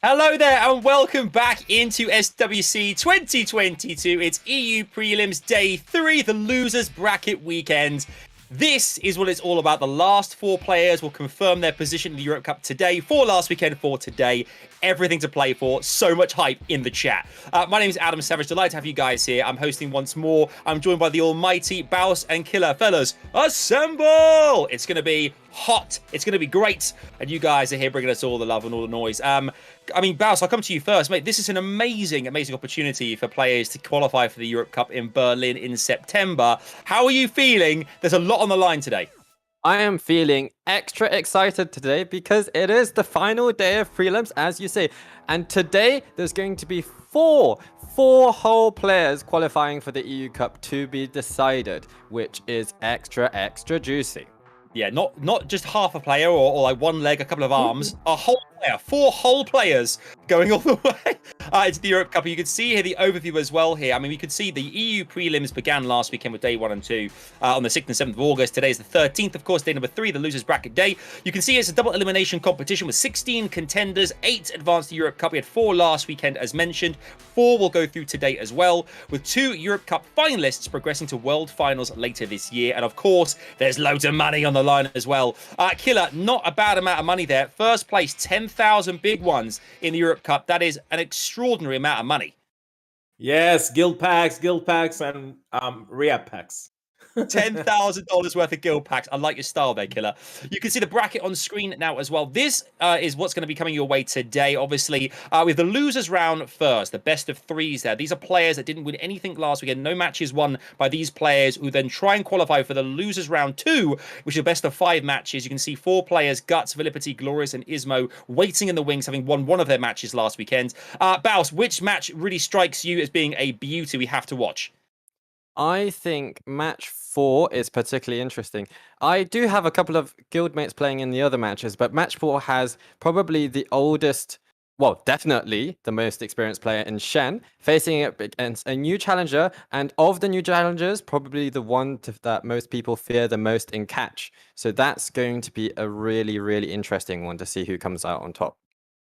Hello there and welcome back into SWC 2022. It's EU Prelims Day 3, the losers bracket weekend. This is what it's all about. The last four players will confirm their position in the Europe Cup today, for last weekend, for today. Everything to play for. So much hype in the chat. My name is Adam Savage. Delighted to have you guys here. I'm hosting once more. I'm joined by the almighty Baus and Killer. Fellas, assemble! It's going to be hot. It's going to be great. And you guys are here bringing us all the love and all the noise. I mean, Baus, I'll come to you first, mate. This is an amazing, amazing opportunity for players to qualify for the Europe Cup in Berlin in September. How are you feeling? There's a lot on the line today. I am feeling extra excited today because it is the final day of prelims, as you say. And today, there's going to be four whole players qualifying for the EU Cup to be decided, which is extra juicy. Yeah, not just half a player or like one leg, a couple of arms, a whole player, four whole players going all the way into the Europe Cup. You can see here the overview as well here. I mean, we could see the EU prelims began last weekend with day 1 and 2 on the 6th and 7th of August. Today is the 13th, of course, day number 3, the losers bracket day. You can see it's a double elimination competition with 16 contenders, 8 advanced to Europe Cup. We had 4 last weekend, as mentioned. 4 will go through today as well, with 2 Europe Cup finalists progressing to World Finals later this year. And of course, there's loads of money on the line as well. Killer, not a bad amount of money there. First place, 10,000 big ones in the Europe Cup. That is an extraordinary amount of money. Yes, guild packs, and re-up packs. $10,000 worth of guild packs. I like your style there, Killer. You can see the bracket on screen now as well. This is what's going to be coming your way today, obviously, with the losers round first, the best of 3s there. These are players that didn't win anything last weekend. No matches won by these players who then try and qualify for the losers round 2, which is best of 5 matches. You can see 4 players, Guts, VIILIPYTTY, Glorious, and ISMOO, waiting in the wings, having won one of their matches last weekend. Baus, which match really strikes you as being a beauty we have to watch? I think match 4 is particularly interesting. I do have a couple of guildmates playing in the other matches, but match 4 has probably the oldest, well, definitely the most experienced player in CHENE, facing it against a new challenger, and of the new challengers, probably the one that most people fear the most in catch. So that's going to be a really interesting one to see who comes out on top.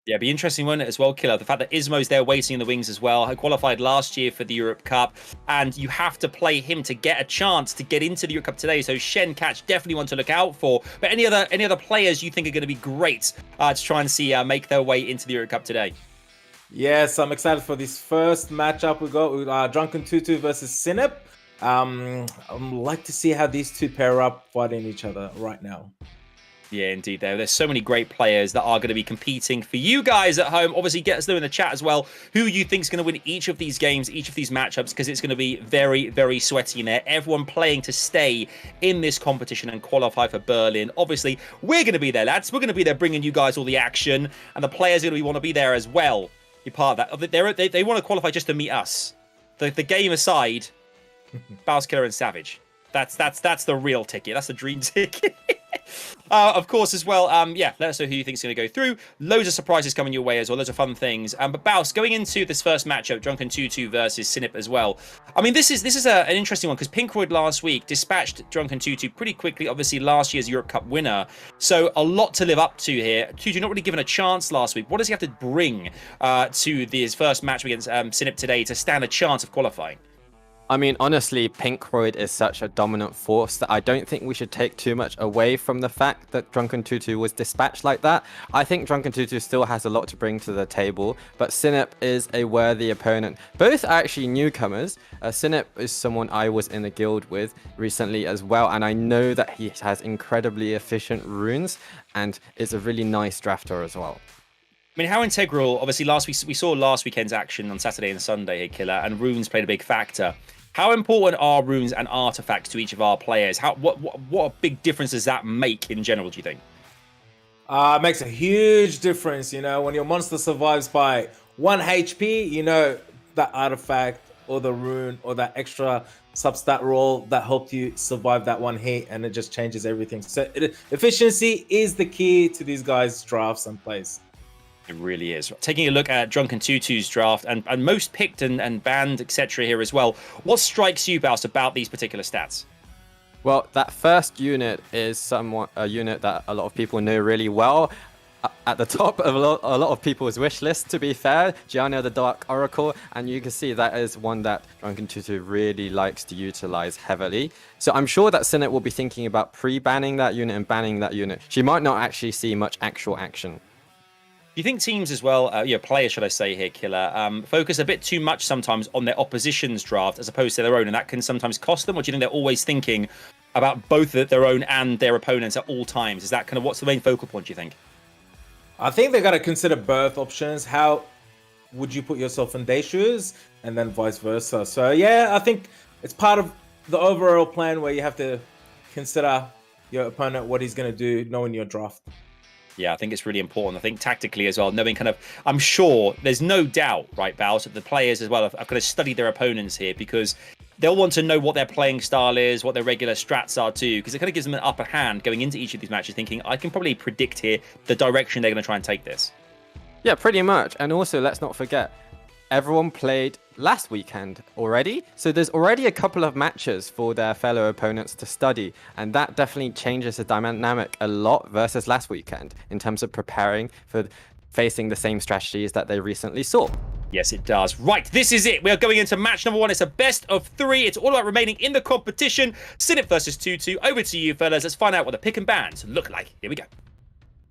Yeah, it'd be interesting, won't it, as well, Killer? The fact that ISMOO's there waiting in the wings as well. He qualified last year for the Europe Cup, and you have to play him to get a chance to get into the Europe Cup today. So Shen Catch, definitely one to look out for. But any other players you think are going to be great to try and see make their way into the Europe Cup today? Yes, I'm excited for this first matchup we got with DRUNKENTUTUH versus SINIP. I'd like to see how these two pair up fighting each other right now. Yeah, indeed. There's so many great players that are going to be competing for you guys at home. Obviously, get us know in the chat as well who you think is going to win each of these games, each of these matchups, because it's going to be very sweaty in there. Everyone playing to stay in this competition and qualify for Berlin. Obviously, we're going to be there, lads. We're going to be there bringing you guys all the action, and the players are going to want to be there as well. You're part of that. They want to qualify just to meet us. The game aside, Baus, Killer, and Savage. That's the real ticket. That's the dream ticket. Of course, as well, yeah, let us know who you think is going to go through. Loads of surprises coming your way as well. Loads of fun things. But Baus, going into this first matchup, DRUNKENTUTUH versus SINIP as well. I mean, this is an interesting one because Pinkroyd last week dispatched DRUNKENTUTUH pretty quickly. Obviously, last year's Europe Cup winner. So a lot to live up to here. Tutu not really given a chance last week. What does he have to bring to his first match against SINIP today to stand a chance of qualifying? I mean, honestly, Pinkroyd is such a dominant force that I don't think we should take too much away from the fact that DRUNKENTUTUH was dispatched like that. I think DRUNKENTUTUH still has a lot to bring to the table, but SINIP is a worthy opponent. Both are actually newcomers. SINIP is someone I was in a guild with recently as well, and I know that he has incredibly efficient runes and is a really nice drafter as well. I mean, how integral, obviously, we saw last weekend's action on Saturday and Sunday here, Killer, and runes played a big factor. How important are runes and artifacts to each of our players? What big difference does that make in general, do you think? It makes a huge difference, you know, when your monster survives by 1 HP, you know, that artifact or the rune or that extra substat roll that helped you survive that 1 hit, and it just changes everything. So efficiency is the key to these guys' drafts and plays. It really is. Taking a look at DRUNKENTUTUH's draft and most picked and banned, etc. here as well. What strikes you, Baus, about these particular stats? Well, that first unit is somewhat a unit that a lot of people know really well. at the top of a lot of people's wish list, to be fair. Gianna the Dark Oracle, and you can see that is one that DRUNKENTUTUH really likes to utilize heavily. So I'm sure that SINIP will be thinking about pre-banning that unit and banning that unit. She might not actually see much actual action. Do you think teams as well, players, should I say here, Killer, focus a bit too much sometimes on their opposition's draft as opposed to their own, and that can sometimes cost them? Or do you think they're always thinking about both their own and their opponents at all times? Is that kind of what's the main focal point, do you think? I think they got to consider both options. How would you put yourself in their shoes, and then vice versa? So yeah, I think it's part of the overall plan where you have to consider your opponent, what he's going to do, knowing your draft. Yeah, I think it's really important. I think tactically as well, knowing kind of, I'm sure there's no doubt, right, Bals, that the players as well have kind of studied their opponents here, because they'll want to know what their playing style is, what their regular strats are too, because it kind of gives them an upper hand going into each of these matches, thinking, I can probably predict here the direction they're going to try and take this. Yeah, pretty much. And also, let's not forget, everyone played last weekend already, so there's already a couple of matches for their fellow opponents to study, and that definitely changes the dynamic a lot versus last weekend in terms of preparing for facing the same strategies that they recently saw. Yes, it does. Right, this is it. We are going into match number 1. It's a best of 3. It's all about remaining in the competition. SINIP versus Tutu. Over to you, fellas. Let's find out what the pick and bans look like. Here we go.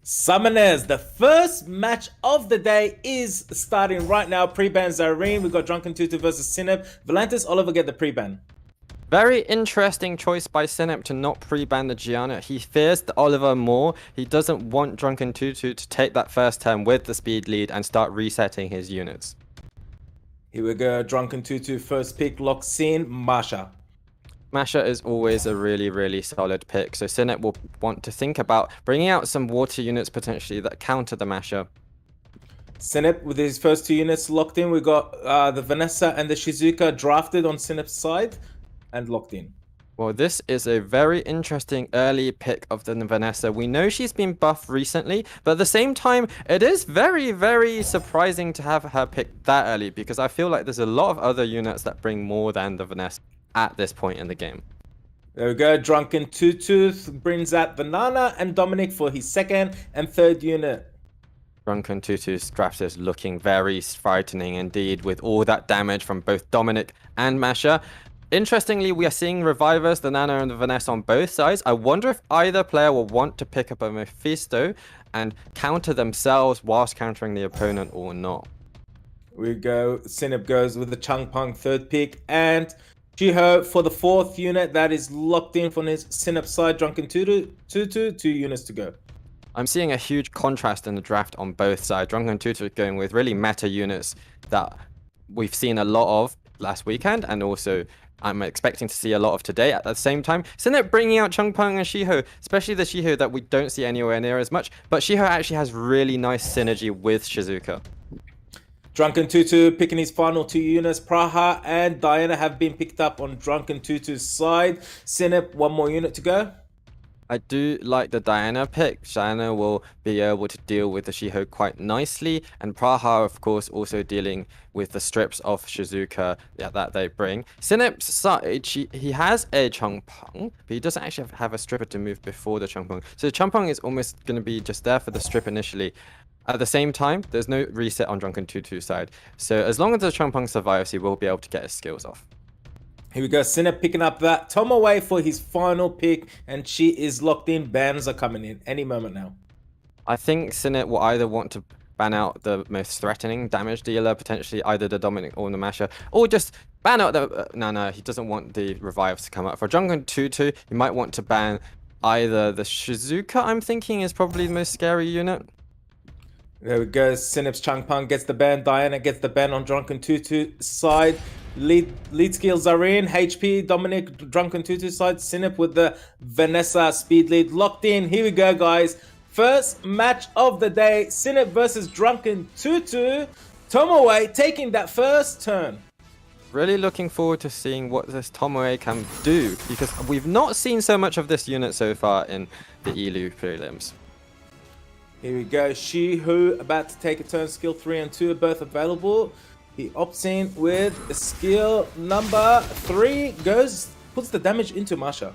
Summoners, the first match of the day is starting right now. Pre-ban Zareen. We've got DRUNKENTUTUH versus SINIP. Volantis, Oliver, get the pre-ban. Very interesting choice by SINIP to not pre-ban the Gianna. He fears the Oliver more. He doesn't want DRUNKENTUTUH to take that first turn with the speed lead and start resetting his units. Here we go. DRUNKENTUTUH first pick locks in. Masha. Masha is always a really, really solid pick, so SINIP will want to think about bringing out some water units potentially that counter the Masha. SINIP with his first 2 units locked in. We got the Vanessa and the Shizuka drafted on SINIP's side and locked in. Well, this is a very interesting early pick of the Vanessa. We know she's been buffed recently, but at the same time, it is very, very surprising to have her picked that early, because I feel like there's a lot of other units that bring more than the Vanessa at this point in the game. There we go. DRUNKENTUTUH brings out Banana and Dominic for his 2nd and 3rd unit. DRUNKENTUTUH's draft is looking very frightening indeed, with all that damage from both Dominic and Masha. Interestingly, we are seeing revivers, the Nana and the Vanessa on both sides. I wonder if either player will want to pick up a Mephisto and counter themselves whilst countering the opponent or not. We go. SINIP goes with the Changpeng 3rd pick, and Shiho for the 4th unit. That is locked in from his SINIP side. DRUNKENTUTUH, 2 units to go. I'm seeing a huge contrast in the draft on both sides. DRUNKENTUTUH going with really meta units that we've seen a lot of last weekend, and also I'm expecting to see a lot of today. At the same time, SINIP bringing out Changpeng and Shiho, especially the Shiho that we don't see anywhere near as much, but Shiho actually has really nice synergy with Shizuka. DRUNKENTUTUH picking his final 2 units. Praha and Diana have been picked up on DRUNKENTUTUH's side. SINIP, 1 more unit to go. I do like the Diana pick. Diana will be able to deal with the Shiho quite nicely, and Praha, of course, also dealing with the strips of Shizuka that they bring. SINIP's side, he has a Changpeng, but he doesn't actually have a stripper to move before the Changpeng. So the Changpeng is almost going to be just there for the strip initially. At the same time, there's no reset on DRUNKENTUTUH's side. So as long as the Changpeng survives, he will be able to get his skills off. Here we go. SINIP picking up that Tomoe for his final pick, and she is locked in. Bans are coming in any moment now. I think SINIP will either want to ban out the most threatening damage dealer, potentially either the Dominic or the Masha, or just ban out the... no, he doesn't want the revives to come up. For DRUNKENTUTUH, you might want to ban either the Shizuka, I'm thinking, is probably the most scary unit. There we go. SINIP's Changpeng gets the ban. Diana gets the ban on DRUNKENTUTUH's side. Lead skills are in. HP, Dominic, DRUNKENTUTUH's side. SINIP with the Vanessa speed lead locked in. Here we go, guys. First match of the day. SINIP versus DRUNKENTUTUH. Tomoe taking that first turn. Really looking forward to seeing what this Tomoe can do, because we've not seen so much of this unit so far in the ELU prelims. Here we go. Shiho about to take a turn. Skill 3 and 2 are both available. He opts in with skill number 3. Puts the damage into Masha.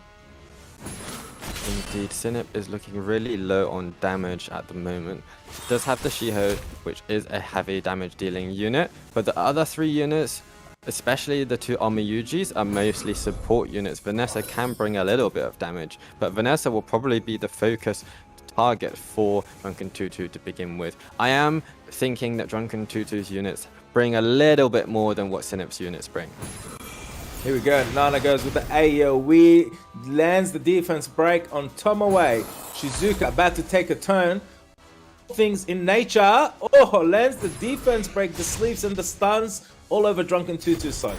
indeed. Sinip is looking really low on damage at the moment. It does have the Shiho, which is a heavy damage dealing unit, but the other 3 units, especially the 2 Omiyujis, are mostly support units. Vanessa can bring a little bit of damage, but Vanessa will probably be the focus target for DRUNKENTUTUH to begin with. I am thinking that DRUNKENTUTUH's units bring a little bit more than what Sinip's units bring. Here we go. Nana goes with the AoE, lands the defense break on Tomoe. Shizuka about to take a turn. Things in nature. Oh, lands the defense break, the sleeps and the stuns all over DRUNKENTUTUH's side.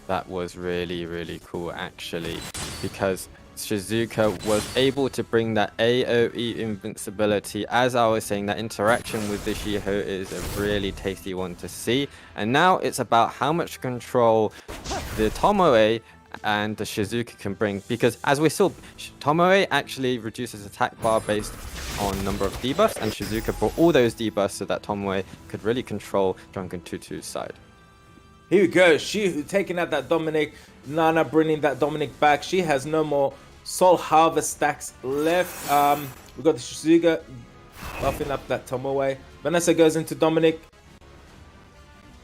That was really, really cool actually, because Shizuka was able to bring that AoE invincibility. As I was saying, that interaction with the Shiho is a really tasty one to see. And now it's about how much control the Tomoe and the Shizuka can bring. Because as we saw, Tomoe actually reduces attack bar based on number of debuffs, and Shizuka brought all those debuffs so that Tomoe could really control DRUNKENTUTUH's side. Here we go. She taking out that Dominic. Nana bringing that Dominic back. She has no more Soul Harvest stacks left. We got the Shizuka buffing up that Tomoe. Vanessa goes into Dominic.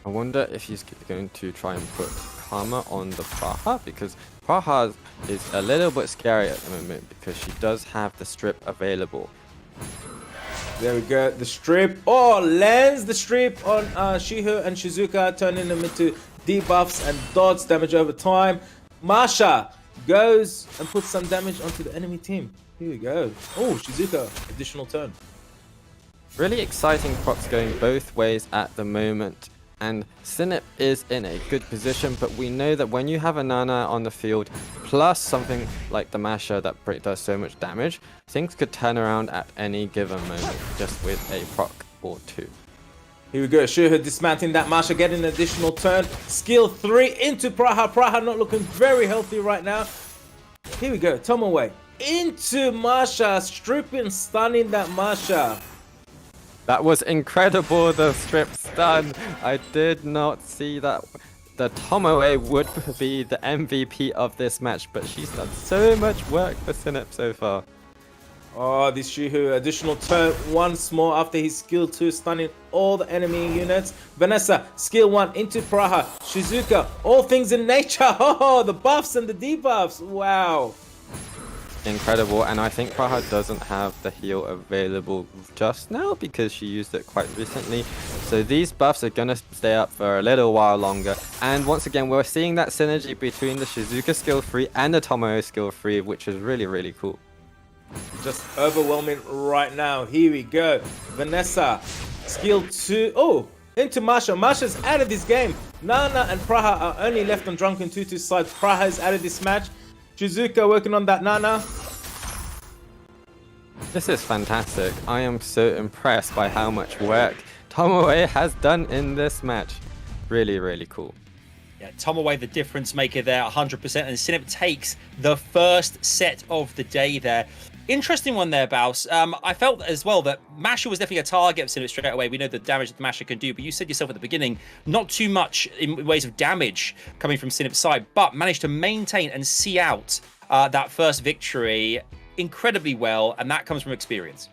I wonder if he's going to try and put Karma on the Praha, because Praha is a little bit scary at the moment because she does have the strip available. There we go. The strip. Oh, lands the strip on Shiho and Shizuka, turning them into debuffs and dodge damage over time. Masha goes and puts some damage onto the enemy team. Here we go. Oh, Shizuka, additional turn. Really exciting procs going both ways at the moment. And Sinip is in a good position, but we know that when you have a Nana on the field, plus something like the Masha that does so much damage, things could turn around at any given moment just with a proc or 2. Here we go. Shiho dismantling that Masha, getting an additional turn. Skill 3 into Praha. Praha not looking very healthy right now. Here we go. Tomoe into Masha, stripping, stunning that Masha. That was incredible, the strip stun. I did not see that. The Tomoe would be the MVP of this match, but she's done so much work for Sinip so far. Oh, this Shiho, additional turn once more after his skill 2, stunning all the enemy units. Vanessa, skill 1 into Praha. Shizuka, all things in nature. Oh, the buffs and the debuffs. Wow. Incredible, and I think Praha doesn't have the heal available just now because she used it quite recently. So these buffs are going to stay up for a little while longer. And once again, we're seeing that synergy between the Shizuka skill 3 and the Tomoe skill 3, which is really, really cool. Just overwhelming right now. Here we go. Vanessa, skill 2. Oh, into Masha. Masha's out of this game. Nana and Praha are only left on DRUNKENTUTUH's side. Praha is out of this match. Shizuka working on that Nana. This is fantastic. I am so impressed by how much work Tomoe has done in this match. Really, really cool. Yeah, Tomoe, the difference maker there, 100%. And Sinip takes the first set of the day there. Interesting one there, Baus. I felt as well that Masha was definitely a target of Sinip straight away. We know the damage that Masha can do, but you said yourself at the beginning, not too much in ways of damage coming from Sinip's side, but managed to maintain and see out that first victory incredibly well, and that comes from experience.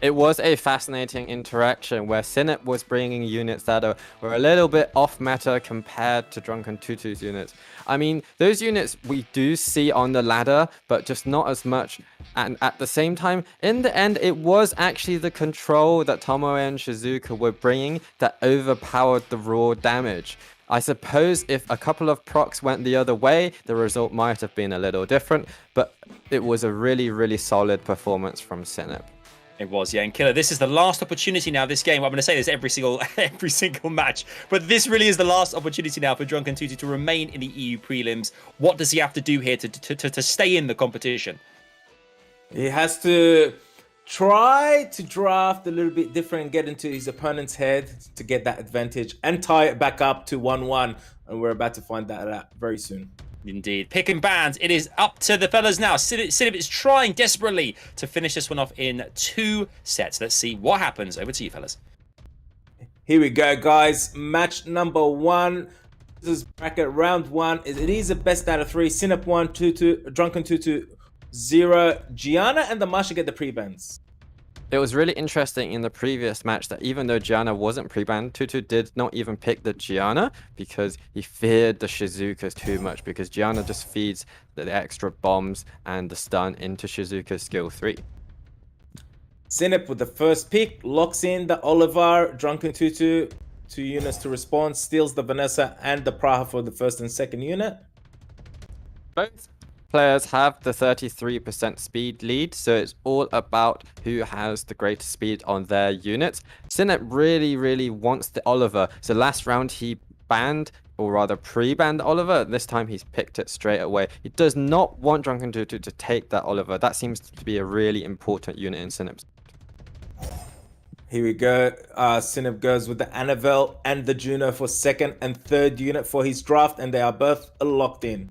It was a fascinating interaction where Sinip was bringing units that were a little bit off meta compared to DRUNKENTUTUH's units. I mean, those units we do see on the ladder, but just not as much. And at the same time, in the end, it was actually the control that Tomoe and Shizuka were bringing that overpowered the raw damage. I suppose if a couple of procs went the other way, the result might have been a little different, but it was a really, really solid performance from Sinip. It was, yeah. And Killer, this is the last opportunity now, this game. I'm going to say this every single match, but this really is the last opportunity now for DRUNKENTUTUH to remain in the EU prelims. What does he have to do here to stay in the competition? He has to try to draft a little bit different, get into his opponent's head to get that advantage and tie it back up to 1-1. And we're about to find that out very soon. Indeed. Pick and bans. It is up to the fellas now. Sinip is trying desperately to finish this one off in 2 sets. Let's see what happens. Over to you, fellas. Here we go, guys. Match number 1. This is bracket round 1. It is a best out of 3. Sinip 1, DRUNKENTUTUH 2-0. Gianna and the Masha get the pre-bans. It was really interesting in the previous match that even though Gianna wasn't pre-banned, Tutu did not even pick the Gianna because he feared the Shizukas too much, because Gianna just feeds the extra bombs and the stun into Shizuka's skill 3. Sinip with the first pick, locks in the Oliver, Drunken Tutu, 2 units to respond, steals the Vanessa and the Praha for the first and second unit. Both players have the 33% speed lead, so it's all about who has the greatest speed on their units. Sinip really wants the Oliver, so last round he banned, or rather pre-banned Oliver. This time he's picked it straight away. He does not want Drunken Tutu to take that Oliver. That seems to be a really important unit in Sinip's. Here we go. Sinip goes with the Annabelle and the Juno for second and third unit for his draft, and they are both locked in.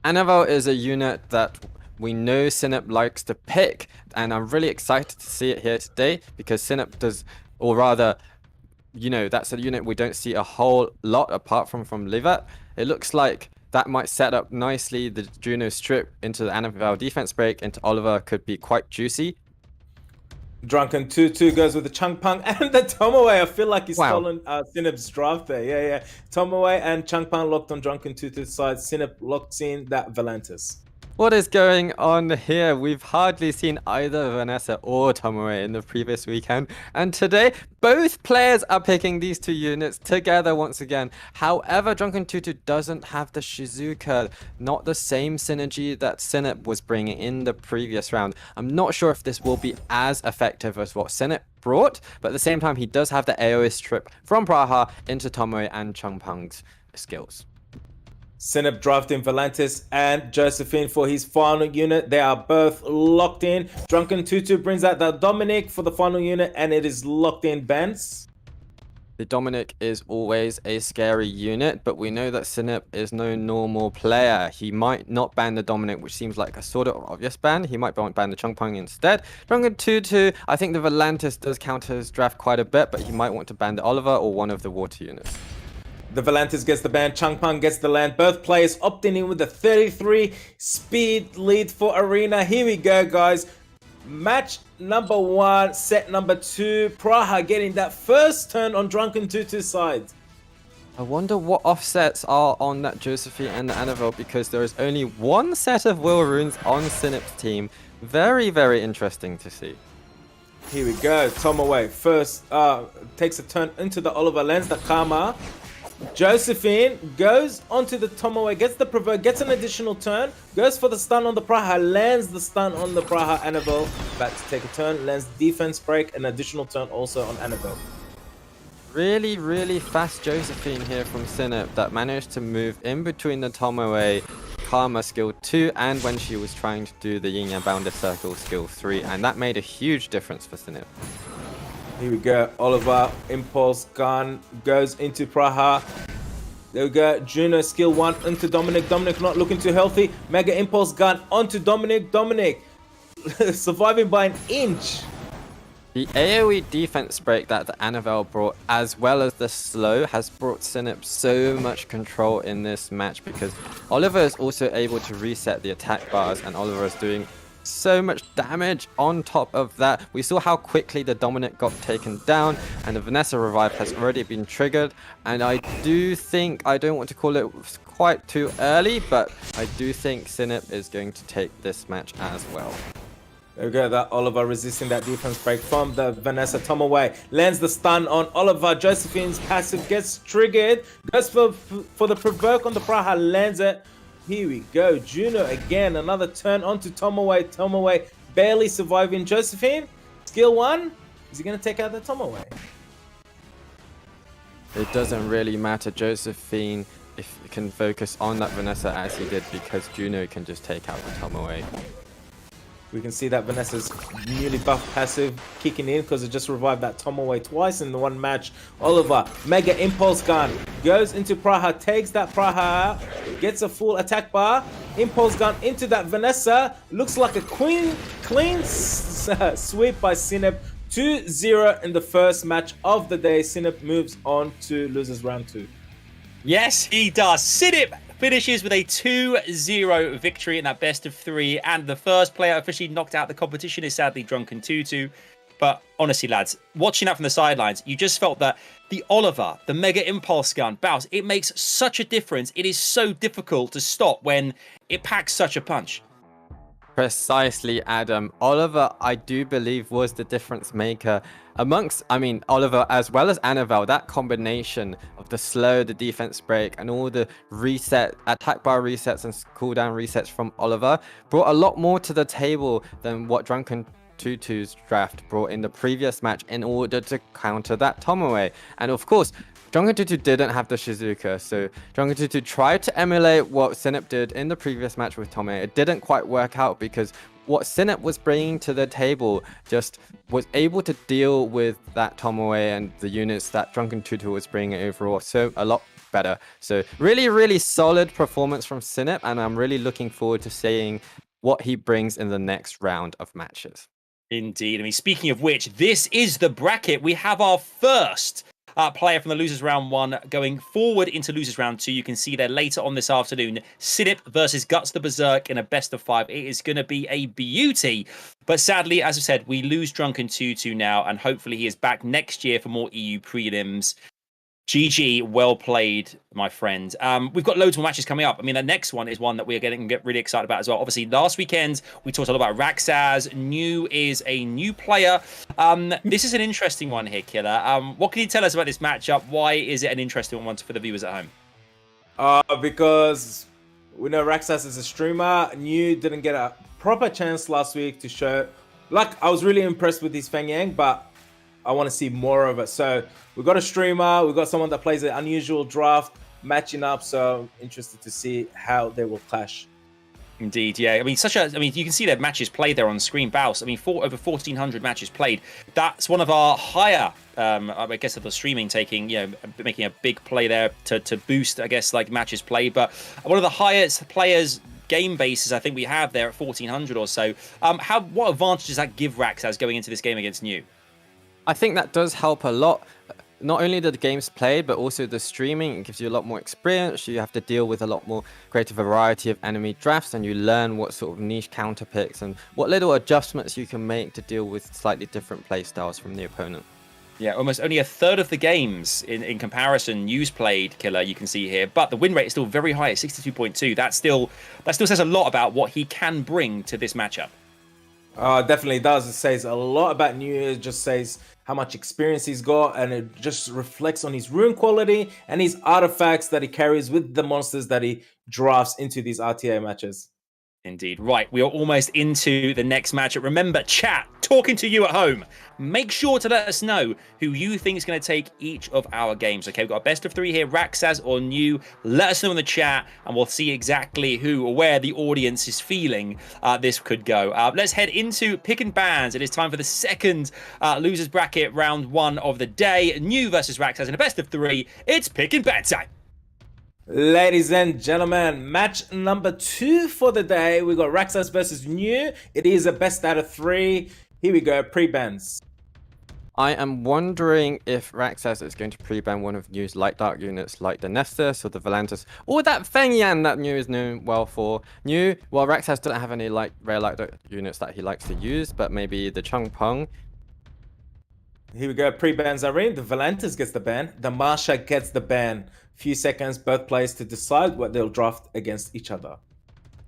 Annabelle is a unit that we know Sinip likes to pick, and I'm really excited to see it here today because Sinip does, or rather, you know, that's a unit we don't see a whole lot apart from LIVERT. It looks like that might set up nicely. The Juno strip into the Annabelle defense break into Oliver could be quite juicy. Drunken Tutu goes with the Changpang and the Tomoe. I feel like he's stolen Sinip's draft there. Yeah. Tomoe and Changpang locked on Drunken Tutu's side. Sinip locks in that Valantis. What is going on here? We've hardly seen either Vanessa or Tomoe in the previous weekend, and today both players are picking these 2 units together once again. However, Drunken Tutu doesn't have the Shizuka, not the same synergy that Sinip was bringing in the previous round. I'm not sure if this will be as effective as what Sinip brought, but at the same time he does have the AoE strip from Praha into Tomoe and Changpang's skills. Sinip drafting Valantis and Josephine for his final unit. They are both locked in. Drunken Tutu brings out the Dominic for the final unit, and it is locked in bans. The Dominic is always a scary unit, but we know that Sinip is no normal player. He might not ban the Dominic, which seems like a sort of obvious ban. He might ban the Changpang instead. Drunken Tutu, I think the Valantis does counter his draft quite a bit, but he might want to ban the Oliver or one of the water units. The Valantis gets the ban, Changpang gets the land. Both players opting in with the 33 speed lead for Arena. Here we go, guys. Match number 1, set number 2. Praha getting that first turn on Drunken Tutu's side. I wonder what offsets are on that Josephine and the Annabelle, because there is only 1 set of will runes on Sinip's team. Very interesting to see. Here we go. Tomoe first takes a turn into the Oliver, lands the Karma. Josephine goes onto the Tomoe, gets the provoke, gets an additional turn, goes for the stun on the Praha, lands the stun on the Praha Annabelle. Back to take a turn, lands defense break, an additional turn also on Annabelle. Really fast Josephine here from Sinip that managed to move in between the Tomoe Karma skill 2 and when she was trying to do the Yin Yang Bounded Circle skill 3, and that made a huge difference for Sinip. Here we go. Oliver, Impulse Gun goes into Praha. There we go. Juno, skill 1 into Dominic. Dominic not looking too healthy. Mega Impulse Gun onto Dominic. Dominic surviving by an inch. The AoE defense break that the Annabelle brought, as well as the slow, has brought Sinip so much control in this match, because Oliver is also able to reset the attack bars, and Oliver is doing so much damage on top of that. We saw how quickly the Dominic got taken down, and the Vanessa revive has already been triggered, and I do think, I don't want to call it quite too early, but I do think Sinip is going to take this match as well. There we go, that Oliver resisting that defense break from the Vanessa. Tomoe lands the stun on Oliver. Josephine's passive gets triggered, goes for the provoke on the Praha, lands it. Here we go, Juno again, another turn onto Tomoe. Tomoe barely surviving Josephine. Skill 1, is he going to take out the Tomoe? It doesn't really matter, Josephine, if you can focus on that Vanessa as he did, because Juno can just take out the Tomoe. We can see that Vanessa's newly buffed passive kicking in because it just revived that Tomoe twice in the one match. Oliver, Mega Impulse Gun, goes into Praha, takes that Praha out, gets a full attack bar. Impulse Gun into that Vanessa. Looks like a clean sweep by Sinip. 2-0 in the first match of the day. Sinip moves on to losers round 2. Yes, he does. Sinip finishes with a 2-0 victory in that best of 3. And the first player officially knocked out the competition is sadly DRUNKENTUTUH. But honestly, lads, watching that from the sidelines, you just felt that the Oliver, the Mega Impulse Gun, Bounce, it makes such a difference. It is so difficult to stop when it packs such a punch. Precisely, Adam. Oliver, I do believe, was the difference maker amongst, Oliver as well as Annabelle. That combination of the slow, the defense break, and all the attack bar resets and cooldown resets from Oliver brought a lot more to the table than what DRUNKENTUTUH's draft brought in the previous match in order to counter that Tomoe. And of course, DRUNKENTUTUH didn't have the Shizuka, so DRUNKENTUTUH tried to emulate what SINIP did in the previous match with Tomoe. It didn't quite work out because what SINIP was bringing to the table just was able to deal with that Tomoe and the units that DRUNKENTUTUH was bringing overall so a lot better. So really, really solid performance from SINIP, and I'm really looking forward to seeing what he brings in the next round of matches. Indeed. I mean, speaking of which, this is the bracket. We have our first player from the losers round 1 going forward into losers round 2. You can see there later on this afternoon, SINIP versus GUTSTHEBERSERK in a best of 5. It is going to be a beauty. But sadly, as I said, we lose DRUNKENTUTUH now, and hopefully he is back next year for more EU prelims. GG, well played, my friend. We've got loads more matches coming up. I mean, the next one is one that we're getting really excited about as well. Obviously, last weekend, we talked a lot about RAXXAZ. New is a new player. This is an interesting one here, Killer. What can you tell us about this matchup? Why is it an interesting one for the viewers at home? Because we know RAXXAZ is a streamer. New didn't get a proper chance last week to show. Like, I was really impressed with his Feng Yang, but I want to see more of it. So we got a streamer, we got someone that plays an unusual draft, matching up. So I'm interested to see how they will clash. Indeed, yeah. I mean, you can see their matches played there on screen. Baus, I mean, over 1,400 matches played. That's one of our higher, I guess, of the streaming making a big play there to boost, I guess, like matches played. But one of the highest players game bases I think we have there at 1,400 or so. What advantage does that give RAXXAZ going into this game against New? I think that does help a lot. Not only the games played, but also the streaming. It gives you a lot more experience. You have to deal with a lot more greater variety of enemy drafts, and you learn what sort of niche counter picks and what little adjustments you can make to deal with slightly different play styles from the opponent. Yeah, almost only a third of the games in comparison New's played, Killer, you can see here. But the win rate is still very high at 62.2. That still says a lot about what he can bring to this matchup. Definitely does. It says a lot about New. It just says how much experience he's got, and it just reflects on his rune quality and his artifacts that he carries with the monsters that he drafts into these RTA matches. Indeed. Right, we are almost into the next matchup. Remember, chat, talking to you at home. Make sure to let us know who you think is going to take each of our games. Okay, we've got a best of 3 here, RAXXAZ or New. Let us know in the chat, and we'll see exactly who or where the audience is feeling this could go. Let's head into pick and bans. It is time for the second losers bracket, round 1 of the day. New versus RAXXAZ in a best of 3. It's pick and ban time. Ladies and gentlemen, match number 2 for the day. We got RAXXAZ versus New. It is a best out of 3. Here we go, pre-bans. I am wondering if RAXXAZ is going to pre-ban one of New's light dark units like the Nessus or the Volantis, or that Feng Yan that New is known well for. New, well, RAXXAZ doesn't have any rare light dark units that he likes to use, but maybe the Chung Peng. Here we go, pre-bans are in. The Volantis gets the ban. The Marsha gets the ban. Few seconds, both players to decide what they'll draft against each other.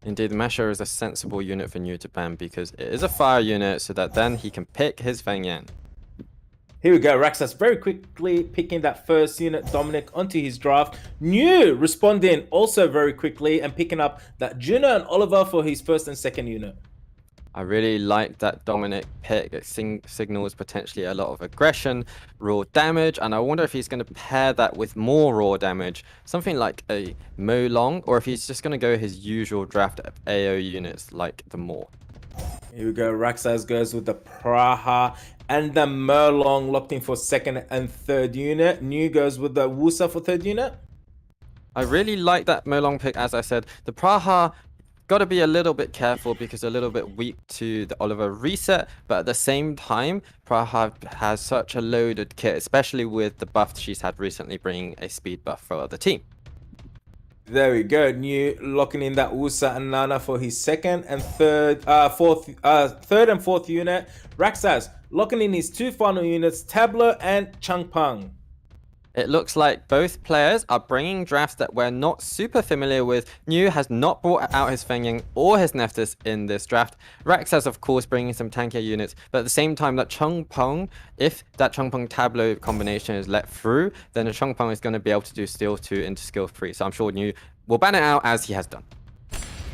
Indeed, the Masher is a sensible unit for New to ban because it is a fire unit, so that then he can pick his Feng Yan. Here we go, RAXXAZ very quickly picking that first unit, Dominic, onto his draft. New responding also very quickly and picking up that Juno and Oliver for his first and second unit. I really like that Dominic pick. It signals potentially a lot of aggression, raw damage, and I wonder if he's going to pair that with more raw damage, something like a Mo Long, or if he's just going to go his usual draft of AO units like the Maw. Here we go, RAXXAZ goes with the Praha and the Mo Long locked in for second and third unit. New goes with the Wusa for third unit. I really like that Mo Long pick, as I said. The Praha, got to be a little bit careful because a little bit weak to the Oliver reset, but at the same time, Praha has such a loaded kit, especially with the buff she's had recently, bringing a speed buff for the team. There we go. New locking in that Wusa and Nana for his third and fourth unit. RAXXAZ locking in his 2 final units, Tableau and Changpeng. It looks like both players are bringing drafts that we're not super familiar with. New has not brought out his Fengying or his Nephthys in this draft. RAXXAZ, of course, bringing some tankier units, but at the same time, that Changpeng, if that Changpeng Tableau combination is let through, then the Changpeng is going to be able to do skill 2 into skill 3. So I'm sure New will ban it out as he has done.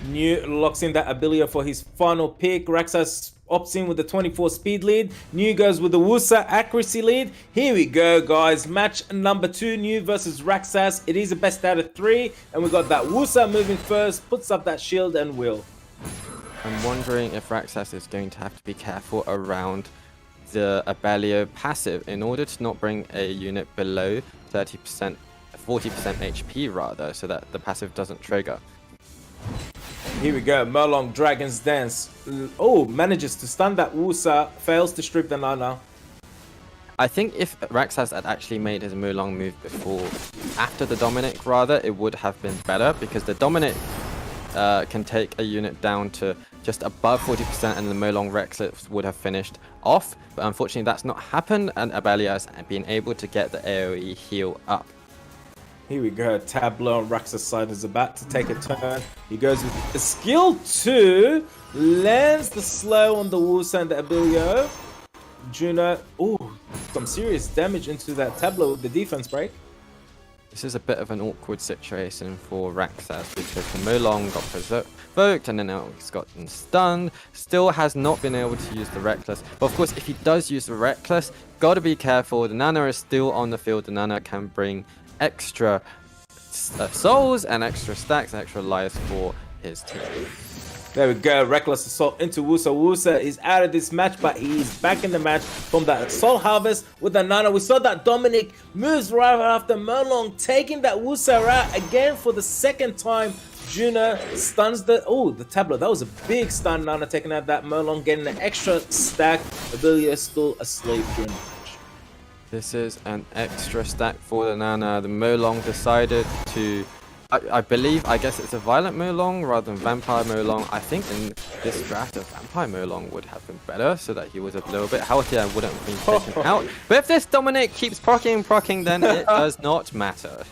New locks in that Abilia for his final pick. RAXXAZ opts in with the 24 speed lead. New goes with the Wusa accuracy lead. Here we go, guys. Match number 2, New versus RAXXAZ. It is a best out of 3, and we got that Wusa moving first, puts up that shield and will. I'm wondering if RAXXAZ is going to have to be careful around the Abelio passive in order to not bring a unit below 30%, 40% HP rather, so that the passive doesn't trigger. Here we go, Merlong Dragon's Dance. Oh, manages to stun that Wusa, fails to strip the Nana. I think if RAXXAZ had actually made his Mulong move after the Dominic rather, it would have been better, because the Dominic can take a unit down to just above 40% and the Mulong Rexlet would have finished off. But unfortunately that's not happened, and Abelia has been able to get the AoE heal up. Here we go, Tableau on RAXXAZ side is about to take a turn. He goes with the skill 2, lands the slow on the Wusa and the Abilio. Juno, oh, some serious damage into that Tableau with the defense break. This is a bit of an awkward situation for RAXXAZ because the Mulong got provoked and then now he's gotten stunned. Still has not been able to use the Reckless. But of course, if he does use the Reckless, gotta be careful. The Nana is still on the field. The Nana can bring extra souls and extra stacks, extra lives for his team. There we go, Reckless Assault into Wusa. Wusa is out of this match, but he's back in the match from that Soul Harvest with the Nana. We saw that Dominic moves right after Merlong, taking that Wusa out again for the second time. Juno stuns the Tableau. That was a big stun. Nana taking out that Merlong, getting an extra stack. Abilia still asleep during the match. This is an extra stack for the Nana. The Mulong decided to, I guess it's a Violent Mulong rather than Vampire Mulong. I think in this draft a Vampire Mulong would have been better so that he was a little bit healthier and wouldn't have been taken out. But if this Dominic keeps proccing, then it does not matter.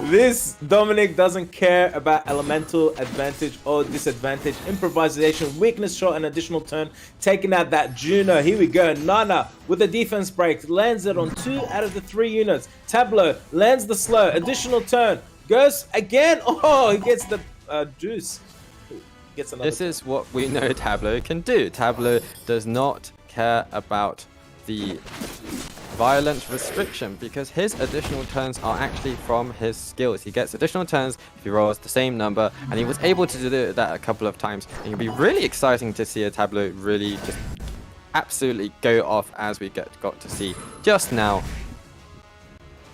This Dominic doesn't care about elemental advantage or disadvantage. Improvisation, weakness shot, and additional turn. Taking out that Juno. Here we go. Nana with the defense break. Lands it on 2 out of the 3 units. Tableau lands the slow. Additional turn. Goes again. Oh, he gets the juice. Gets another. This is what we know Tableau can do. Tableau does not care about the violent restriction because his additional turns are actually from his skills. He gets additional turns if he rolls the same number, and he was able to do that a couple of times. It will be really exciting to see a Tableau really just absolutely go off as we got to see just now.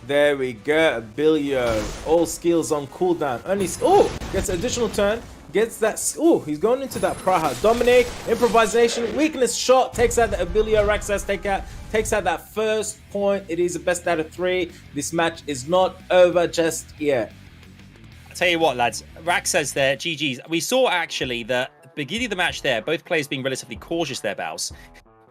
There we go, Abilio. All skills on cooldown. Only gets additional turn. Gets that. He's going into that Praha. Dominic, improvisation, weakness shot, takes out the Abilio. RAXXAZ takes out that first point. It is the best out of 3. This match is not over just yet. I'll tell you what, lads. RAXXAZ there, GG's. We saw actually the beginning of the match there, both players being relatively cautious there, Bows.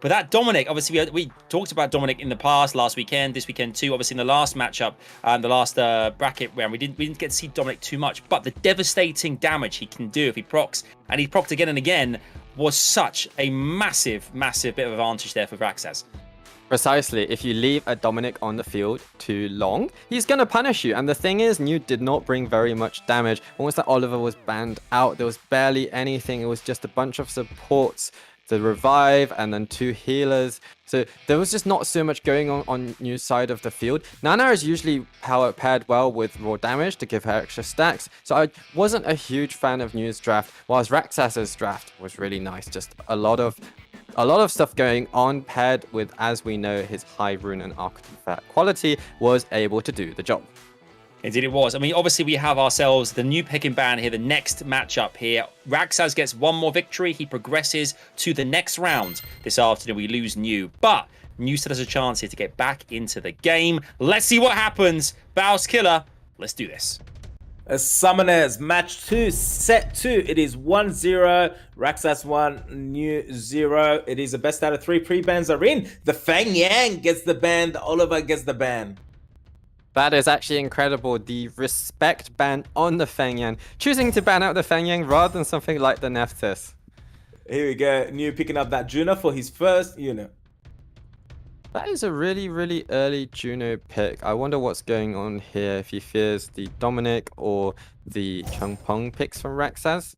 But that Dominic, obviously, we talked about Dominic in the past, last weekend, this weekend too. Obviously, in the last matchup, the last bracket round, we didn't get to see Dominic too much. But the devastating damage he can do if he procs, and he procced again and again, was such a massive, massive bit of advantage there for RAXXAZ. Precisely. If you leave a Dominic on the field too long, he's going to punish you. And the thing is, New did not bring very much damage. Once that Oliver was banned out, there was barely anything. It was just a bunch of supports, the revive, and then 2 healers. So there was just not so much going on New's side of the field. Nana is usually paired well with raw damage to give her extra stacks. So I wasn't a huge fan of New's draft, whilst RAXXAZ's draft was really nice. Just a lot of stuff going on, paired with, as we know, his high rune and artifact quality was able to do the job. Indeed it was. I mean, obviously we have ourselves the new pick and ban here, the next matchup here. RAXXAZ gets 1 more victory. He progresses to the next round. This afternoon we lose New, but New still has a chance here to get back into the game. Let's see what happens. Bows Killer, let's do this. Summoners match 2, set 2. It is 1-0. RAXXAZ 1, New 0. It is a best out of 3. Pre-bans are in. The Fang Yang gets the ban. The Oliver gets the ban. That is actually incredible. The respect ban on the Fang Yang. Choosing to ban out the Fang Yang rather than something like the Nephthys. Here we go. New picking up that Juno for his first unit. That is a really, really early Juno pick. I wonder what's going on here, if he fears the Dominic or the Chungpong picks from RAXXAZ.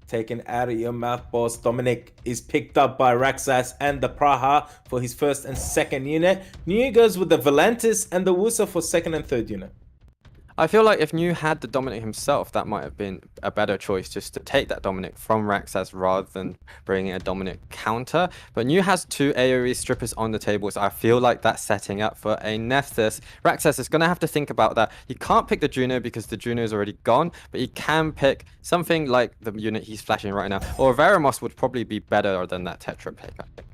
Taken out of your mouth, boss. Dominic is picked up by RAXXAZ and the Praha for his first and second unit. New goes with the Valentis and the Wusa for second and third unit. I feel like if New had the Dominic himself, that might have been a better choice, just to take that Dominic from RAXXAZ rather than bringing a Dominic counter. But New has 2 AoE strippers on the table, so I feel like that's setting up for a Nephthys. RAXXAZ is going to have to think about that. He can't pick the Juno because the Juno is already gone, but he can pick something like the unit he's flashing right now. Or Veramos would probably be better than that Tetra pick, I think.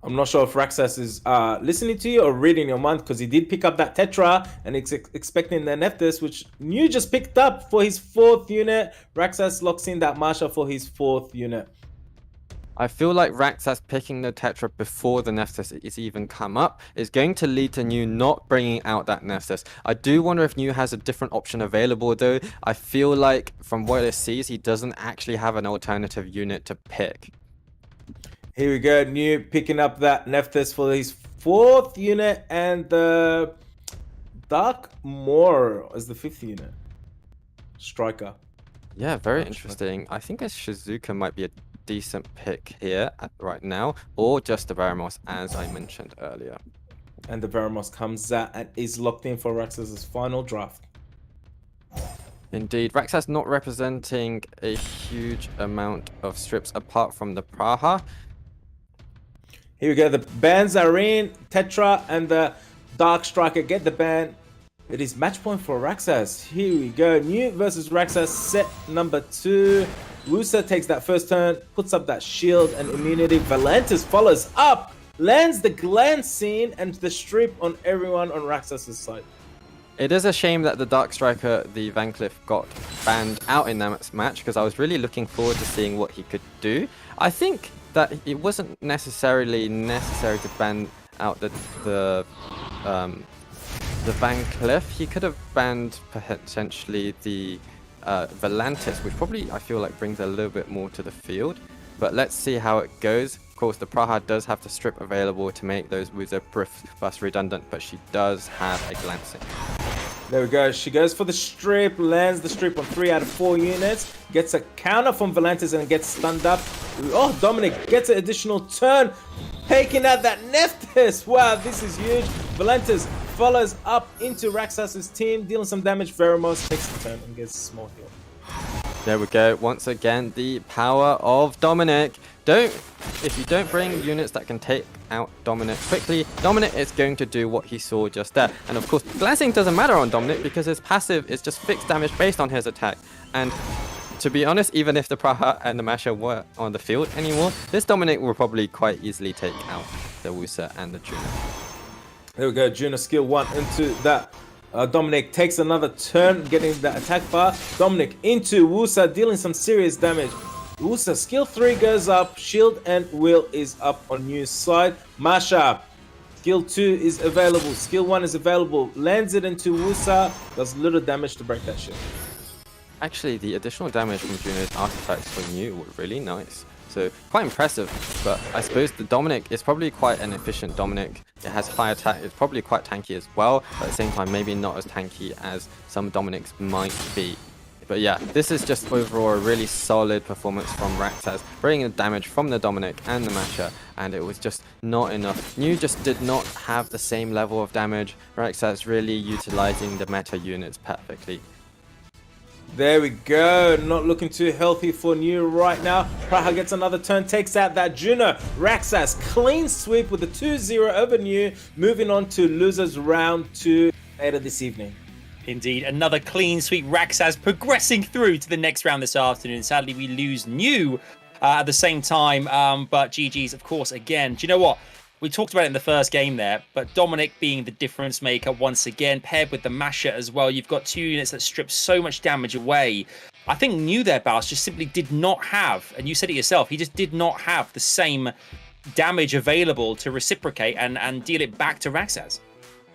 I'm not sure if RAXXAZ is listening to you or reading your mind, because he did pick up that Tetra and expecting the Nephthys, which New just picked up for his 4th unit. RAXXAZ locks in that Marsha for his 4th unit. I feel like RAXXAZ picking the Tetra before the Nephthys is even come up is going to lead to New not bringing out that Nephthys. I do wonder if New has a different option available though. I feel like from what it sees, he doesn't actually have an alternative unit to pick. Here we go. New picking up that Nephthys for his 4th unit and the Dark Moor as the 5th unit. Striker. Yeah, very interesting. I think a Shizuka might be a decent pick here right now, or just the Veramos, as I mentioned earlier. And the Veramos comes out and is locked in for RAXXAZ's final draft. Indeed, RAXXAZ not representing a huge amount of strips apart from the Praha. Here we go. The bans are in. Tetra and the Dark Striker get the ban. It is match point for RAXXAZ. Here we go. New versus RAXXAZ set number 2. Wusa takes that first turn, puts up that shield and immunity. Valentis follows up, lands the Glen scene and the strip on everyone on RAXXAZ's side. It is a shame that the Dark Striker, the Van Cleef, got banned out in that match, because I was really looking forward to seeing what he could do. I think that it wasn't necessarily necessary to ban out the Van Cleef. He could have banned potentially the Valentis, which probably I feel like brings a little bit more to the field. But let's see how it goes. Of course, the Praha does have the strip available to make those Wusa Brief Bus redundant, but she does have a glancing. There we go. She goes for the strip, lands the strip on 3 out of 4 units, gets a counter from Valentis and gets stunned up. Oh, Dominic gets an additional turn, taking out that Nephthys. Wow, this is huge. Valentis follows up into RAXXAZ's team, dealing some damage. Veramos takes the turn and gets a small heal. There we go. Once again, the power of Dominic. If you don't bring units that can take out Dominic quickly, Dominic is going to do what he saw just there. And of course, glancing doesn't matter on Dominic because his passive is just fixed damage based on his attack. And to be honest, even if the Praha and the Masha weren't on the field anymore, this Dominic will probably quite easily take out the Wusa and the Juno. There we go. Juno skill 1 into that. Dominic takes another turn, getting the attack bar. Dominic into Wusa, dealing some serious damage. Wusa skill 3 goes up, shield and will is up on New's side. Masha, skill 2 is available, skill 1 is available, lands it into Wusa, does little damage to break that shield. Actually, the additional damage from Juno's artifacts for New were really nice. So, quite impressive, but I suppose the Dominic is probably quite an efficient Dominic. It has high attack, it's probably quite tanky as well, but at the same time, maybe not as tanky as some Dominics might be. But yeah, this is just overall a really solid performance from RAXXAZ, bringing the damage from the Dominic and the Masha, and it was just not enough. New just did not have the same level of damage. RAXXAZ really utilizing the meta units perfectly. There we go, not looking too healthy for New right now. Praha gets another turn, takes out that Juno. RAXXAZ clean sweep with a 2-0 over New, moving on to losers round 2 later this evening. Indeed, another clean sweep. RAXXAZ progressing through to the next round this afternoon. Sadly, we lose New at the same time, but GG's, of course, again. Do you know what? we talked about it in the first game there, but Dominic being the difference maker once again, paired with the Masher as well. You've got 2 units that strip so much damage away. I think New there, Baus, just simply did not have, and you said it yourself, he just did not have the same damage available to reciprocate and deal it back to RAXXAZ.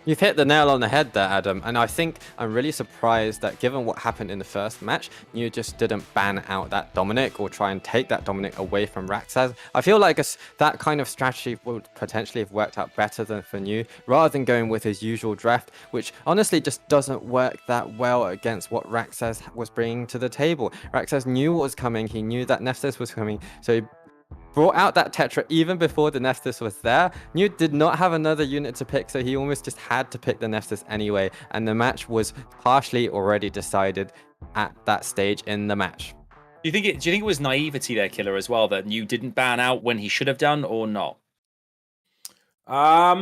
You've hit the nail on the head there, Adam, and I think I'm really surprised that given what happened in the first match, you just didn't ban out that Dominic or try and take that Dominic away from RAXXAZ. I feel like that kind of strategy would potentially have worked out better than for New, rather than going with his usual draft, which honestly just doesn't work that well against what RAXXAZ was bringing to the table. RAXXAZ knew what was coming, he knew that Nephthys was coming, so he brought out that Tetra even before the Nephthys was there. New did not have another unit to pick, so he almost just had to pick the Nephthys anyway, and the match was partially already decided at that stage in the match. Do you think it was naivety there, Killer, as well, that New didn't ban out when he should have done, or not? I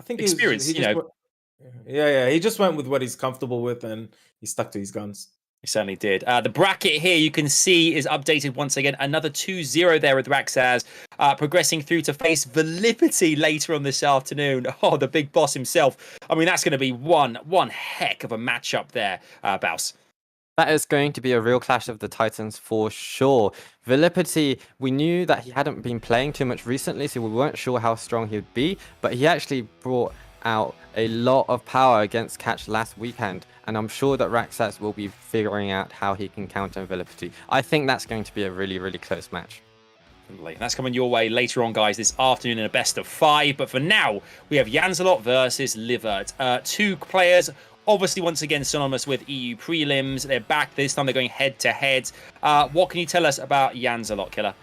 think experience, he he just went with what he's comfortable with, and he stuck to his guns. He certainly did. The bracket here, you can see, is updated once again. Another 2-0 there with RAXXAZ, progressing through to face VIILIPYTTY later on this afternoon. Oh, the big boss himself. I mean, that's going to be one heck of a matchup there, Baus. That is going to be a real clash of the titans for sure. VIILIPYTTY, we knew that he hadn't been playing too much recently, so we weren't sure how strong he would be, but he actually brought out a lot of power against Catch last weekend, and I'm sure that RAXXAZ will be figuring out how he can counter VIILIPYTTY. I think that's going to be a really, really close match. That's coming your way later on, guys, this afternoon in a best of 5. But for now, we have JANZELOT versus LIVERT. 2 players, obviously, once again, synonymous with EU prelims. They're back this time. They're going head-to-head. What can you tell us about JANZELOT, Killer?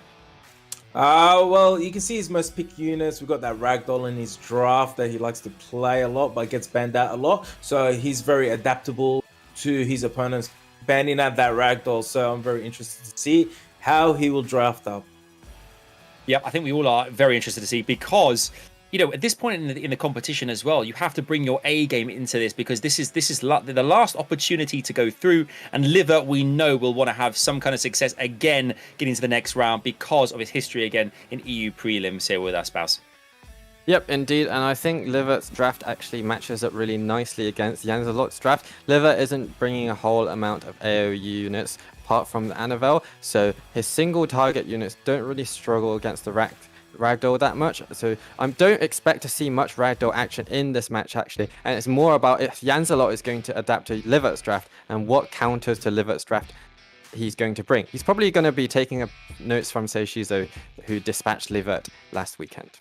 Well, you can see his most picked units. We've got that Ragdoll in his draft that he likes to play a lot, but gets banned out a lot. So he's very adaptable to his opponents banning out that Ragdoll. So I'm very interested to see how he will draft up. Yeah, I think we all are very interested to see, because you know, at this point in the competition as well, you have to bring your A game into this, because this is the last opportunity to go through, and LIVERT, we know, will want to have some kind of success again getting to the next round because of his history again in EU prelims here with us, Baus. Yep, indeed, and I think LIVERT's draft actually matches up really nicely against JANZELOT's draft. LIVERT isn't bringing a whole amount of AoE units apart from the Anavel, so his single target units don't really struggle against the Ragdoll that much, so I don't expect to see much Ragdoll action in this match actually, and it's more about if JANZELOT is going to adapt to LIVERT's draft and what counters to LIVERT's draft he's going to bring. He's probably going to be taking notes from, say, Shizo, who dispatched LIVERT last weekend.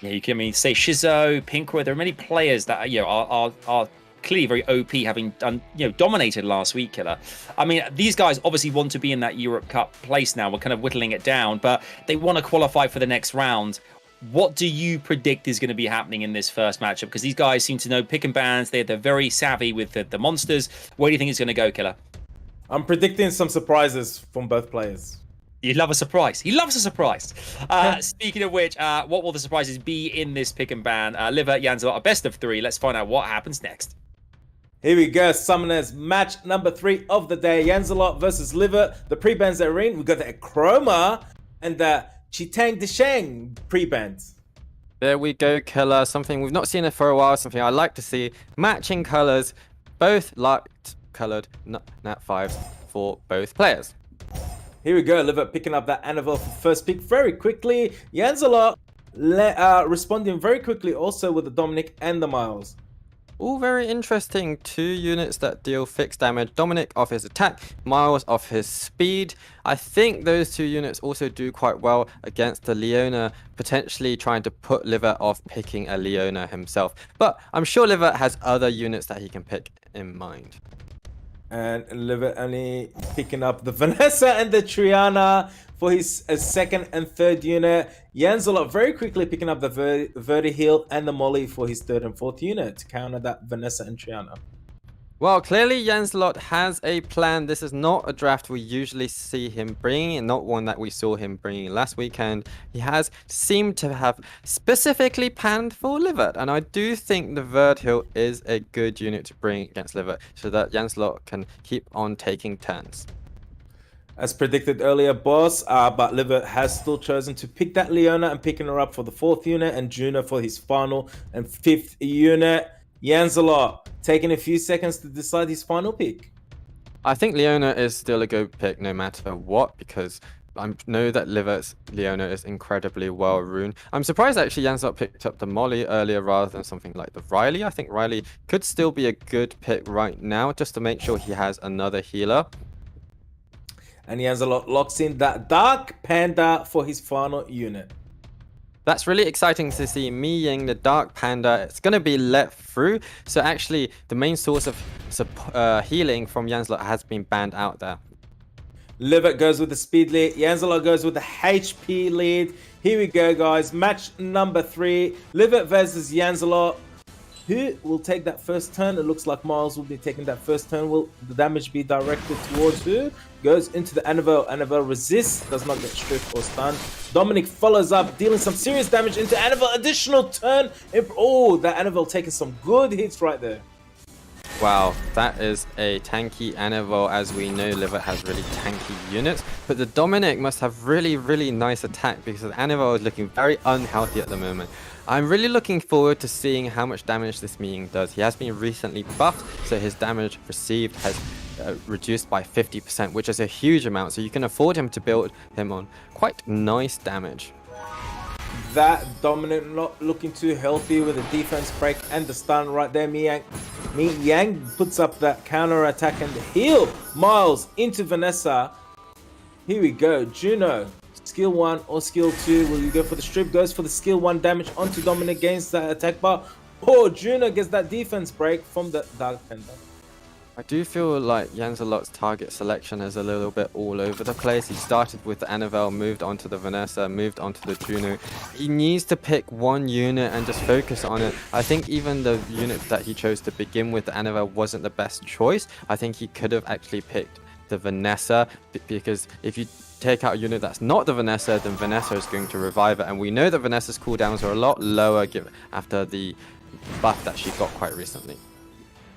Yeah, you can say Shizo, Pinkroyd. There are many players that are clearly very OP, having done dominated last week, Killer. I mean, these guys obviously want to be in that Europe Cup place now. We're kind of whittling it down, but they want to qualify for the next round. What do you predict is going to be happening in this first matchup? Because these guys seem to know pick and bans. They're very savvy with the monsters. Where do you think it's going to go, Killer? I'm predicting some surprises from both players. You love a surprise. He loves a surprise. Speaking of which, what will the surprises be in this pick and ban? LIVERT, JANZELOT, a best of 3. Let's find out what happens next. Here we go, Summoners, match number 3 of the day. JANZELOT versus LIVERT. The pre-bans that are in, we've got the Chroma and the Chitang Desheng pre-bans. There we go, Killer. Something we've not seen it for a while, something I like to see. Matching colors, both light colored nat 5s for both players. Here we go, LIVERT picking up that Anavel for first pick very quickly. JANZELOT responding very quickly also with the Dominic and the Miles. All very interesting. 2 units that deal fixed damage. Dominic off his attack, Miles off his speed. I think those 2 units also do quite well against the Leona, potentially trying to put LIVERT off picking a Leona himself. But I'm sure LIVERT has other units that he can pick in mind. And LIVERT only picking up the Vanessa and the Triana for his second and third unit. JANZELOT very quickly picking up the Vertiheel and the Molly for his third and fourth unit to counter that Vanessa and Triana. Well, clearly JANZELOT has a plan. This is not a draft we usually see him bringing, and not one that we saw him bringing last weekend. He has seemed to have specifically planned for LIVERT, and I do think the Vertiheel is a good unit to bring against LIVERT so that JANZELOT can keep on taking turns. as predicted earlier, boss. But Livert has still chosen to pick that Leona and picking her up for the 4th unit, and Juno for his final and 5th unit. JANZELOT taking a few seconds to decide his final pick. I think Leona is still a good pick no matter what, because I know that Livert's Leona is incredibly well ruined. I'm surprised actually JANZELOT picked up the Molly earlier rather than something like the Riley. I think Riley could still be a good pick right now, just to make sure he has another healer. And JANZELOT locks in that Dark Panda for his final unit. That's really exciting to see Miying, the Dark Panda. It's going to be let through. So actually, the main source of healing from JANZELOT has been banned out there. Livert goes with the speed lead. JANZELOT goes with the HP lead. Here we go, guys. Match number 3. Livert versus JANZELOT. Who will take that first turn? It looks like Miles will be taking that first turn. Will the damage be directed towards who? Goes into the Annabelle. Annabelle resists, does not get stripped or stunned. Dominic follows up, dealing some serious damage into Annabelle. Additional turn. Oh, that Annabelle taking some good hits right there. Wow, that is a tanky Annabelle. As we know, Livert has really tanky units. But the Dominic must have really, really nice attack, because Annabelle is looking very unhealthy at the moment. I'm really looking forward to seeing how much damage this Miying does. He has been recently buffed, so his damage received has reduced by 50%, which is a huge amount. So you can afford him to build him on quite nice damage. That Dominic not looking too healthy with the defense break and the stun right there. Miyang puts up that counter attack and the heal. Miles into Vanessa. Here we go. Juno, skill 1 or skill 2. Will you go for the strip? Goes for the skill 1 damage onto Dominic, gains that attack bar. Oh, Juno gets that defense break from the Dark Panda. I do feel like JANZELOT's target selection is a little bit all over the place. He started with the Annabelle, moved on to the Vanessa, moved on to the Juno. He needs to pick one unit and just focus on it. I think even the unit that he chose to begin with, the Annabelle, wasn't the best choice. I think he could have actually picked the Vanessa, because if you take out a unit that's not the Vanessa, then Vanessa is going to revive it. And we know that Vanessa's cooldowns are a lot lower after the buff that she got quite recently.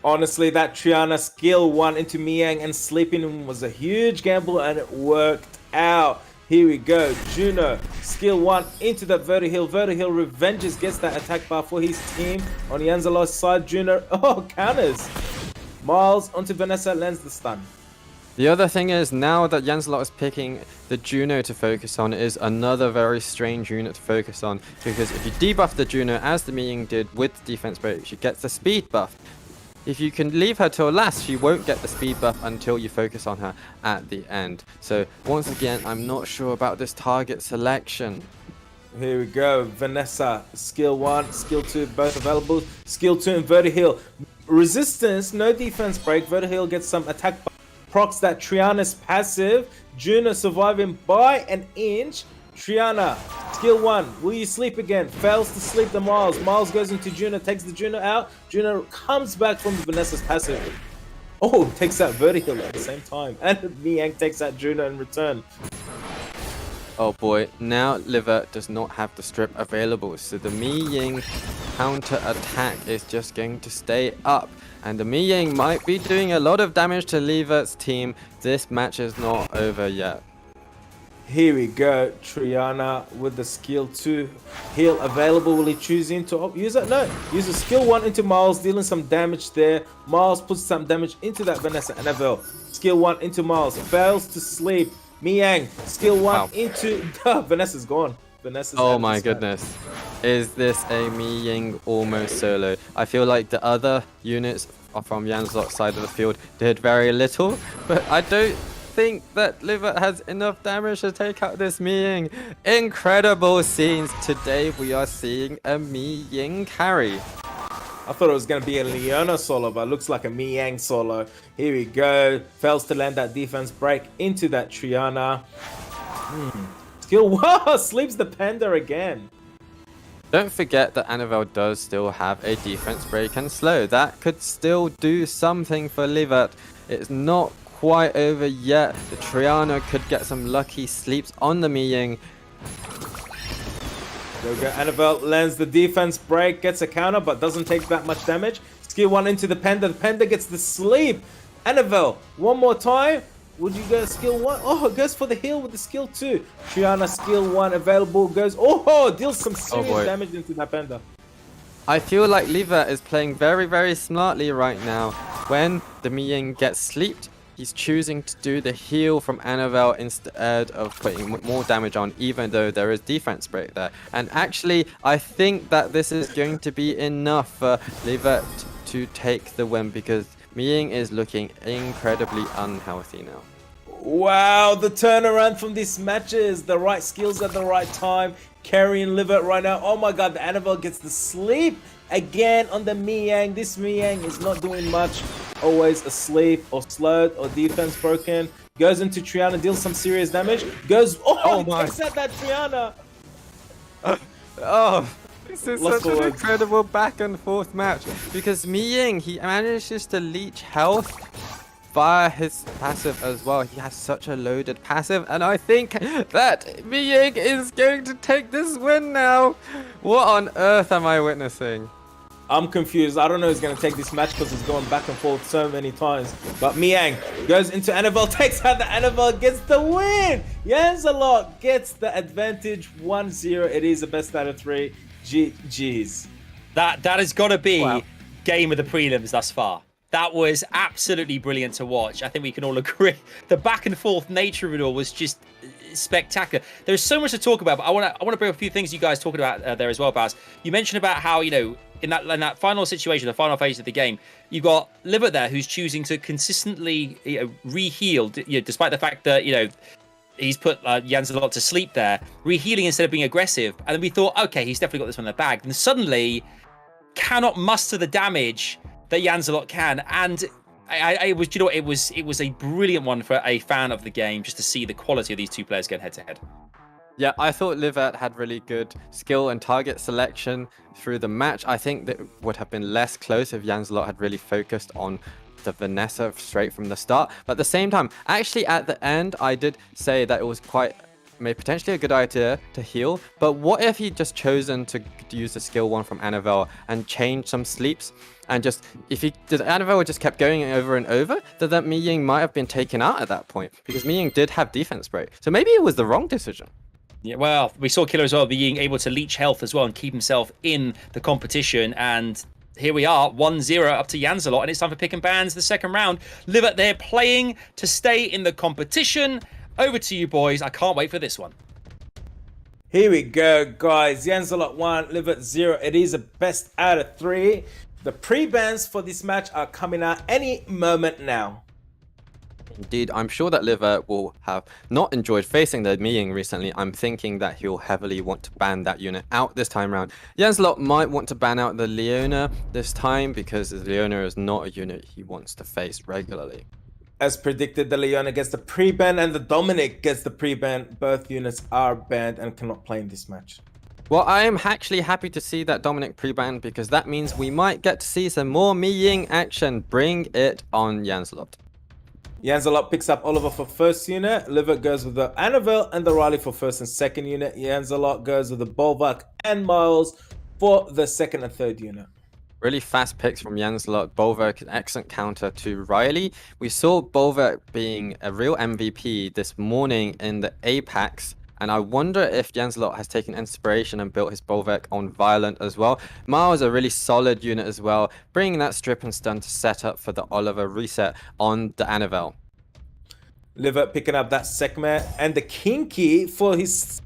Honestly, that Triana skill 1 into Miyang and sleeping him was a huge gamble, and it worked out. Here we go. Juno, skill 1 into that Vertihill. Vertihill revenges, gets that attack bar for his team. On JANZELOT's side, Juno, counters. Miles onto Vanessa, lands the stun. The other thing is, now that JANZELOT is picking the Juno to focus on, is another very strange unit to focus on. Because if you debuff the Juno, as the Miying did with the defense break, she gets the speed buff. If you can leave her till last, she won't get the speed buff until you focus on her at the end. So once again, I'm not sure about this target selection. Here we go. Vanessa, skill 1, skill 2, both available. Skill 2 and Vertihill. Resistance, no defense break. Vertihill gets some attack, procs that Triana's passive. Juno surviving by an inch. Triana, skill 1, will you sleep again? Fails to sleep the Miles. Miles goes into Juno, takes the Juno out. Juno comes back from Vanessa's passive. Oh, takes that Vertihill at the same time. And Miyang takes that Juno in return. Oh boy, now Livert does not have the strip available, so the Miying counter attack is just going to stay up. And the Miying might be doing a lot of damage to Livert's team. This match is not over yet. Here we go. Triana with the skill 2 heal available. Will he choose to use it? No. Use the skill 1 into Miles, dealing some damage there. Miles puts some damage into that Vanessa Annabelle. Skill 1 into Miles. Fails to sleep. Miyang, skill 1 into... Vanessa's gone. Vanessa's oh my goodness. Is this a Miying almost solo? I feel like the other units from JANZELOT's side of the field did very little, but I don't think that Livert has enough damage to take out this Miying. Incredible scenes. Today we are seeing a Miying carry. I thought it was going to be a Leona solo, but it looks like a Miyang solo. Here we go. Fails to land that defense break into that Triana. Skill 1 sleeps the Panda again. Don't forget that Annabelle does still have a defense break and slow. That could still do something for Livert. It's not quite over yet. The Triana could get some lucky sleeps on the Miying. There we go. Annabelle lands the defense break, gets a counter, but doesn't take that much damage. Skill 1 into the Panda. The Panda gets the sleep. Annabelle, one more time. Would you go skill 1? Oh, it goes for the heal with the skill 2. Triana skill 1 available. Goes, oh, deals some serious damage into that Panda. I feel like Livert is playing very, very smartly right now. When the Miying gets sleeped, he's choosing to do the heal from Annabelle instead of putting more damage on, even though there is defense break there. And actually, I think that this is going to be enough for Livert to take the win, because Miying is looking incredibly unhealthy now. Wow, the turnaround from these matches. The right skills at the right time. Carrying Livert right now. Oh my god, the Annabelle gets the sleep again on the Miyang. This Miyang is not doing much. Always asleep or slowed or defense broken. Goes into Triana, deals some serious damage. Goes, oh my, takes out that Triana. This is such an incredible back and forth match, because Miying, he manages to leech health via his passive as well. He has such a loaded passive, and I think that Miying is going to take this win now. What on earth am I witnessing? I'm confused. I don't know who's going to take this match because it's going back and forth so many times. But Miyang goes into Annabelle, takes out the Annabelle, gets the win. Janzelot gets the advantage 1-0. It is the best out of 3. GG's. That has got to be game of the prelims thus far. That was absolutely brilliant to watch. I think we can all agree. The back and forth nature of it all was just spectacular. There's so much to talk about, but I want to bring up a few things you guys talking about there as well, Baz. You mentioned about how, you know, in that final situation, the final phase of the game, you've got Livert there who's choosing to consistently, you know, re-heal, you know, despite the fact that, you know, he's put Janzelot to sleep there, re-healing instead of being aggressive. And then we thought, okay, he's definitely got this one in the bag. And suddenly cannot muster the damage that Janzelot can. And it was, you know, it was a brilliant one for a fan of the game just to see the quality of these two players going head to head. Yeah, I thought Livert had really good skill and target selection through the match. I think that it would have been less close if Janzelot had really focused on the Vanessa straight from the start. But at the same time, actually at the end, I did say that it was potentially a good idea to heal. But what if he just chosen to use the skill 1 from Annabelle and change some sleeps? And just, if Annabelle just kept going over and over, then that Miying might have been taken out at that point, because Miying did have defense break. So maybe it was the wrong decision. Yeah, well, we saw Killer as well being able to leech health as well and keep himself in the competition. And here we are, 1-0 up to Janzelot, and it's time for pick and bans the second round. Livert, they're playing to stay in the competition. Over to you, boys. I can't wait for this one. Here we go, guys. Janzelot 1, Livert 0. It is a best out of 3. The pre-bans for this match are coming out any moment now. Indeed, I'm sure that Livert will have not enjoyed facing the Miying recently. I'm thinking that he'll heavily want to ban that unit out this time round. Janzelot might want to ban out the Leona this time, because the Leona is not a unit he wants to face regularly. As predicted, the Leona gets the pre-ban and the Dominic gets the pre-ban. Both units are banned and cannot play in this match. Well, I am actually happy to see that Dominic pre-ban, because that means we might get to see some more Miying action. Bring it on, Janzelot. Janzelot picks up Oliver for first unit. Livert goes with the Annabelle and the Riley for first and second unit. Janzelot goes with the Bolvak and Miles for the second and third unit. Really fast picks from Janzelot. Bolvak, an excellent counter to Riley. We saw Bolvak being a real MVP this morning in the Apex, and I wonder if Janzelot has taken inspiration and built his Bolvak on Violent as well. Miles, a really solid unit as well, bringing that strip and stun to set up for the Oliver reset on the Annabelle. Livert picking up that Sekme and the Kinky for his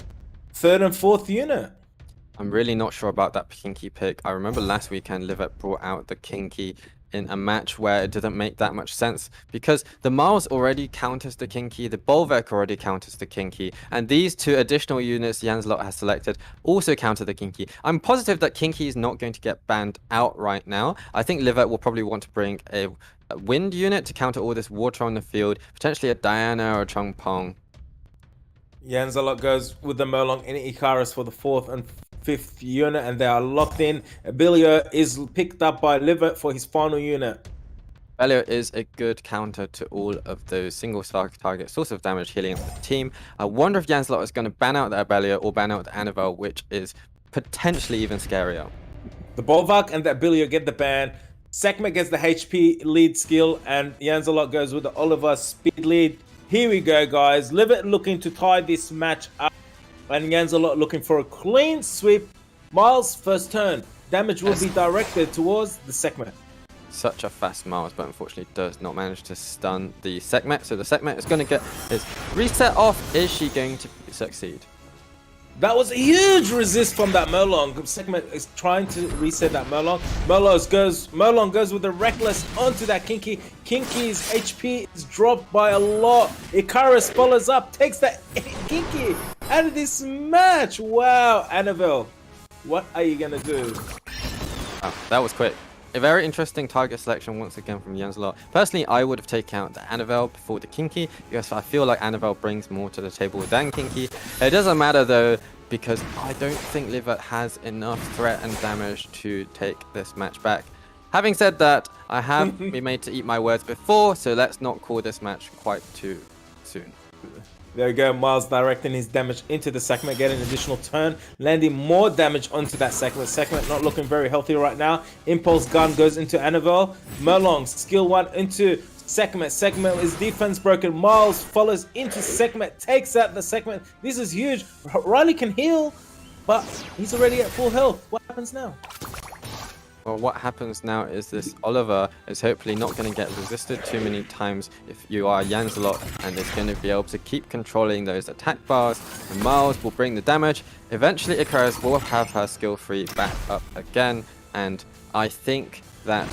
third and fourth unit. I'm really not sure about that Kinky pick. I remember last weekend Livert brought out the Kinky in a match where it didn't make that much sense, because the Miles already counters the Kinky, the Bolvak already counters the Kinky, and these two additional units Janzelot has selected also counter the Kinky. I'm positive that Kinky is not going to get banned out right now. I think Livert will probably want to bring a wind unit to counter all this water on the field, potentially a Diana or a Chongpong. Janzelot goes with the Merlong and Icarus for the fourth and fifth unit, and they are locked in. Abilio is picked up by Livert for his final unit. Abilio is a good counter to all of those single target source of damage healing up the team. I wonder if Janzelot is going to ban out the Abilio or ban out the Annabelle, which is potentially even scarier. The Bolvak and the Abilio get the ban. Sekme gets the HP lead skill, and Janzelot goes with the Oliver speed lead. Here we go, guys. LIVERT looking to tie this match up. And JANZELOT looking for a clean sweep. Miles, first turn. Damage will be directed towards the segment. Such a fast Miles, but unfortunately does not manage to stun the segment. So the segment is going to get his reset off. Is she going to succeed? That was a huge resist from that Merlong. Segment is trying to reset that Merlong. Merlong goes with the reckless onto that Kinky. Kinky's HP is dropped by a lot. Icarus follows up, takes that Kinky out of this match. Wow, Annabelle, what are you gonna do? Oh, that was quick. A very interesting target selection once again from JANZELOT. Personally, I would have taken out the Annabelle before the Kinky because I feel like Annabelle brings more to the table than Kinky. It doesn't matter though because I don't think LIVERT has enough threat and damage to take this match back. Having said that, I have been made to eat my words before, so let's not call this match quite too soon. There we go, Miles directing his damage into the segment, getting an additional turn, landing more damage onto that segment. Segment not looking very healthy right now. Impulse gun goes into Annabelle. Merlong, skill 1 into segment. Segment is defense broken. Miles follows into segment, takes out the segment. This is huge. Riley can heal, but he's already at full health. What happens now? Well, what happens now is this Oliver is hopefully not going to get resisted too many times if you are JANZELOT, and is going to be able to keep controlling those attack bars. And Miles will bring the damage. Eventually, Icarus will have her skill 3 back up again, and I think that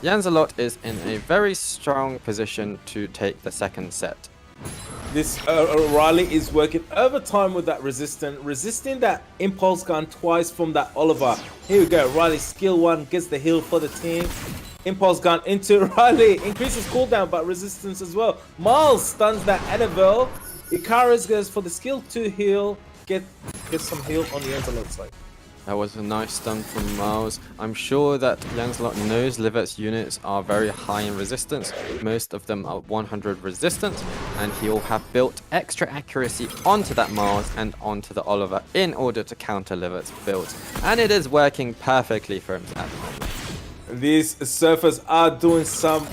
JANZELOT is in a very strong position to take the second set. This Riley is working overtime with that resisting that impulse gun twice from that Oliver. Here we go, Riley skill 1 gets the heal for the team. Impulse gun into Riley, increases cooldown but resistance as well. Miles stuns that Annabelle. Icarus goes for the skill 2 heal, get some heal on the JANZELOT side. That was a nice stun from Miles. I'm sure that JANZELOT knows LIVERT's units are very high in resistance. Most of them are 100 resistance, and he'll have built extra accuracy onto that Miles and onto the Oliver in order to counter LIVERT's builds. And it is working perfectly for him at the moment. These surfers are doing some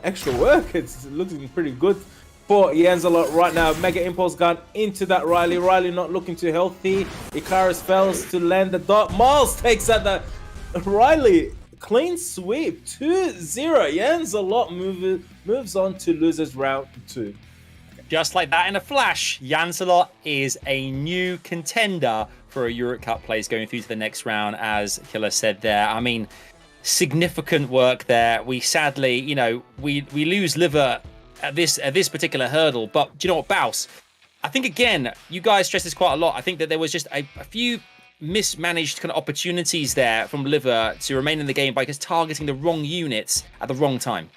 extra work. It's looking pretty good for JANZELOT right now. Mega impulse gun into that Riley. Riley not looking too healthy. Icarus fails to land the dot. Miles takes out the Riley. Clean sweep. 2-0. JANZELOT moves on to losers round 2. Just like that in a flash, JANZELOT is a new contender for a Euro Cup place going through to the next round, as Killer said there. I mean, significant work there. We sadly, you know, we lose LIVERT at this particular hurdle, but do you know what, Baus? I think again, you guys stress this quite a lot. I think that there was just a few mismanaged kind of opportunities there from LIVERT to remain in the game by just targeting the wrong units at the wrong time.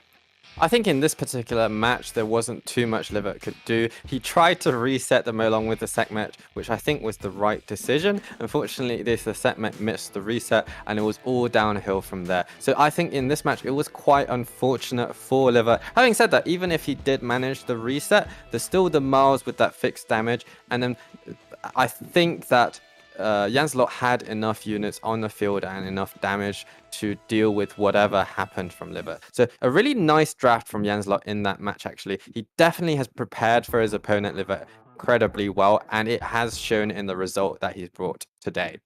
I think in this particular match, there wasn't too much LIVERT could do. He tried to reset the Merlong with the segment, which I think was the right decision. Unfortunately, the segment missed the reset, and it was all downhill from there. So I think in this match, it was quite unfortunate for LIVERT. Having said that, even if he did manage the reset, there's still the Miles with that fixed damage. And then I think that JANZELOT had enough units on the field and enough damage to deal with whatever happened from LIVERT. So a really nice draft from JANZELOT in that match, actually. He definitely has prepared for his opponent LIVERT incredibly well, and it has shown in the result that he's brought today.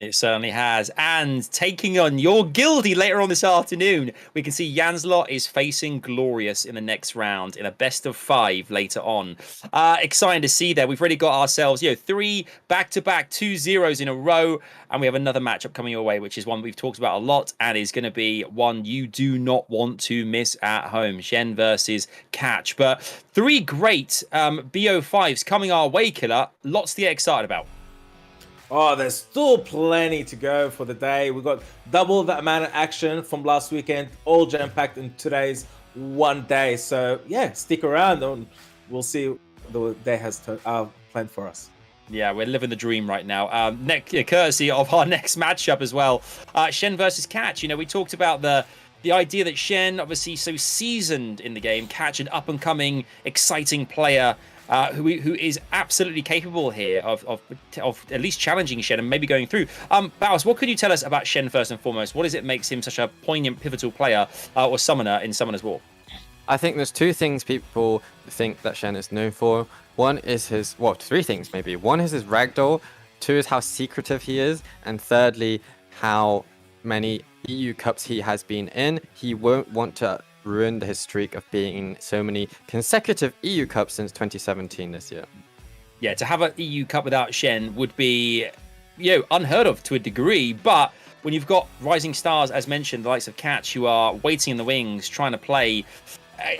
It certainly has. And taking on your Guildie later on this afternoon, we can see JANZELOT is facing Glorious in the next round in a best of 5 later on. Exciting to see there. We've already got ourselves, 3 back-to-back 2-0s in a row. And we have another matchup coming your way, which is one we've talked about a lot and is going to be one you do not want to miss at home. CHENE versus Catch. But 3 great BO5s coming our way, Killer. Lots to get excited about. Oh, there's still plenty to go for the day. We've got double the amount of action from last weekend, all jam-packed in today's one day. So, yeah, stick around and we'll see what the day has planned for us. Yeah, we're living the dream right now. Courtesy of our next matchup as well. CHENE versus Catch. You know, we talked about the idea that CHENE, obviously so seasoned in the game, Catch an up-and-coming, exciting player who is absolutely capable here of at least challenging CHENE and maybe going through. Baus, what could you tell us about CHENE first and foremost? What is it makes him such a poignant, pivotal player or summoner in Summoner's War? I think there's two things people think that Shen is known for. One is his, well, three things maybe. One is his ragdoll, two is how secretive he is, and thirdly, how many EU Cups he has been in. He won't want to ruin his streak of being in so many consecutive EU Cups since 2017 this year. Yeah, to have an EU Cup without Shen would be, you know, unheard of to a degree, but when you've got rising stars, as mentioned, the likes of Catch, who are waiting in the wings, trying to play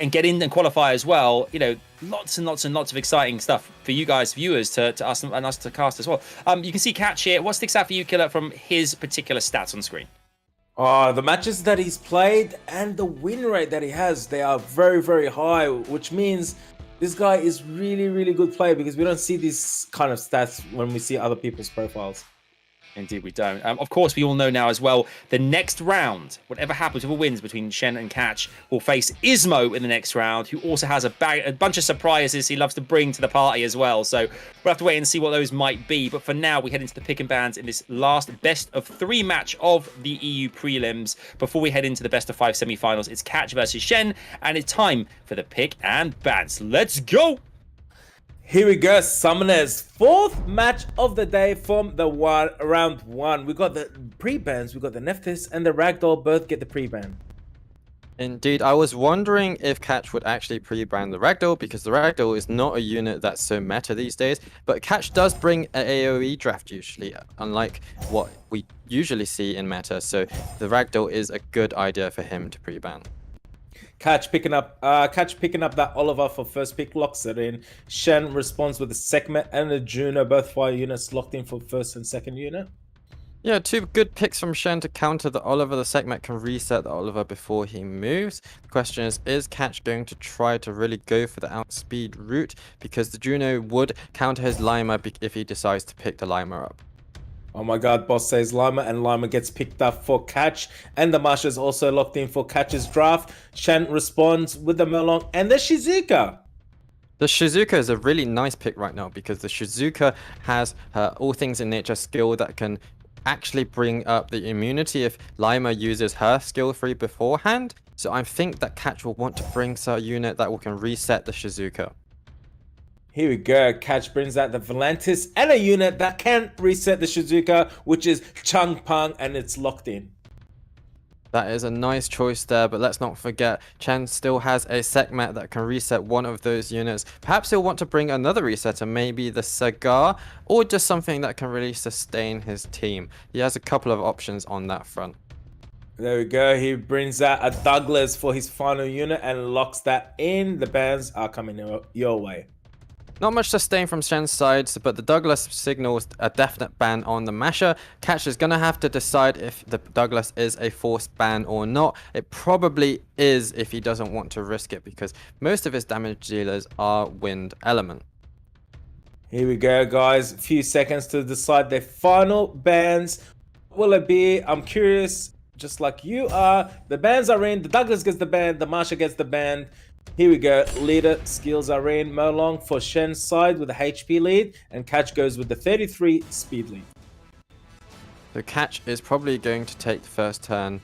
and get in and qualify as well, you know, lots and lots and lots of exciting stuff for you guys, viewers, to us and us to cast as well. You can see Catch here. What sticks out for you, Killer, from his particular stats on screen? The matches that he's played and the win rate that he has, they are very, very high, which means this guy is really, really good player, because we don't see these kind of stats when we see other people's profiles. Indeed, we don't. Of course, we all know now as well, the next round, whatever happens, whoever wins between Shen and Catch, will face ISMOO in the next round, who also has a bunch of surprises he loves to bring to the party as well. So we'll have to wait and see what those might be. But for now, we head into the pick and bans in this last best of 3 match of the EU prelims. Before we head into the best of 5 semi-finals, it's Catch versus Shen, and it's time for the pick and bans. Let's go! Here we go, Summoners. 4th match of the day from the round 1. We got the pre-bans, we got the Nephthys and the Ragdoll both get the pre-ban. Indeed, I was wondering if Catch would actually pre-ban the Ragdoll, because the Ragdoll is not a unit that's so meta these days, but Catch does bring an AoE draft usually, unlike what we usually see in meta, so the Ragdoll is a good idea for him to pre-ban. Catch picking up that Oliver for first pick, locks it in. Shen responds with the Sekhmet and the Juno, both fire units locked in for first and second unit. Yeah, 2 good picks from Shen to counter the Oliver. The Sekhmet can reset the Oliver before he moves. The question is Catch going to try to really go for the outspeed route? Because the Juno would counter his Lima if he decides to pick the Lima up. Oh my god, boss says Lima, and Lima gets picked up for Catch, and the Masha is also locked in for Catch's draft. Shen responds with the Melong and the Shizuka. The Shizuka is a really nice pick right now, because the Shizuka has her All Things in Nature skill that can actually bring up the immunity if Lima uses her skill 3 beforehand. So I think that Catch will want to bring a unit that can reset the Shizuka. Here we go. Catch brings out the Volantis and a unit that can reset the Shizuka, which is Chung Pang, and it's locked in. That is a nice choice there, but let's not forget, Chen still has a Sekhmet that can reset one of those units. Perhaps he'll want to bring another resetter, maybe the Sagar, or just something that can really sustain his team. He has a couple of options on that front. There we go. He brings out a Douglas for his final unit and locks that in. The bans are coming your way. Not much sustain from Shen's side, but the Douglas signals a definite ban on the Masher. Catch is going to have to decide if the Douglas is a forced ban or not. It probably is if he doesn't want to risk it, because most of his damage dealers are wind element. Here we go, guys. A few seconds to decide their final bans. What will it be? I'm curious, just like you are. The bans are in. The Douglas gets the ban. The Masher gets the ban. Here we go. Leader skills are in. Molong for Shen's side with the HP lead, and Catch goes with the 33 speed lead. So Catch is probably going to take the first turn,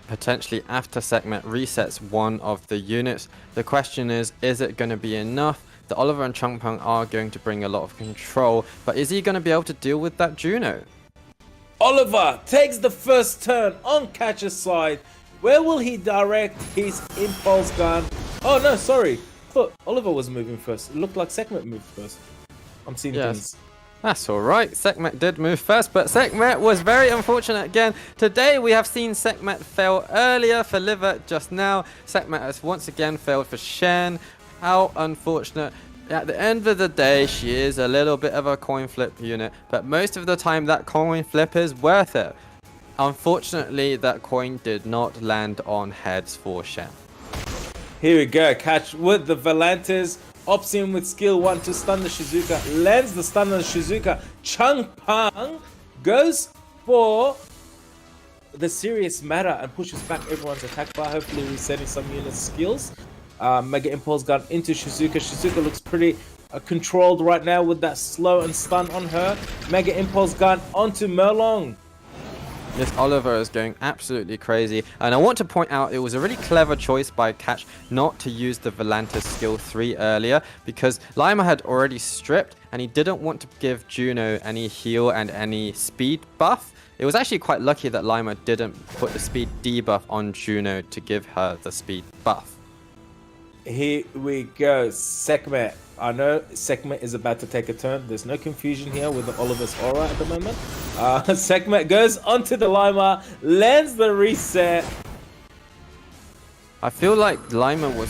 potentially after Sekhmet resets one of the units. The question is it going to be enough? The Oliver and Chungpung are going to bring a lot of control, but is he going to be able to deal with that Juno? Oliver takes the first turn on Catch's side. Where will he direct his impulse gun? Oh no, sorry. I thought Oliver was moving first. It looked like Sekhmet moved first. I'm seeing things. That's alright. Sekhmet did move first, but Sekhmet was very unfortunate again. Today we have seen Sekhmet fail earlier for Livert just now. Sekhmet has once again failed for Shen. How unfortunate. At the end of the day, she is a little bit of a coin flip unit, but most of the time that coin flip is worth it. Unfortunately, that coin did not land on heads for Shen. Here we go. Catch with the Volantis. Opts in with skill 1 to stun the Shizuka. Lands the stun on the Shizuka. Chung Pang goes for the serious matter and pushes back everyone's attack bar, hopefully resetting some unit skills. Mega Impulse Gun into Shizuka. Shizuka looks pretty controlled right now with that slow and stun on her. Mega Impulse Gun onto Merlong. This Oliver is going absolutely crazy, and I want to point out it was a really clever choice by Catch not to use the Volantis skill 3 earlier, because Lima had already stripped and he didn't want to give Juno any heal and any speed buff. It was actually quite lucky that Lima didn't put the speed debuff on Juno to give her the speed buff. Here we go. Sekhmet. I know Sekhmet is about to take a turn. There's no confusion here with the Oliver's aura at the moment. Sekhmet goes onto the Lima, lands the reset. I feel like Lima was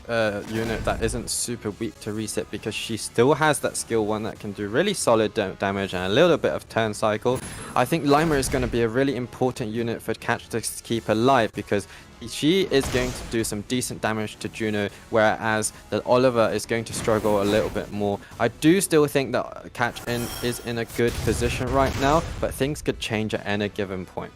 a unit that isn't super weak to reset because she still has that skill 1 that can do really solid damage and a little bit of turn cycle. I think Lima is going to be a really important unit for Catch to keep alive because she is going to do some decent damage to Juno, whereas the Oliver is going to struggle a little bit more. I do still think that Catch is in a good position right now, but things could change at any given point.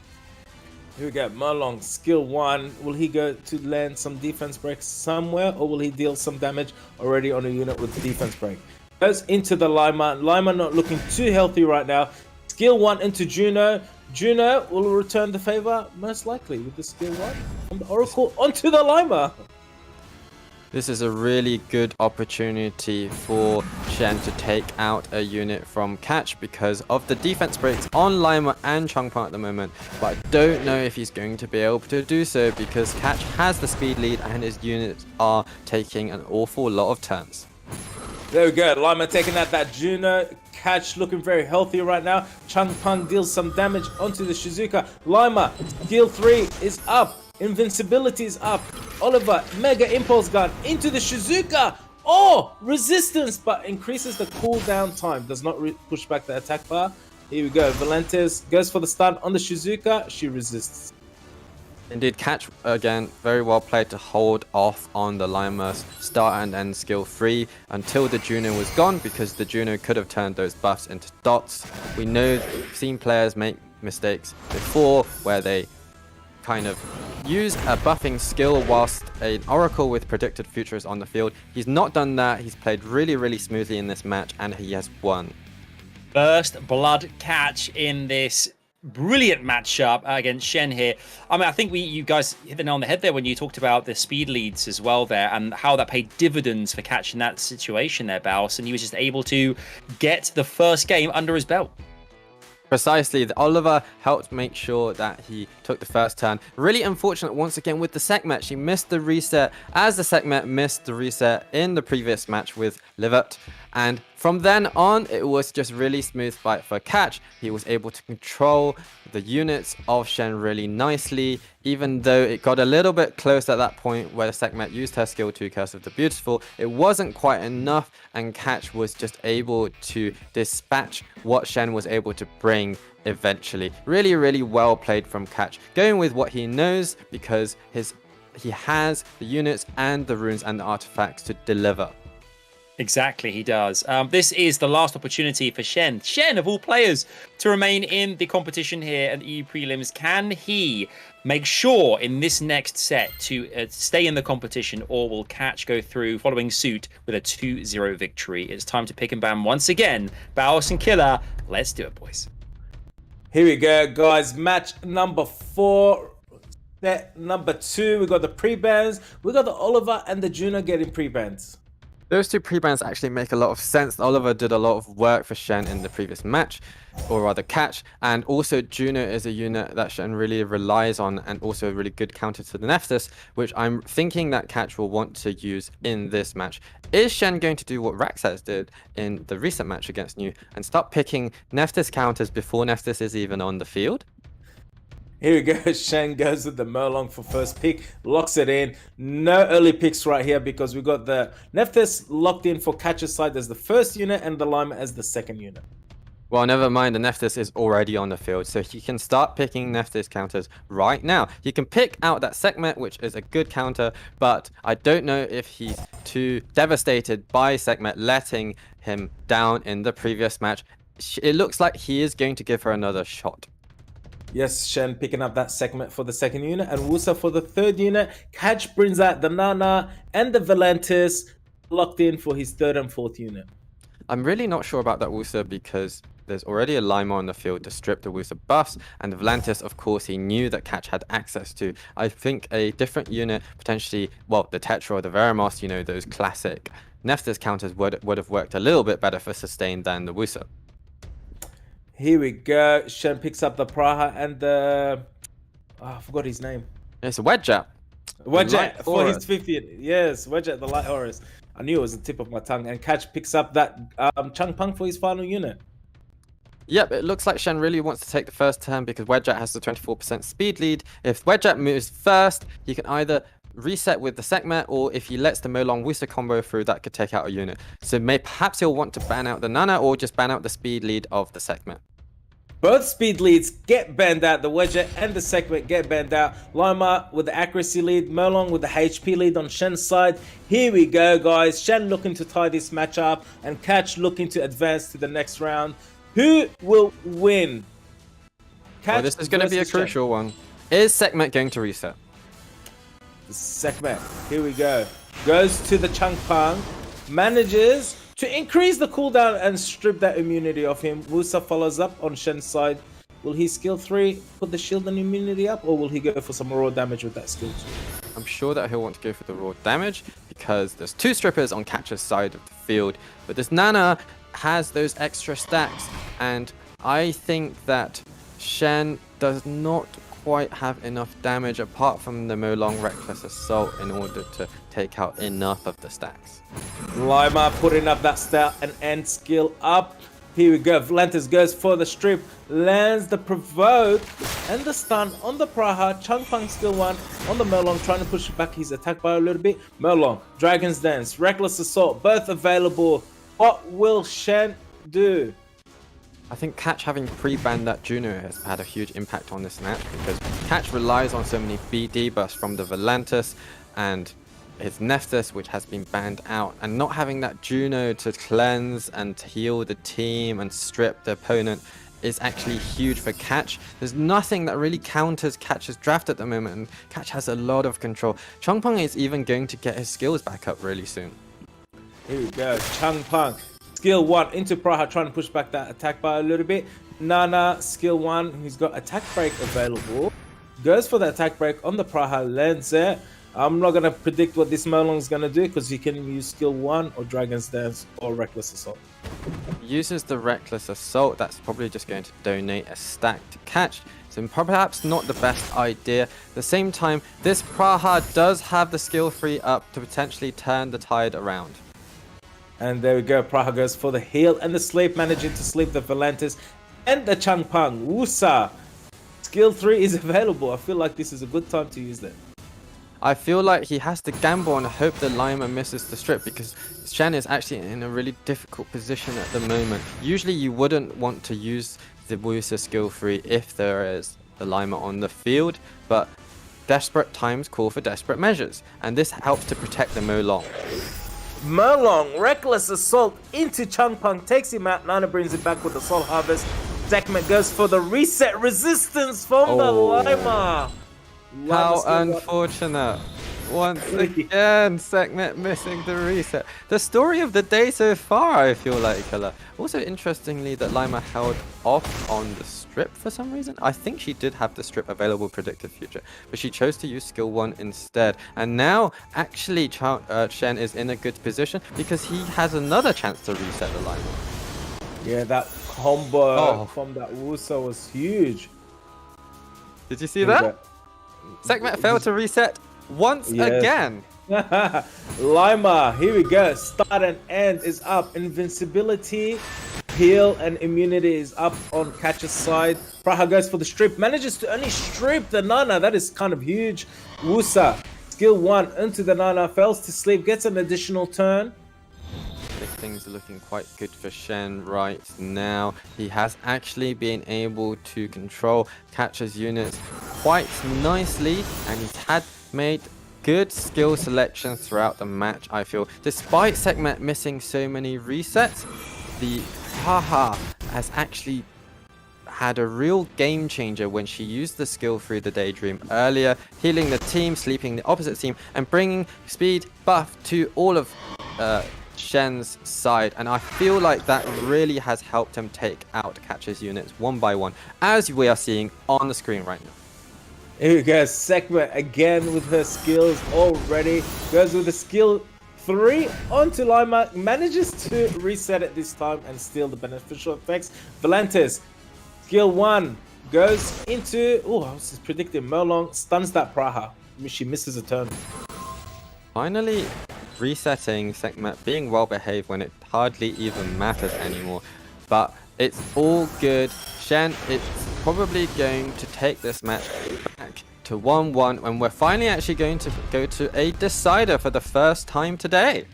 Here we go. Merlong, skill 1. Will he go to land some defense breaks somewhere, or will he deal some damage already on a unit with defense break? Goes into the Lima. Lima not looking too healthy right now. Skill 1 into Juno. Juno will return the favor, most likely, with the skill 1 from the Oracle onto the Lima. This is a really good opportunity for Shen to take out a unit from Catch because of the defense breaks on Lima and Changpeng at the moment, but I don't know if he's going to be able to do so because Catch has the speed lead and his units are taking an awful lot of turns. There we go. Lima taking out that Juno. Catch looking very healthy right now. Changpeng deals some damage onto the Shizuka. Lima, skill 3 is up. Invincibility is up. Oliver, Mega Impulse Gun into the Shizuka. Oh, resistance, but increases the cooldown time. Does not push back the attack bar. Here we go. Volantis goes for the stun on the Shizuka. She resists. Indeed, Catch, again, very well played to hold off on the Lima's start and end skill 3 until the Juno was gone, because the Juno could have turned those buffs into dots. We know, seen players make mistakes before where they kind of use a buffing skill whilst an Oracle with predicted future is on the field. He's not done that. He's played really, really smoothly in this match and he has won. First blood Catch in this brilliant matchup against Shen here. I mean, I think you guys hit the nail on the head there when you talked about the speed leads as well there and how that paid dividends for Catch in that situation there, Baus, and he was just able to get the first game under his belt. Precisely, the Oliver helped make sure that he took the first turn. Really unfortunate once again with the Sekhmet. She missed the reset as the Sekhmet missed the reset in the previous match with LIVERT. And from then on, it was just really smooth fight for Catch. He was able to control the units of Shen really nicely, even though it got a little bit close at that point where the Sekhmet used her skill 2 Curse of the Beautiful. It wasn't quite enough, and Catch was just able to dispatch what Shen was able to bring eventually. Really, really well played from Catch, going with what he knows because he has the units and the runes and the artifacts to deliver. Exactly, he does. This is the last opportunity for Shen. Shen, of all players, to remain in the competition here at the EU prelims. Can he make sure in this next set to stay in the competition, or will Catch go through following suit with a 2-0 victory? It's time to pick and ban once again. Baus and Killer, let's do it, boys. Here we go, guys. Match number 4. Set number 2. We got the pre-bans. We got the Oliver and the Juno getting pre-bans. Those two pre-bans actually make a lot of sense. Oliver did a lot of work for Shen in the previous match, or rather Catch, and also Juno is a unit that Shen really relies on and also a really good counter to the Nephthys, which I'm thinking that Catch will want to use in this match. Is Shen going to do what RAXXAZ did in the recent match against New and start picking Nephthys counters before Nephthys is even on the field? Here we go. Shen goes with the Merlong for first pick, locks it in. No early picks right here because we got the Nephthys locked in for Catcher's side as the first unit and the Lima as the second unit. Well, never mind, the Nephthys is already on the field, so he can start picking Nephthys counters right now. He can pick out that Sekhmet, which is a good counter, but I don't know if he's too devastated by Sekhmet letting him down in the previous match. It looks like he is going to give her another shot. Yes, Shen picking up that Sekhmet for the second unit and Wusa for the third unit. Catch brings out the Nana and the Volantis locked in for his third and fourth unit. I'm really not sure about that Wusa because there's already a Lima on the field to strip the Wusa buffs, and the Volantis, of course, he knew that Catch had access to. I think a different unit, potentially, well, the Tetra or the Veramos, you know, those classic Nephthys counters would have worked a little bit better for sustain than the Wusa. Here we go. Shen picks up the Praha and the... Oh, I forgot his name. It's a Wedge-Up. Wedge-Up for his 50th. Yes, Wedge-Up, the Light Horus. I knew it was the tip of my tongue. And Catch picks up that Changpeng for his final unit. Yep, it looks like Shen really wants to take the first turn because Wedge-Up has the 24% speed lead. If Wedge-Up moves first, he can either reset with the Sekhmet, or if he lets the Molong Wusa combo through, that could take out a unit. So perhaps he'll want to ban out the Nana or just ban out the speed lead of the Sekhmet. Both speed leads get banned out. The Wedge and the Sekhmet get banned out. Lima with the accuracy lead. Molong with the HP lead on Shen's side. Here we go, guys. Shen looking to tie this match up, and Catch looking to advance to the next round. Who will win? Well, this is going to be a crucial one. Is Sekhmet going to reset? Sekhmet, here we go. Goes to the Changpeng. Manages to increase the cooldown and strip that immunity off him. Wusa follows up on Shen's side. Will he skill 3 put the shield and immunity up, or will he go for some raw damage with that skill 2? I'm sure that he'll want to go for the raw damage because there's 2 strippers on Catcher's side of the field, but this Nana has those extra stacks, and I think that Shen does not quite have enough damage apart from the Molong Reckless Assault in order to take out enough of the stacks. Lima putting up that stat and end skill up. Here we go. Volantis goes for the strip, lands the provoke and the stun on the Praha. Changpeng skill 1 on the Molong, trying to push back his attack by a little bit. Molong, Dragon's Dance, Reckless Assault, both available. What will Shen do? I think Catch having pre-banned that Juno has had a huge impact on this match because Catch relies on so many BD buffs from the Volantis and his Nephthys, which has been banned out, and not having that Juno to cleanse and to heal the team and strip the opponent is actually huge for Catch. There's nothing that really counters Catch's draft at the moment, and Catch has a lot of control. Changpeng is even going to get his skills back up really soon. Here we go. Changpeng, skill 1 into Praha, trying to push back that attack by a little bit. Nana, skill 1, he's got attack break available. Goes for the attack break on the Praha, lands it. I'm not going to predict what this Molong is going to do because he can use skill 1 or Dragon's Dance or Reckless Assault. Uses the Reckless Assault, that's probably just going to donate a stack to Catch. So perhaps not the best idea. At the same time, this Praha does have the skill 3 up to potentially turn the tide around. And there we go. Praha goes for the heal and the sleep, managing to sleep the Volantis and the Changpeng. Wusa, skill 3 is available. I feel like this is a good time to use that. I feel like he has to gamble and hope the Lima misses the strip because Shen is actually in a really difficult position at the moment. Usually you wouldn't want to use the Wusa skill 3 if there is the Lima on the field, but desperate times call for desperate measures, and this helps to protect the Molong. Molong, Reckless Assault into Changpeng, takes him out. Nana brings it back with the Soul Harvest. Sekhmet goes for the reset resistance from the Lima. How unfortunate. Once again, Sekhmet missing the reset. The story of the day so far, I feel like, Killer. Also, interestingly, that Lima held off on the strip for some reason. I think she did have the strip available predicted future, but she chose to use skill 1 instead. And now, actually, Shen is in a good position because he has another chance to reset the Lima. Yeah, that combo from that Wusa was huge. Did you see that? Sekhmet failed to reset once again. Lima, here we go. Start and end is up. Invincibility, heal, and immunity is up on Catcher's side. Praha goes for the strip. Manages to only strip the Nana. That is kind of huge. Wusa, skill 1 into the Nana. Fails to sleep. Gets an additional turn. Things are looking quite good for Shen right now. He has actually been able to control Catcher's units quite nicely, and he's had made good skill selections throughout the match, I feel. Despite Sekhmet missing so many resets, the Praha has actually had a real game changer when she used the skill through the Daydream earlier, healing the team, sleeping the opposite team, and bringing speed buff to all of Shen's side, and I feel like that really has helped him take out Catch's units one by one, as we are seeing on the screen right now. Here we go, Sekhmet again with her skills already. Goes with the skill 3 onto Lima, manages to reset it this time and steal the beneficial effects. Valentis, skill 1 goes into, oh, I was just predicting Merlong, stuns that Praha. She misses a turn. Finally resetting Sekhmet, being well behaved when it hardly even matters anymore. But it's all good. Shen is probably going to take this match back to 1-1, and we're finally actually going to go to a decider for the first time today.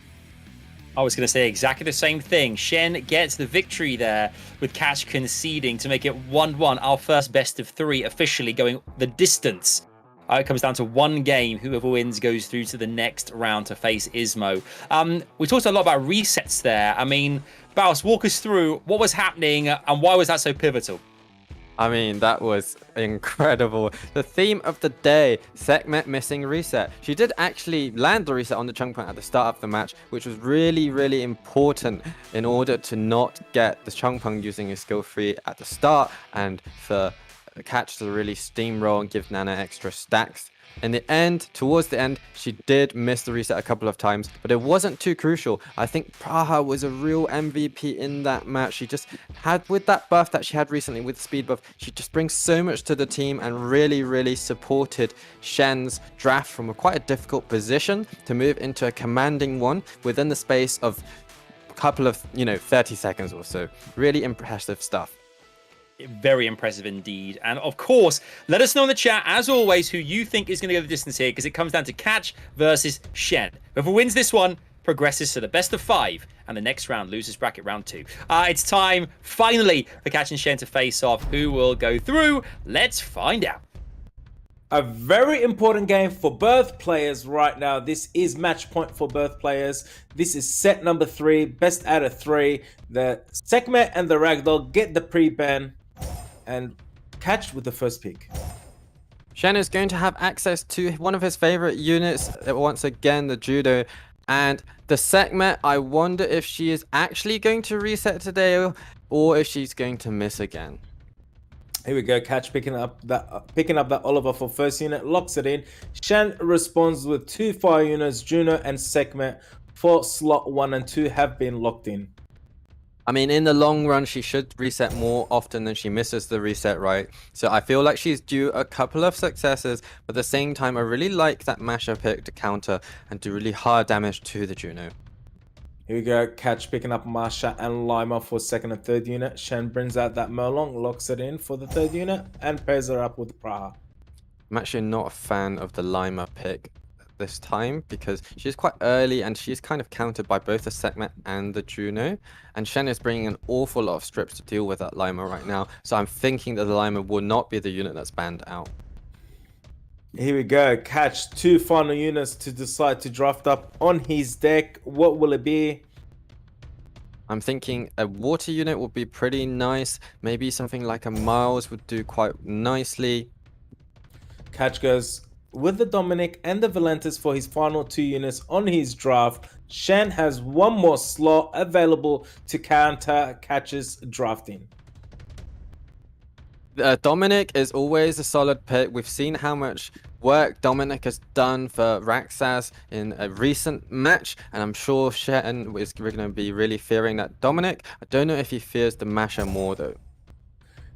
I was going to say exactly the same thing. Shen gets the victory there with Catch conceding to make it 1-1. Our first best of 3 officially going the distance. It comes down to one game. Whoever wins goes through to the next round to face ISMOO. We talked a lot about resets there. I mean, Baus, walk us through what was happening and why was that so pivotal? I mean, that was incredible. The theme of the day, Sekhmet missing reset. She did actually land the reset on the chunk point at the start of the match, which was really, really important in order to not get the chunk point using a skill 3 at the start and for Catch to really steamroll and give Nana extra stacks. In the end, towards the end, she did miss the reset a couple of times, but it wasn't too crucial. I think Praha was a real MVP in that match. She just had, with that buff that she had recently with speed buff, she just brings so much to the team and really, really supported Shen's draft from quite a difficult position to move into a commanding one within the space of a couple of, 30 seconds or so. Really impressive stuff. Very impressive indeed. And of course, let us know in the chat, as always, who you think is going to go the distance here, because it comes down to Catch versus Shen. Whoever wins this one progresses to the best of 5, and the next round loses bracket round 2. It's time, finally, for Catch and Shen to face off. Who will go through? Let's find out. A very important game for both players right now. This is match point for both players. This is set number 3, best out of 3. The Sekhmet and the Ragdoll get the pre-ban and Catch with the first pick. Shen is going to have access to one of his favorite units, once again, the Judo. And the Sekhmet, I wonder if she is actually going to reset today or if she's going to miss again. Here we go, Catch picking up that Oliver for first unit, locks it in. Shen responds with 2 fire units. Juno and Sekhmet for slot 1 and 2 have been locked in. I mean, in the long run, she should reset more often than she misses the reset, right? So I feel like she's due a couple of successes, but at the same time, I really like that Masha pick to counter and do really hard damage to the Juno. Here we go, Catch picking up Masha and Lima for second and third unit. Shen brings out that Merlong, locks it in for the third unit, and pairs her up with the Praha. I'm actually not a fan of the Lima pick this time because she's quite early and she's kind of countered by both the Sekhmet and the Juno. And Shen is bringing an awful lot of strips to deal with that Lima right now. So I'm thinking that the Lima will not be the unit that's banned out. Here we go, Catch 2 final units to decide to draft up on his deck. What will it be? I'm thinking a water unit would be pretty nice. Maybe something like a Miles would do quite nicely. Catch goes with the Dominic and the Valentis for his final 2 units on his draft. Shen has 1 more slot available to counter Catch's drafting. Dominic is always a solid pick. We've seen how much work Dominic has done for RAXXAZ in a recent match, and I'm sure Shen is going to be really fearing that Dominic. I don't know if he fears the Masha more though.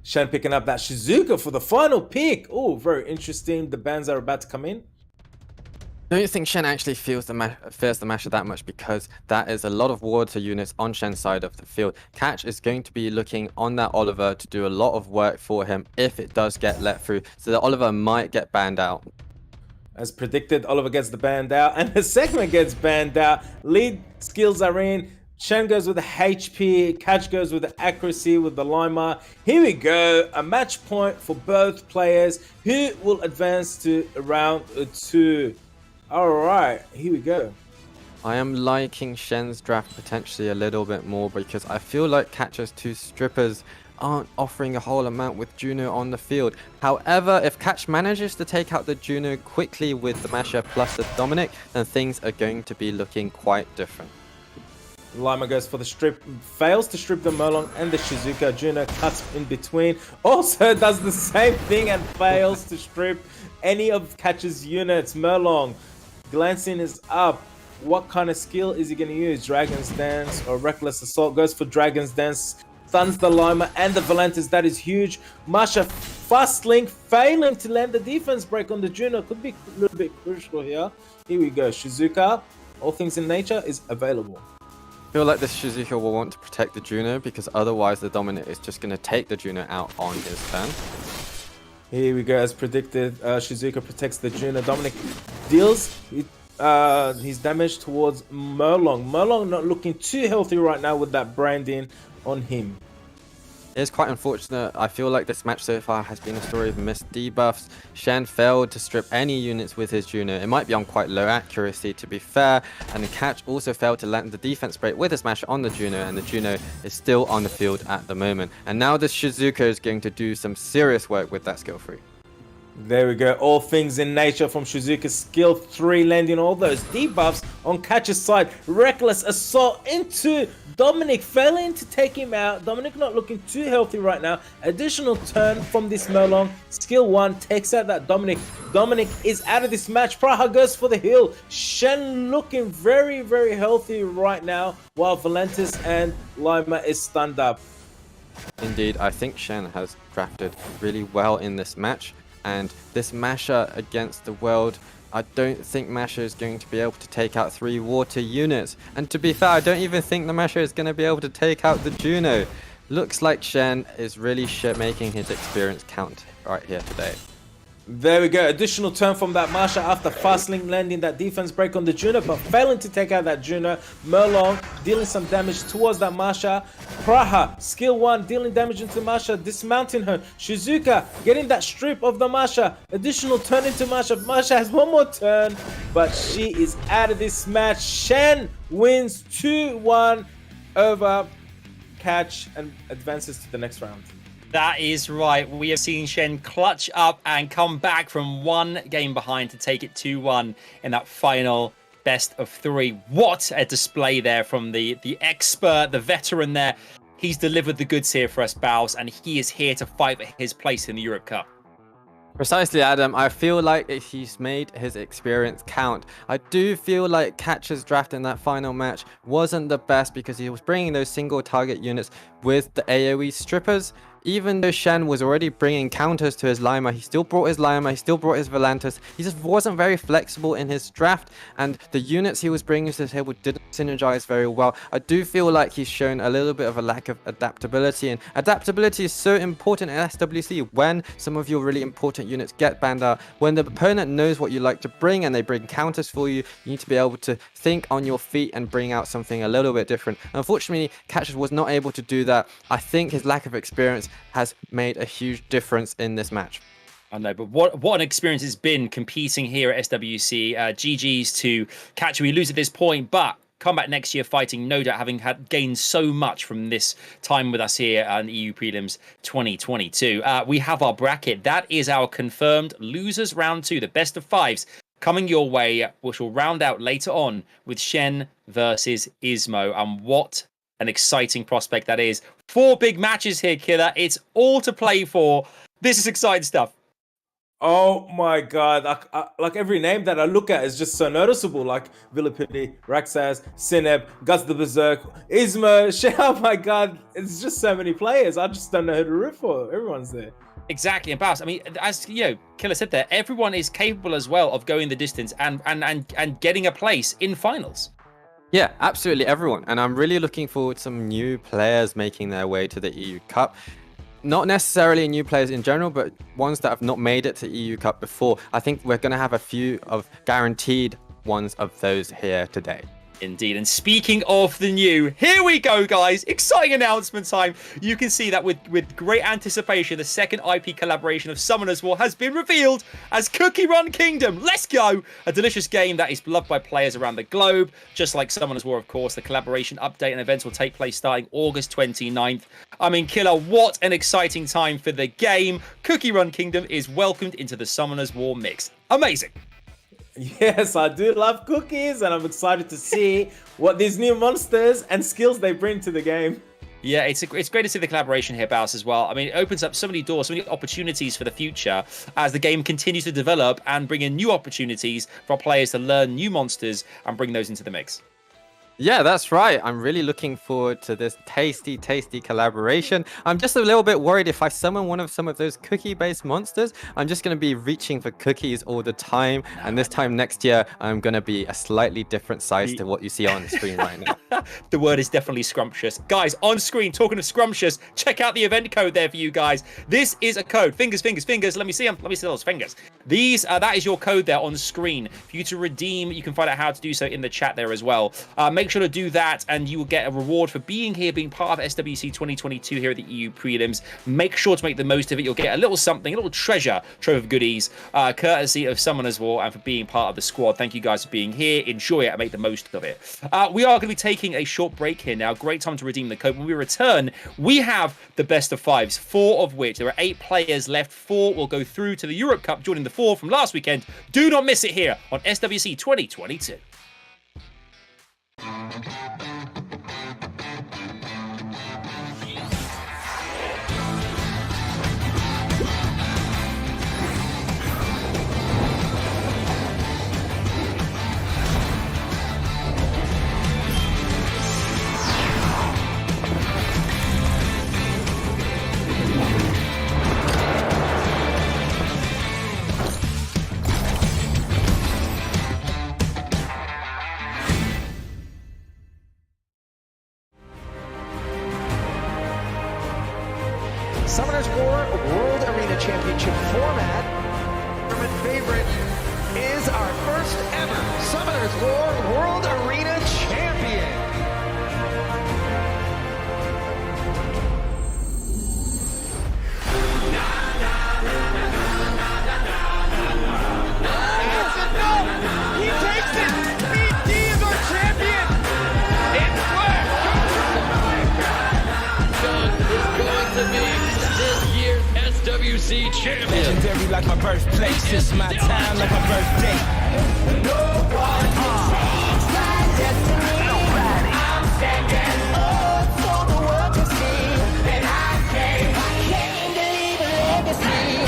Shen picking up that Shizuka for the final pick. Oh, very interesting. The bans are about to come in. I don't think Shen actually fears the Masha that much because that is a lot of water units on Shen's side of the field. Catch is going to be looking on that Oliver to do a lot of work for him if it does get let through. So the Oliver might get banned out. As predicted, Oliver gets the banned out and the segment gets banned out. Lead skills are in. Shen goes with the HP. Catch goes with the accuracy with the Lima. Here we go. A match point for both players. Who will advance to round 2? Alright, here we go. I am liking Shen's draft potentially a little bit more because I feel like Catch's 2 strippers aren't offering a whole amount with Juno on the field. However, if Catch manages to take out the Juno quickly with the Masha plus the Dominic, then things are going to be looking quite different. Lima goes for the strip, fails to strip the Merlong and the Shizuka. Juno cuts in between, also does the same thing and fails to strip any of Catch's units. Merlong glancing is up. What kind of skill is he going to use? Dragon's Dance or Reckless Assault? Goes for Dragon's Dance, stuns the Lima and the Valentis. That is huge. Masha fast link, failing to land the defense break on the Juno. Could be a little bit crucial here. Here we go. Shizuka, all things in nature, is available. I feel like this Shizuka will want to protect the Juno because otherwise the Dominant is just going to take the Juno out on his turn. Here we go, as predicted. Shizuka protects the Juno. Dominic deals his damage towards Merlong. Merlong not looking too healthy right now with that branding on him. It's quite unfortunate. I feel like this match so far has been a story of missed debuffs. Shen failed to strip any units with his Juno. It might be on quite low accuracy to be fair. And the Catch also failed to land the defense break with his smash on the Juno. And the Juno is still on the field at the moment. And now the Shizuka is going to do some serious work with that skill 3. There we go. All things in nature from Shizuka's skill 3, landing all those debuffs on Catch's side. Reckless Assault into Dominic, failing to take him out. Dominic not looking too healthy right now. Additional turn from this Merlong. Skill 1 takes out that Dominic. Dominic is out of this match. Praha goes for the heal. Shen looking very, very healthy right now, while Valentis and Lima is stunned up. Indeed, I think Shen has drafted really well in this match. And this Masha against the world, I don't think Masha is going to be able to take out 3 water units. And to be fair, I don't even think the Masha is going to be able to take out the Juno. Looks like Shen is really making his experience count right here today. There we go. Additional turn from that Masha after fastling landing that defense break on the Juno, but failing to take out that Juno. Merlong dealing some damage towards that Masha. Praha, skill 1, dealing damage into Masha, dismounting her. Shizuka getting that strip of the Masha. Additional turn into Masha. Masha has one more turn, but she is out of this match. Shen wins 2-1 over Catch and advances to the next round. That is right. We have seen Shen clutch up and come back from 1 game behind to take it 2-1 in that final best of 3. What a display there from the expert, the veteran there. He's delivered the goods here for us, Bows, and he is here to fight for his place in the Europe Cup. Precisely, Adam. I feel like he's made his experience count. I do feel like Catch's draft in that final match wasn't the best because he was bringing those single target units with the AoE strippers. Even though Shen was already bringing counters to his Lima, he still brought his Lima, he still brought his Valantis. He just wasn't very flexible in his draft, and the units he was bringing to the table didn't synergize very well. I do feel like he's shown a little bit of a lack of adaptability, and adaptability is so important in SWC. When some of your really important units get banned out, when the opponent knows what you like to bring and they bring counters for you, you need to be able to think on your feet and bring out something a little bit different. Unfortunately, Catch was not able to do that. I think his lack of experience has made a huge difference in this match. I know, but what an experience it's been competing here at SWC. GG's to Catch. We lose at this point, but come back next year fighting, no doubt, having gained so much from this time with us here on EU Prelims 2022. We have our bracket. That is our confirmed losers round 2, the best of 5s. Coming your way, which will round out later on with Shen versus ISMOO. And what an exciting prospect that is. 4 big matches here, Killer. It's all to play for. This is exciting stuff. Oh my god, like every name that I look at is just so noticeable, like VIILIPYTTY, RAXXAZ, SINIP, GUTSTHEBERSERK, ISMOO. Oh my god, it's just so many players. I just don't know who to root for. Everyone's there. Exactly, and Bass, I mean, as you know, Killer said there, everyone is capable as well of going the distance and getting a place in finals. Yeah, absolutely everyone. And I'm really looking forward to some new players making their way to the EU Cup. Not necessarily new players in general, but ones that have not made it to EU Cup before. I think we're going to have a few of guaranteed ones of those here today. Indeed. And speaking of the new, here we go, guys. Exciting announcement time. You can see that with great anticipation, the second IP collaboration of Summoners War has been revealed as Cookie Run Kingdom. Let's go. A delicious game that is beloved by players around the globe. Just like Summoners War, of course, the collaboration update and events will take place starting August 29th. I mean, Killer, what an exciting time for the game. Cookie Run Kingdom is welcomed into the Summoners War mix. Amazing. Yes, I do love cookies, and I'm excited to see what these new monsters and skills they bring to the game. Yeah, it's great to see the collaboration here, Baus, as well. I mean, it opens up so many doors, so many opportunities for the future as the game continues to develop and bring in new opportunities for our players to learn new monsters and bring those into the mix. Yeah, that's right. I'm really looking forward to this tasty, tasty collaboration. I'm just a little bit worried if I summon some of those cookie-based monsters, I'm just going to be reaching for cookies all the time. And this time next year, I'm going to be a slightly different size to what you see on the screen right now. The word is definitely scrumptious. Guys, on screen, talking of scrumptious, check out the event code there for you guys. This is a code. Fingers, fingers, fingers. Let me see them. Let me see those fingers. That is your code there on screen for you to redeem. You can find out how to do so in the chat there as well. Make sure to do that and you will get a reward for being here, being part of SWC 2022 here at the EU prelims. Make sure to make the most of it. You'll get a little something, a little treasure trove of goodies, courtesy of Summoners War and for being part of the squad. Thank you guys for being here. Enjoy it and make the most of it. We are going to be taking a short break here now. Great time to redeem the code. When we return, we have the best of fives, 4 of which there are 8 players left. 4 will go through to the Europe Cup, joining the 4 from last weekend. Do not miss it here on SWC 2022. Summoners War World Arena Championship format. Tournament favorite is our first ever Summoners War World Arena Champion. He takes it! BD is our champion! It's Is going to be this year's SWC champion. Legendary like my birthplace. It's my time like my birthday. No one change my destiny. I'm standing up for the world to see. And I came to leave a legacy.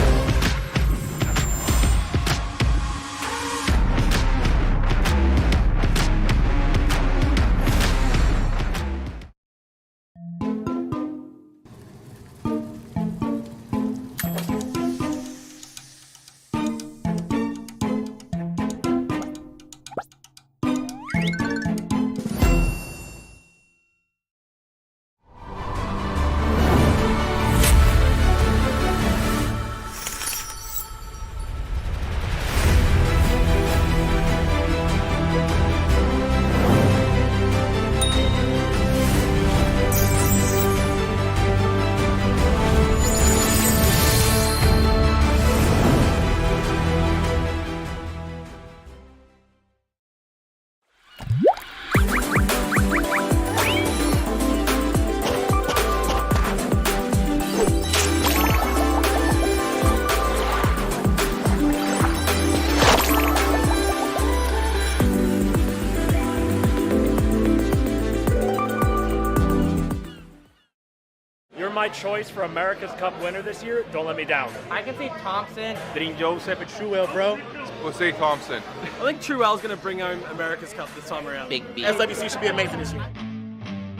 My choice for America's Cup winner this year. Don't let me down. I can see Thompson. Dream Joseph and Truel, bro. We'll see Thompson. I think Truel's going to bring home America's Cup this time around. Big V. SWC should be amazing this year.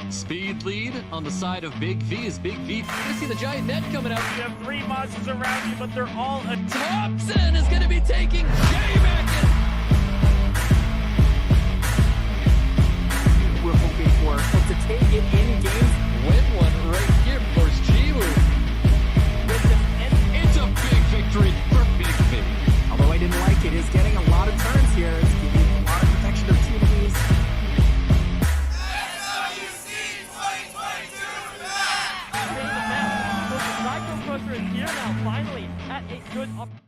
Speed lead on the side of Big V is Big V. I see the giant net coming out. You have 3 monsters around you, but they're all a Thompson is going to be taking Jay back in. We're hoping for. But to take it in games. Win one right here, of course, Jiwoo. It's a big victory for Big V. Although I didn't like it, is getting a lot of turns here. It's giving a lot of protection to teams. Cycle Crusher is here now, finally, at a good opportunity.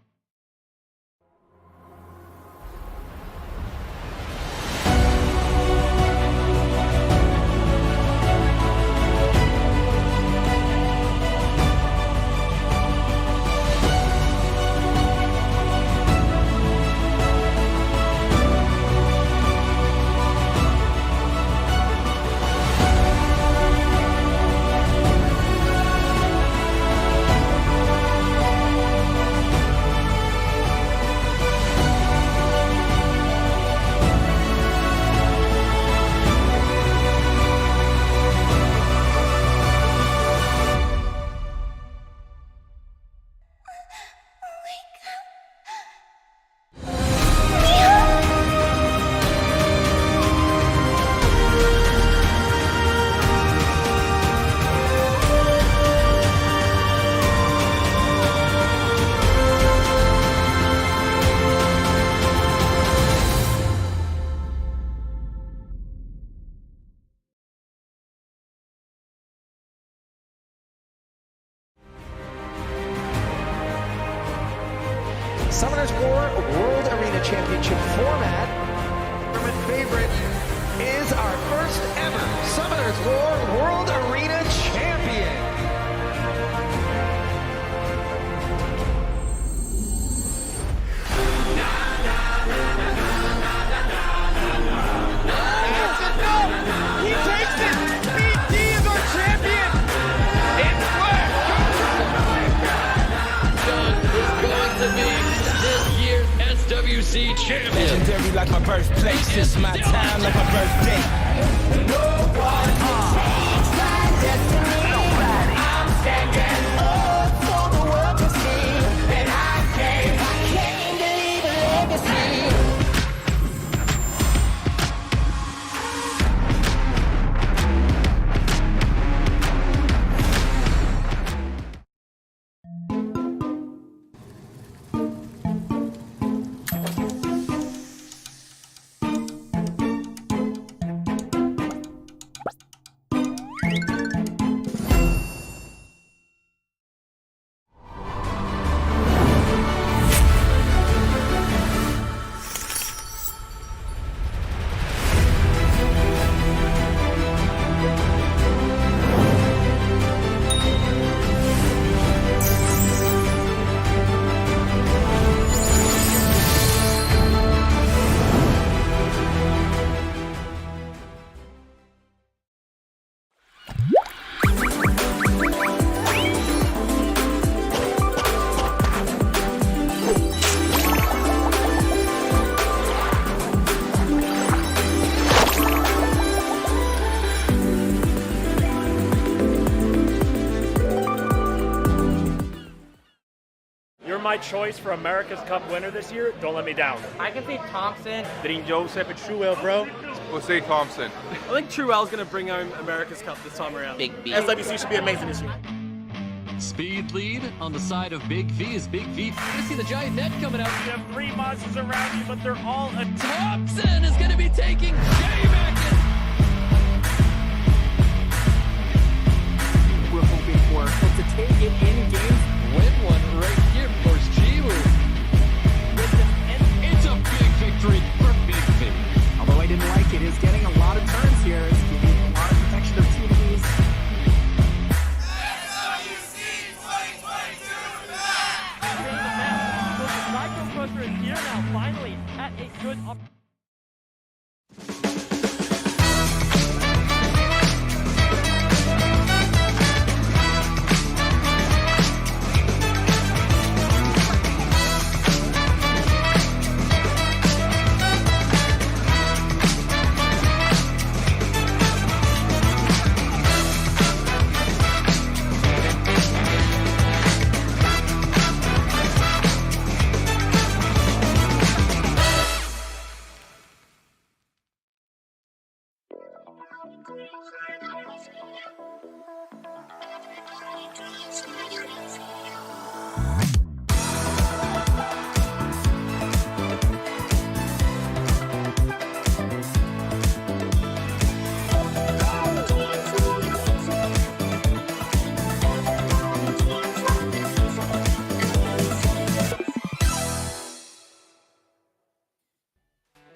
Summoners War World Arena Championship format. Tournament favorite is our first ever Summoners War World Arena Champion. He takes it! BD is our champion! It's John is going to be this year's SWC champion. legendary like my birthplace. It's my time like my birthday. No one change my destiny. I'm standing up for the world to see. And I came to leave a legacy. You're my choice for America's Cup winner this year. Don't let me down. I can see Thompson. Dream Joseph and Truel, bro. We'll say Thompson. I think Truel's going to bring home America's Cup this time around. Big B. SWC should be amazing this year. Speed lead on the side of Big V is Big V. I see the giant net coming out. You have 3 monsters around you, but they're all attacked. Thompson is going to be taking Jay back in. We're hoping for to take it in games. Win one right here, of course, Jiwoo. It's a big victory for Big V. Although I didn't like it, is getting a lot of turns here. It's giving a lot of protection of TVs. Microprocessor is here now, finally, at a good opportunity.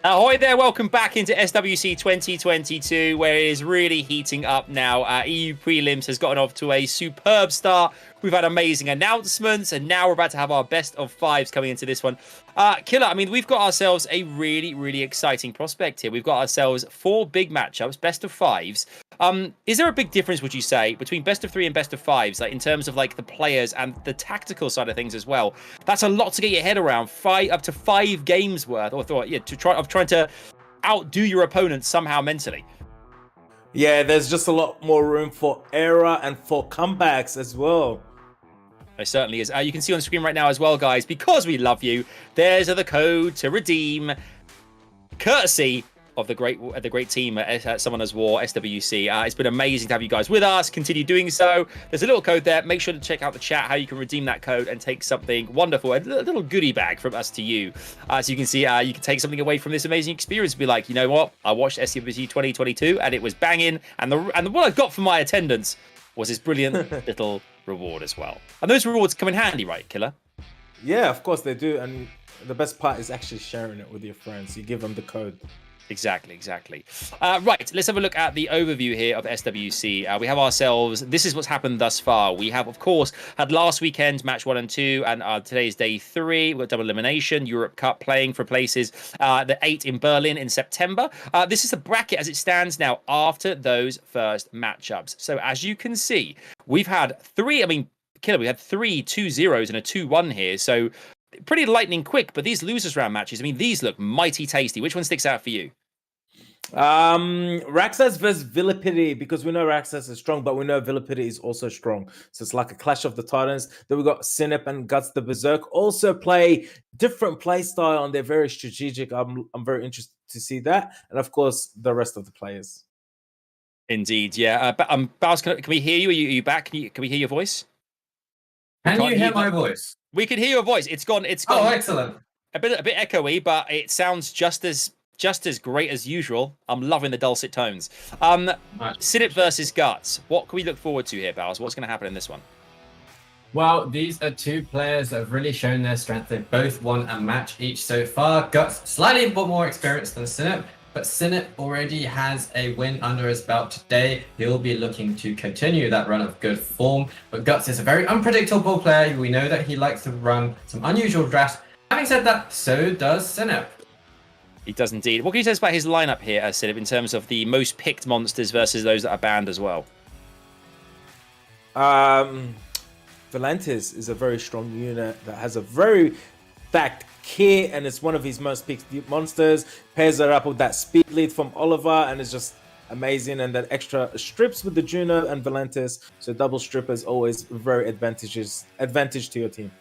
Ahoy there, welcome back into SWC 2022, where it is really heating up now. EU Prelims has gotten off to a superb start. We've had amazing announcements, and now we're about to have our best of fives coming into this one. Killer, I mean, we've got ourselves a really, really exciting prospect here. We've got ourselves 4 big matchups, best of fives. Is there a big difference, would you say, between best of 3 and best of 5s, like in terms of like the players and the tactical side of things as well? That's a lot to get your head around. Up to 5 games worth, trying to outdo your opponent somehow mentally. Yeah, there's just a lot more room for error and for comebacks as well. There certainly is. You can see on screen right now as well, guys, because we love you, there's the code to redeem, courtesy of the great team at Summoners War, SWC. It's been amazing to have you guys with us. Continue doing so. There's a little code there. Make sure to check out the chat how you can redeem that code and take something wonderful, a little goodie bag from us to you. So you can see you can take something away from this amazing experience. Be like, you know what? I watched SWC 2022 and it was banging. And what I got for my attendance was this brilliant little reward as well. And those rewards come in handy, right, Killer? Yeah, of course they do. And the best part is actually sharing it with your friends. You give them the code. Exactly. Right, let's have a look at the overview here of SWC. We have ourselves, this is what's happened thus far. We have, of course, had last weekend match 1 and 2, and today's day 3. We've got double elimination, Europe Cup playing for places, the 8 in Berlin in September. This is the bracket as it stands now after those first matchups. So as you can see, we've had 3, Killer, we had 3 2-0s and a 2-1 here. So pretty lightning quick, but these losers round matches, these look mighty tasty. Which one sticks out for you? RAXXAZ versus VIILIPYTTY, because we know RAXXAZ is strong, but we know VIILIPYTTY is also strong. So it's like a clash of the titans. Then we got SINIP and GUTSTHEBERSERK also play different play style, and they're very strategic. I'm very interested to see that, and of course the rest of the players. Indeed, yeah. Baus, can we hear you? Are you back? Can we hear your voice? Can you hear my voice? We can hear your voice. It's gone. Oh, excellent. A bit echoey, but it sounds just as great as usual. I'm loving the dulcet tones. SINIP versus Guts. What can we look forward to here, Baus? What's going to happen in this one? Well, these are 2 players that have really shown their strength. They've both won a match each so far. Guts slightly more experienced than SINIP, but SINIP already has a win under his belt today. He'll be looking to continue that run of good form. But Guts is a very unpredictable player. We know that he likes to run some unusual drafts. Having said that, so does SINIP. He does indeed. What can you tell us about his lineup here, SINIP, in terms of the most picked monsters versus those that are banned as well? Valantis is a very strong unit that has a very stacked kit, and it's one of his most picked monsters. Pairs it up with that speed lead from Oliver, and it's just amazing. And that extra strips with the Juno and Valantis, so double strip is always very advantage to your team.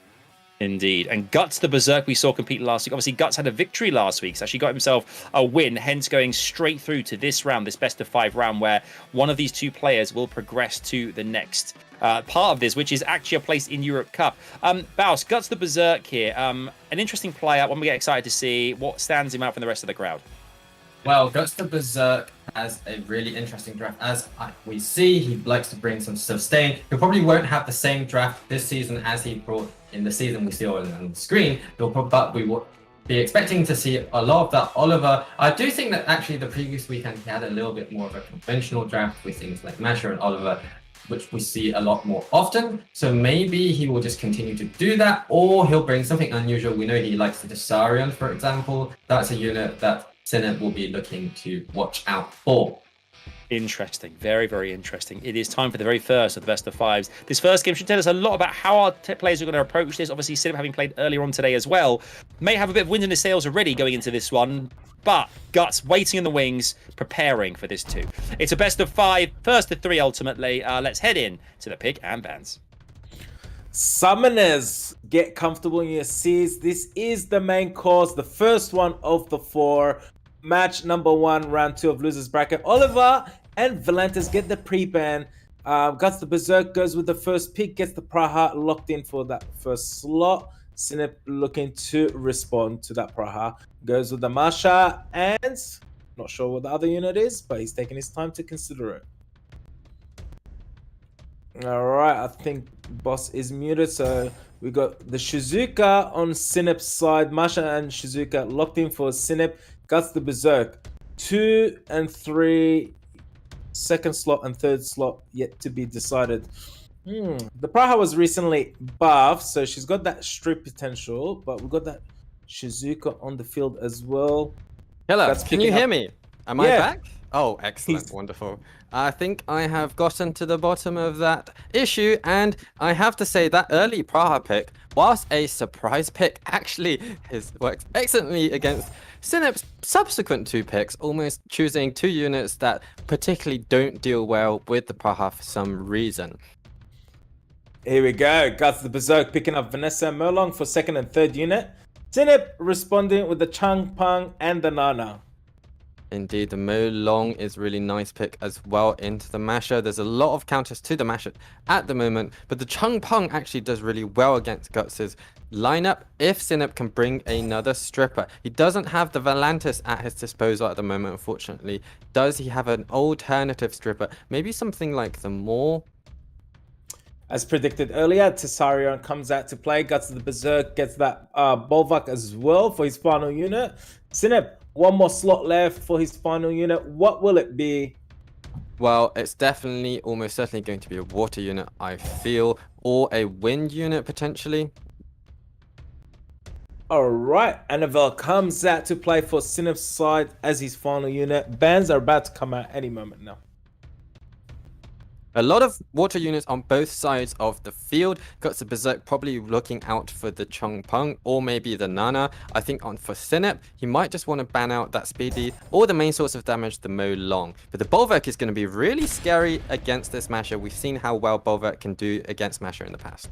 Indeed. And Guts the Berserk we saw compete last week. Obviously, Guts had a victory last week, so actually got himself a win, hence going straight through to this round, this best of 5 round, where one of these 2 players will progress to the next part of this, which is actually a place in Europe Cup. Baus, Guts the Berserk here. An interesting player, one we get excited to see. What stands him out from the rest of the crowd? Well, Guts the Berserk has a really interesting draft. As we see, he likes to bring some sustain. He probably won't have the same draft this season as he brought in the season we see on the screen, but we will be expecting to see a lot of that Oliver. I do think that actually the previous weekend he had a little bit more of a conventional draft with things like Masher and Oliver, which we see a lot more often. So maybe he will just continue to do that, or he'll bring something unusual. We know he likes the Desarion, for example. That's a unit that SINIP will be looking to watch out for. Interesting. Very, very interesting. It is time for the very first of the best of 5s. This first game should tell us a lot about how our players are going to approach this. Obviously, SINIP, having played earlier on today as well, may have a bit of wind in his sails already going into this one. But Guts waiting in the wings, preparing for this too. It's a best of 5, first to 3 ultimately. Let's head in to the pick and bans. Summoners, get comfortable in your seats. This is the main course, the first one of the 4. Match number 1, round 2 of losers bracket. Oliver and Valantis get the pre-ban. Guts the Berserk goes with the first pick, gets the Praha locked in for that first slot. SINIP looking to respond to that Praha. Goes with the Masha, and not sure what the other unit is, but he's taking his time to consider it. All right, I think boss is muted, so we got the Shizuka on SINIP's side. Masha and Shizuka locked in for SINIP. Guts the Berserk. 2 and 3, second slot and third slot yet to be decided. The Praha was recently buffed, so she's got that strip potential, but we've got that Shizuka on the field as well. Hello, can you hear me? Am I back? Oh, excellent, He's... wonderful. I think I have gotten to the bottom of that issue, and I have to say that early Praha pick, whilst a surprise pick, actually works excellently against SINIP's subsequent 2 picks, almost choosing 2 units that particularly don't deal well with the Praha for some reason. Here we go. Guts the Berserk picking up Vanessa and Merlong for second and third unit. SINIP responding with the Chang Pang and the Nana. Indeed, the Mo Long is really nice pick as well into the Masher. There's a lot of counters to the Masher at the moment, but the Chung Pong actually does really well against Guts' lineup if SINIP can bring another stripper. He doesn't have the Valantis at his disposal at the moment, unfortunately. Does he have an alternative stripper? Maybe something like the Maw? As predicted earlier, Tesarion comes out to play. Guts the Berserk gets that Bolvak as well for his final unit. Sinip, one more slot left for his final unit. What will it be? Well, it's definitely, almost certainly going to be a water unit, I feel, or a wind unit potentially. Alright, Annabelle comes out to play for Sinip's side as his final unit. Bans are about to come out any moment now. A lot of water units on both sides of the field. Guts the Berserk probably looking out for the Chongpeng or maybe the Nana. I think for Sinip, he might just want to ban out that speed lead or the main source of damage, the Mo Long. But the Bolverk is going to be really scary against this Masher. We've seen how well Bolverk can do against Masher in the past.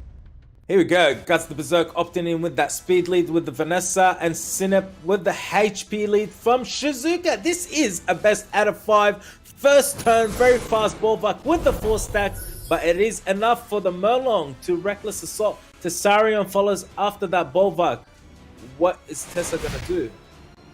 Here we go. Guts the Berserk opting in with that speed lead with the Vanessa, and Sinip with the HP lead from Shizuka. This is a best out of 5. First turn, very fast Bolvak with the 4 stacks, but it is enough for the Merlong to reckless assault. Tesarion follows after that Bolvak. What is Tessa gonna do?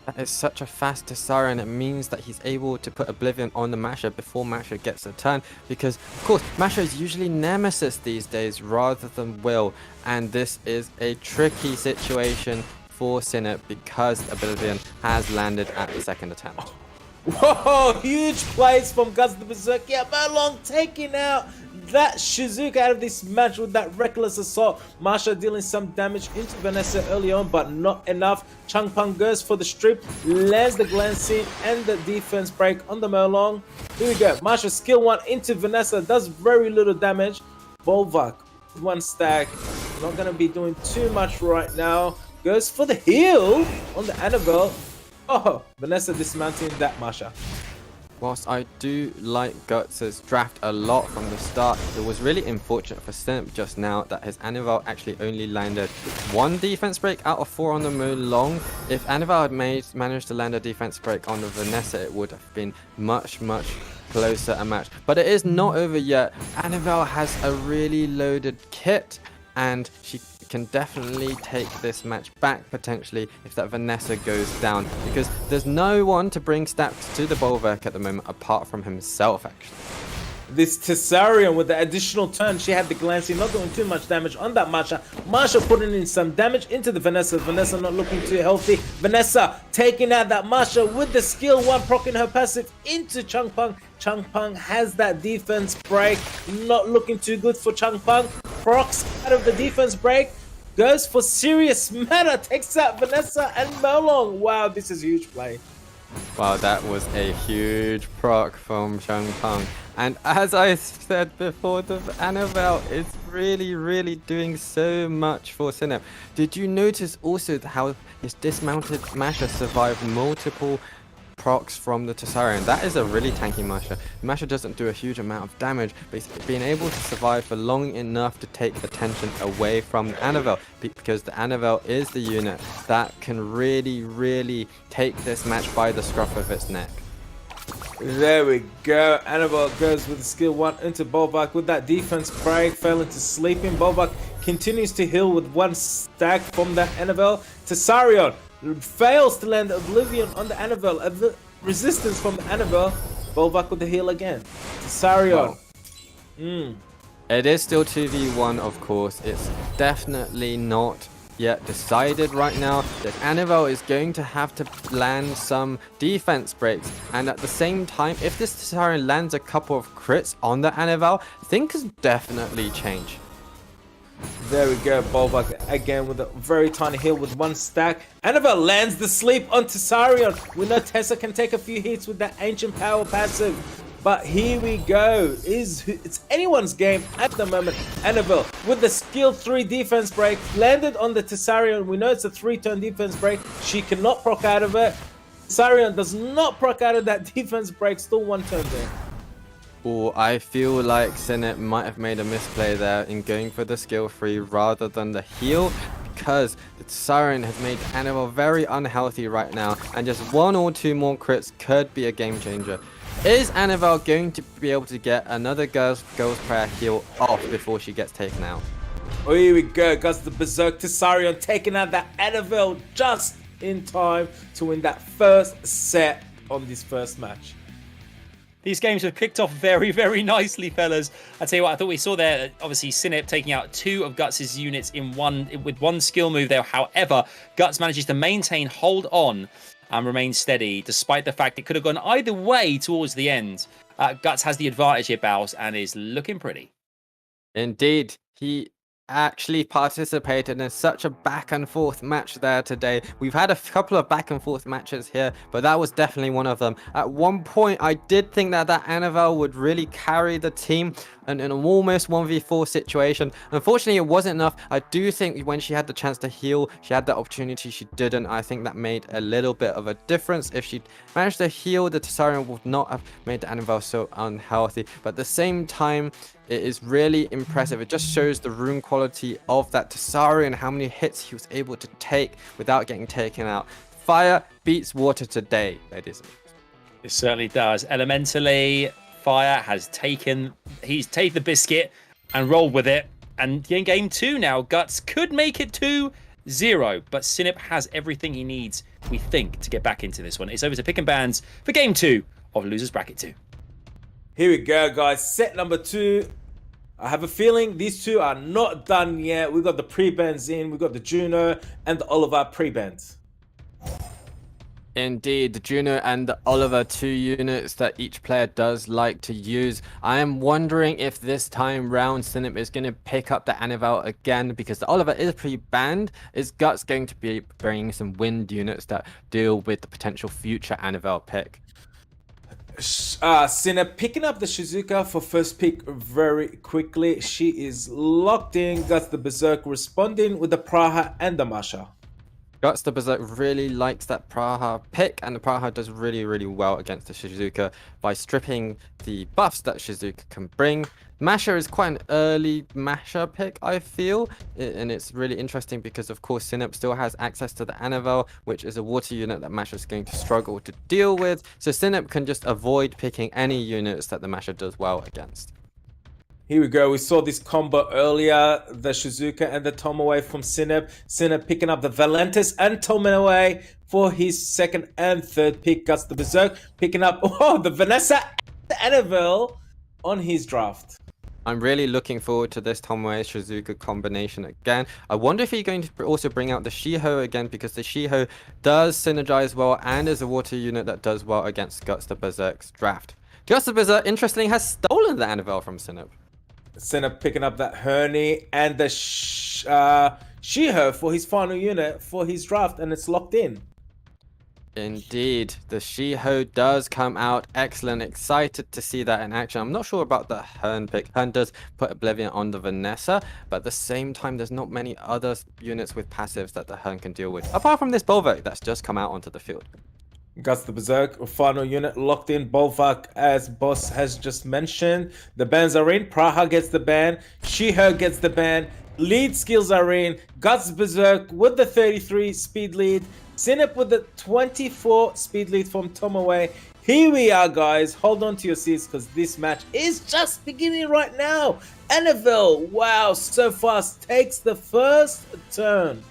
That is such a fast Tesarion. It means that he's able to put Oblivion on the Masher before Masher gets a turn, because of course Masher is usually Nemesis these days rather than Will, and this is a tricky situation for Sinip because Oblivion has landed at the second attempt. Whoa, huge plays from Guts the Berserk. Yeah, Merlong taking out that Shizuka out of this match with that reckless assault. Masha dealing some damage into Vanessa early on, but not enough. Changpeng goes for the strip, lands the Glancing and the defense break on the Merlong. Here we go. Masha skill 1 into Vanessa, does very little damage. Bolvak, 1 stack. Not going to be doing too much right now. Goes for the heal on the Annabelle. Oh, Vanessa dismounting that Masha. Whilst I do like Guts' draft a lot from the start, it was really unfortunate for Sinip just now that his Anival actually only landed 1 defense break out of 4 on the Mo Long. If Anival had managed to land a defense break on the Vanessa, it would have been much closer a match. But it is not over yet. Anival has a really loaded kit, and she can definitely take this match back potentially if that Vanessa goes down, because there's no one to bring stats to the Bolverk at the moment apart from himself actually. This Tesarion with the additional turn, she had the Glancing, not doing too much damage on that Masha. Masha putting in some damage into the Vanessa. Vanessa not looking too healthy. Vanessa taking out that Masha with the skill 1, proccing her passive into Changpeng. Changpeng has that defense break, not looking too good for Changpeng. Procs out of the defense break, goes for serious matter, takes out Vanessa and Merlong. Wow, this is a huge play. Wow, that was a huge proc from Changpeng. And as I said before, the Annabelle is really doing so much for Sinip. Did you notice also how his dismounted Masha survived multiple procs from the Tesarion? That is a really tanky Masha. Masha doesn't do a huge amount of damage, but he's being able to survive for long enough to take attention away from the Annabelle, because the Annabelle is the unit that can really take this match by the scruff of its neck. There we go. Annabelle goes with the skill 1 into Bolvak with that defense break, fell into sleeping. Bolvak continues to heal with 1 stack from that Annabelle. Tesarion fails to land Oblivion on the Annabelle. Resistance from the Annabelle. Bolvak with the heal again. Tesarion. It is still 2v1, of course. It's definitely not yet decided right now that Annabelle is going to have to land some defense breaks, and at the same time, if this Tesarion lands a couple of crits on the Annabelle, things definitely change. There we go, Bolvak again with a very tiny heal with 1 stack. Annabelle lands the sleep on Tesarion. We know Tessa can take a few hits with that ancient power passive. But here we go. It's anyone's game at the moment. Annabelle with the skill 3 defense break landed on the Tesarion. We know it's a 3-turn defense break. She cannot proc out of it. Tesarion does not proc out of that defense break. Still 1 turn there. Oh, I feel like Sinip might have made a misplay there in going for the skill 3 rather than the heal, because the Tesarion has made Annabelle very unhealthy right now, and just 1 or 2 more crits could be a game changer. Is Annabelle going to be able to get another Girls Prayer heal off before she gets taken out? Oh, here we go. Guts the Berserk. Tesarion taking out that Annabelle just in time to win that first set on this first match. These games have kicked off very, very nicely, fellas. I tell you what, I thought we saw there, obviously, SINIP taking out 2 of Guts' units with one skill move there. However, Guts manages to maintain, hold on, and remain steady, despite the fact it could have gone either way towards the end. Guts has the advantage here, Baus, and is looking pretty. Indeed, he actually participated in such a back and forth match there today. We've had a couple of back and forth matches here, but that was definitely one of them. At one point, I did think that Annabelle would really carry the team in an almost 1v4 situation. Unfortunately, it wasn't enough. I do think when she had the chance to heal, she had the opportunity, she didn't. I think that made a little bit of a difference. If she managed to heal, the Tessarion would not have made the Annabelle so unhealthy. But at the same time, it is really impressive. It just shows the rune quality of that Tessarion, how many hits he was able to take without getting taken out. Fire beats water today, ladies and gentlemen. It certainly does. Elementally, Fire has taken the biscuit and rolled with it. And in game 2 now, Guts could make it 2-0, but SINIP has everything he needs, we think, to get back into this one. It's over to Pick and Bans for game 2 of Losers Bracket 2. Here we go, guys. Set number 2. I have a feeling these two are not done yet. We got the pre-bans in. We got the Juno and the Oliver pre-bans. Indeed, the Juno and the Oliver, 2 units that each player does like to use. I am wondering if this time round SINIP is going to pick up the Annabelle again, because the Oliver is pre-banned. Is Guts going to be bringing some wind units that deal with the potential future Annabelle pick? SINIP picking up the Shizuka for first pick very quickly. She is locked in. Guts the Berserk responding with the Praha and the Masha. Guts the Berserk really likes that Praha pick, and the Praha does really, really well against the Shizuka by stripping the buffs that Shizuka can bring. Masha is quite an early Masha pick, I feel, and it's really interesting because, of course, SINIP still has access to the Annabelle, which is a water unit that Masha is going to struggle to deal with, so SINIP can just avoid picking any units that the Masha does well against. Here we go. We saw this combo earlier, the Shizuka and the Tomoe from SINIP. SINIP picking up the Valentis and Tomoe for his second and third pick. Guts the Berserk picking up the Vanessa and the Annabelle on his draft. I'm really looking forward to this Tomoe Shizuka combination again. I wonder if he's going to also bring out the Shiho again, because the Shiho does synergize well and is a water unit that does well against Guts the Berserk's draft. Guts the Berserk, interestingly, has stolen the Annabelle from SINIP. SINIP picking up that Hernie and the Shiho for his final unit for his draft, and it's locked in. Indeed, the Shiho does come out excellent. Excited to see that in action. I'm not sure about the Hearn pick. Hearn does put Oblivion on the Vanessa, but at the same time, there's not many other units with passives that the Hearn can deal with, apart from this Bolvak that's just come out onto the field. Guts the Berserk, final unit locked in. Bolvak, as Boss has just mentioned. The bans are in. Praha gets the ban. Shiho gets the ban. Lead skills are in. Guts Berserk with the 33 speed lead. SINIP with the 24 speed lead from Tomoe. Here we are, guys. Hold on to your seats because this match is just beginning right now. Annabelle, wow, so fast, takes the first turn.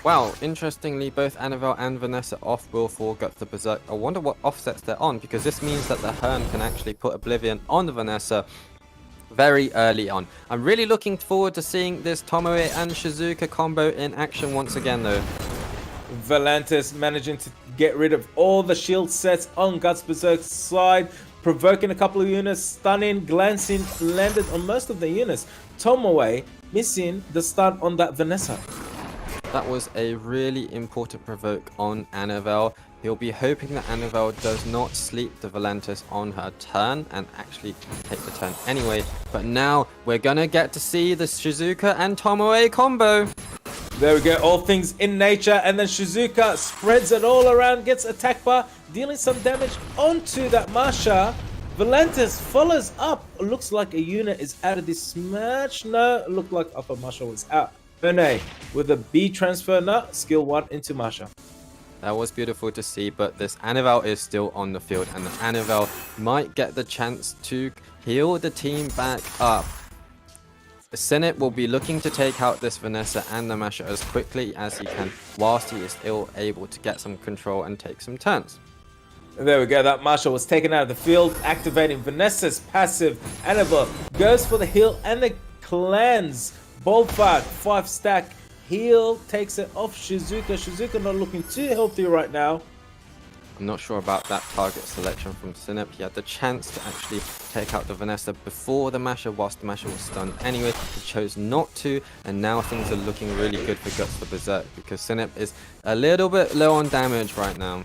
Wow, interestingly, both Annabelle and Vanessa off will for Guts the Berserk. I wonder what offsets they're on, because this means that the Hearn can actually put Oblivion on the Vanessa very early on. I'm really looking forward to seeing this Tomoe and Shizuka combo in action once again, though. Valentis managing to get rid of all the shield sets on Guts Berserk's side, provoking a couple of units, stunning, glancing, landed on most of the units. Tomoe missing the stun on that Vanessa. That was a really important provoke on Annabelle. He'll be hoping that Annabelle does not sleep the Valentis on her turn and actually take the turn anyway. But now we're gonna get to see the Shizuka and Tomoe combo. There we go, all things in nature, and then Shizuka spreads it all around, gets attack bar, dealing some damage onto that Masha. Valentis follows up. Looks like a unit is out of this match. No, looked like upper Masha was out. Bene with a B transfer nut, skill 1 into Masha. That was beautiful to see, but this Annabelle is still on the field, and the Annabelle might get the chance to heal the team back up. The SINIP will be looking to take out this Vanessa and the Masha as quickly as he can, whilst he is still able to get some control and take some turns. There we go. That Marshall was taken out of the field, activating Vanessa's passive. Annabelle goes for the heal and the cleanse. Bolfak, 5-stack heal, takes it off Shizuka. Shizuka not looking too healthy right now. I'm not sure about that target selection from SINIP. He had the chance to actually take out the Vanessa before the Masher, whilst the Masher was stunned anyway. He chose not to, and now things are looking really good for GUTSTHEBERSERK because SINIP is a little bit low on damage right now.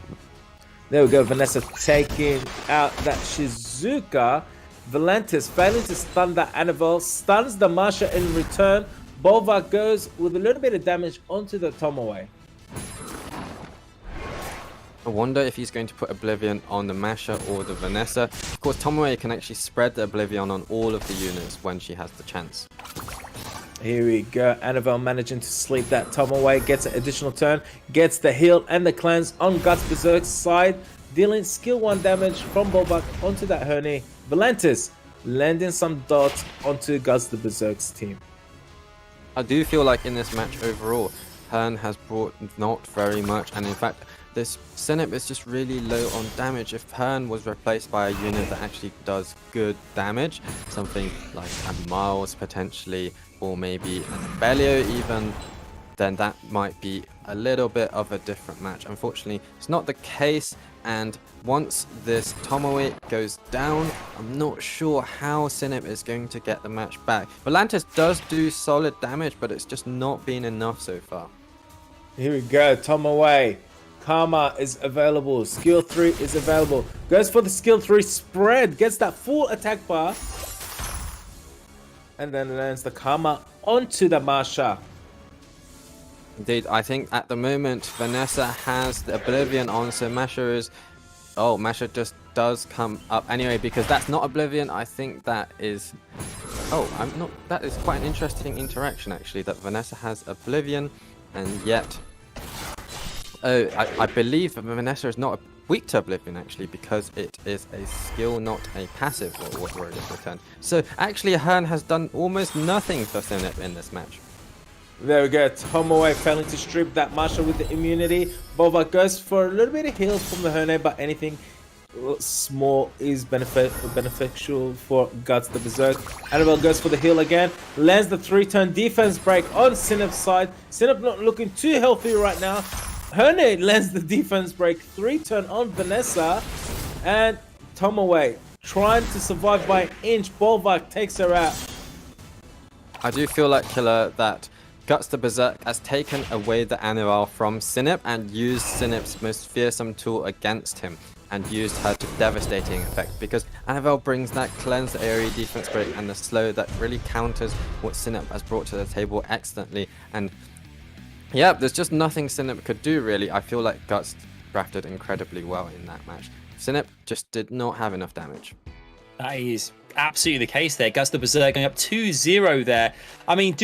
There we go, Vanessa taking out that Shizuka. Valentis failing to stun that Annabelle, stuns the Masha in return. Bolvar goes with a little bit of damage onto the Tomoe. I wonder if he's going to put Oblivion on the Masha or the Vanessa. Of course, Tomoe can actually spread the Oblivion on all of the units when she has the chance. Here we go, Annabelle managing to sleep that Tomoe, gets an additional turn, gets the heal and the cleanse on GUTSTHEBERSERK's side, dealing skill 1 damage from Bolvar onto that Hernie. Valentis landing some dots onto GUTSTHEBERSERK's team. I do feel like in this match overall, Hearn has brought not very much, and in fact, this SINIP is just really low on damage. If Hearn was replaced by a unit that actually does good damage, something like a Miles potentially, or maybe an Belio even, then that might be a little bit of a different match. Unfortunately, it's not the case, and once this Tomoe goes down, I'm not sure how SINIP is going to get the match back. Volantis does do solid damage, but it's just not been enough so far. Here we go, Tomoe. Karma is available. Skill 3 is available. Goes for the skill 3 spread. Gets that full attack bar. And then lands the Karma onto the Masha. Indeed, I think at the moment Vanessa has the Oblivion on, so Masha is... Oh, Masha just does come up anyway, because that's not Oblivion. I think that is... Oh, I'm not... That is quite an interesting interaction actually, that Vanessa has Oblivion, and yet... Oh, I believe that Vanessa is not weak to Oblivion actually, because it is a skill, not a passive, or what word is returned. So actually Hearn has done almost nothing for SINIP in this match. There we go, Tomoe failing to strip that Masha with the immunity. Bova goes for a little bit of heal from the Herne, but anything small is beneficial for GUTSTHEBERSERK. Annabelle goes for the heal again, lands the 3-turn defense break on SINIP's side. SINIP not looking too healthy right now. Herne lands the defense break, 3-turn on Vanessa, and Tomoe trying to survive by an inch. Bolvar takes her out. I do feel like, Killer, that GUTSTHEBERSERK has taken away the Annabelle from SINIP and used SINIP's most fearsome tool against him, and used her to devastating effect, because Annabelle brings that cleanse, the AoE defense break, and the slow that really counters what SINIP has brought to the table excellently. And yeah, there's just nothing SINIP could do really. I feel like Guts drafted incredibly well in that match. SINIP just did not have enough damage. That is absolutely the case there. GUTSTHEBERSERK going up 2-0 there. I mean,